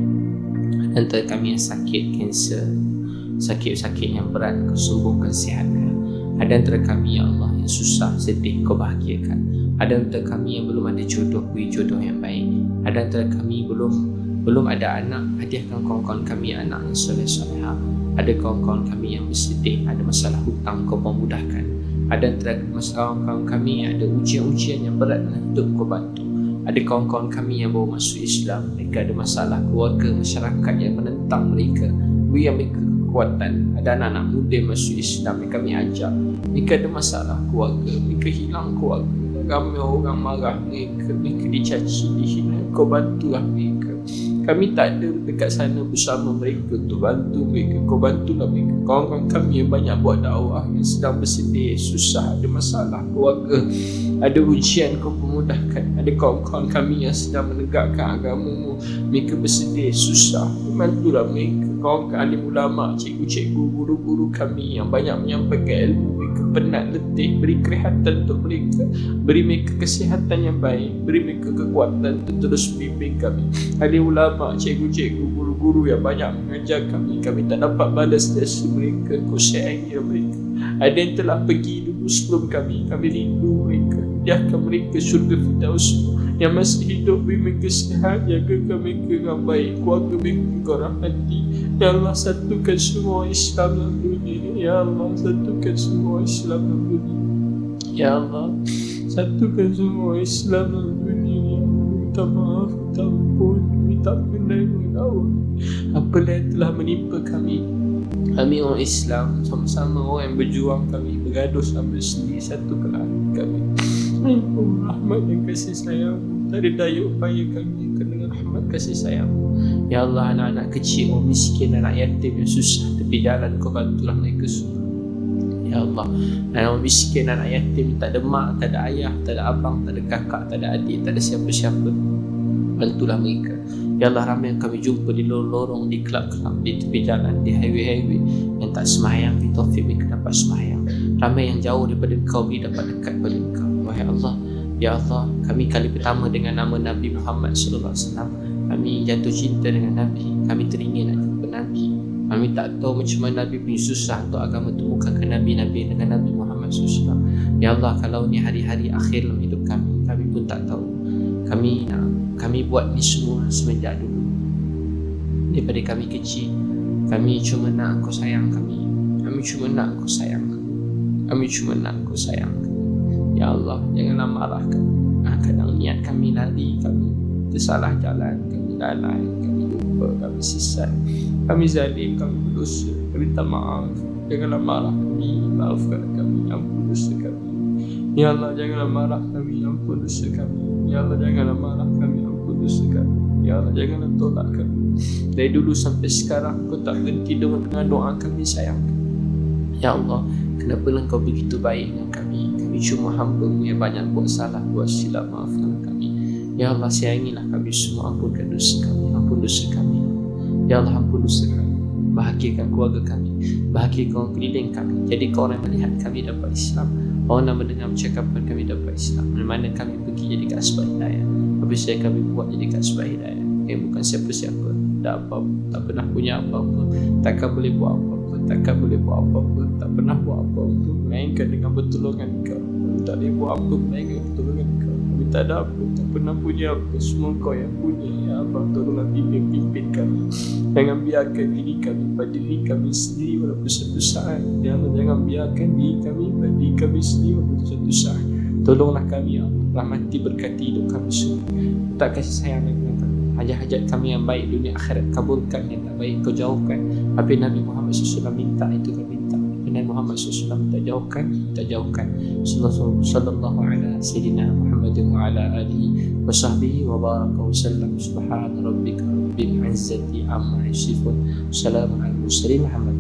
Antara kami yang sakit kanser, sakit-sakit yang berat, Kau sembuhkan, sihatkan. Ada antara kami, Ya Allah, yang susah, sedih, Kau bahagiakan. Ada antara kami yang belum ada jodoh, beri jodoh yang baik. Ada antara kami belum ada anak, hadiahkan kawan-kawan kami anak yang soleh-solehah. Ada kawan-kawan kami yang bersedih, ada masalah hutang, Kau pemudahkan. Ada antara kawan-kawan kami yang ada ujian-ujian yang berat dalam hidup, Kau bantu. Ada kawan-kawan kami yang baru masuk Islam, mereka ada masalah keluarga, masyarakat yang menentang mereka, beri mereka kekuatan. Ada anak-anak muda yang masuk Islam yang kami ajak, mereka ada masalah keluarga, mereka hilang keluarga, ramai orang marah mereka, mereka dicaci, dihina. Kau bantulah mereka. Kami tak ada dekat sana bersama mereka untuk bantu mereka. Kau bantulah mereka. Kawan-kawan kami yang banyak buat dakwah, yang sedang bersedih, susah, ada masalah keluarga, ada ujian, Kau pemudahkan. Ada kawan-kawan kami yang sedang menegakkan agama-Mu, mereka bersedih, susah, bantulah mereka. Kawan-kawan alim ulama, cikgu-cikgu, guru-guru kami yang banyak menyampaikan ilmu, mereka penat, letih, beri kerehatan untuk mereka, beri mereka kesihatan yang baik, beri mereka kekuatan untuk terus bimbing kami. Alim ulama, cikgu-cikgu, guru-guru yang banyak mengajar kami tak dapat balas jasa mereka. Kau sayangi mereka. Ada yang telah pergi dulu sebelum kami rindu mereka. Biarkan mereka syurga Firdaus. Yang masih hidup, beri mereka sihat, jagakan mereka dengan baik, keluarga mereka Kau rahmati. Ya Allah, satukan semua Islam dalam dunia ini. Ya Allah, satukan semua Islam dalam dunia ini. Ya Allah, satukan semua Islam dalam dunia ini. Minta maaf, minta ampun, minta pandai berdakwah. Apalah yang telah menimpa kami orang Islam, sama-sama orang yang berjuang, kami bergaduh sampai sendiri, satukanlah kami. Rahmat dan kasih sayang, tak ada daya upaya kami dengan rahmat kasih sayang. Ya Allah, anak-anak kecil, orang miskin, anak yatim yang susah tepi jalan, Kau bantulah mereka semua. Ya Allah, anak miskin, anak yatim, tak ada mak, tak ada ayah, tak ada abang, tak ada kakak, tak ada adik, tak ada siapa-siapa, bantulah mereka. Ya Allah, ramai yang kami jumpa di lorong-lorong, di kelab-kelab, di tepi jalan, di highway-highway, yang tak semayang, di taufik mereka dapat semayang. Ramai yang jauh daripada Engkau, beri dapat dekat pada Engkau. Wahai Allah, Ya Allah, kami kali pertama dengan nama Nabi Muhammad sallallahu alaihi wasallam, kami jatuh cinta dengan Nabi, kami teringin nak jumpa Nabi. Kami tak tahu macam mana Nabi punya susah untuk agama temukan ke Nabi-Nabi dengan Nabi Muhammad sallallahu alaihi wasallam. Ya Allah, kalau ni hari-hari akhir dalam hidup kami pun tak tahu. Kami buat ni semua semenjak dulu. Daripada kami kecil, kami cuma nak Engkau sayang kami. Kami cuma nak Engkau sayang kami. Kami cuma nak Engkau sayang kami. Ya Allah, janganlah marah kami. Kadang niat kami lari, kami tersalah jalan, kami lalai, kami lupa, kami sesat, kami zalim, kami berdosa. Kami minta maaf. Janganlah marah kami, maafkan kami, ampun dosa kami. Ya Allah, janganlah marah kami, ampun dosa kami. Ya Allah, janganlah marah kami, ampun dosa kami. Ya Allah, janganlah tolak kami. Dari dulu sampai sekarang Kau tak berhenti dengan doa kami sayang. Ya Allah, kenapa Engkau begitu baik dengan kami? Kami cuma hamba-Mu yang banyak buat salah, buat silap, maafkan kami. Ya Allah, sayangilah kami semua, ampunkan dosa kami, ampun dosa kami. Ya Allah, ampun dosa kami. Bahagiakan keluarga kami, bahagiakan orang keliling kami. Jadi kau orang melihat kami dapat Islam, orang yang mendengar percakapan kami dapat Islam. Mana kami pergi jadi asbab hidayah, apa saja kami buat jadi asbab hidayah. Bukan siapa-siapa, tak apa-apa, tak pernah punya apa-apa, takkan boleh buat apa-apa, takkan boleh buat apa-apa, tak pernah buat apa-apa melainkan dengan pertolongan Kau. Kami tak boleh buat apa melainkan pertolongan Kau. Kami tak ada apa, tak pernah punya apa, semua Kau yang punya. Ya Allah, tolonglah pimpin kami. Jangan biarkan diri kami pada diri kami sendiri walaupun satu saat. Ya Allah, jangan biarkan diri kami pada diri kami sendiri walaupun satu saat. Tolonglah kami, Ya Allah, rahmati berkati hidup kami semua. Tak kasih sayang dengan kami. Hajat-hajat kami yang baik dunia akhirat kabulkan, yang tak baik Kau jauhkan. Apa Nabi Muhammad SAW minta, itu Kau minta. Nabi Muhammad SAW minta jauhkan, kita jauhkan. Sallallahu ala sayyidina Muhammadin wa ala alihi wa sahbihi wa baraka wa sallam. Subhana rabbika rabbil izzati amma yasifun. Salamun ala mursalin. Muhammad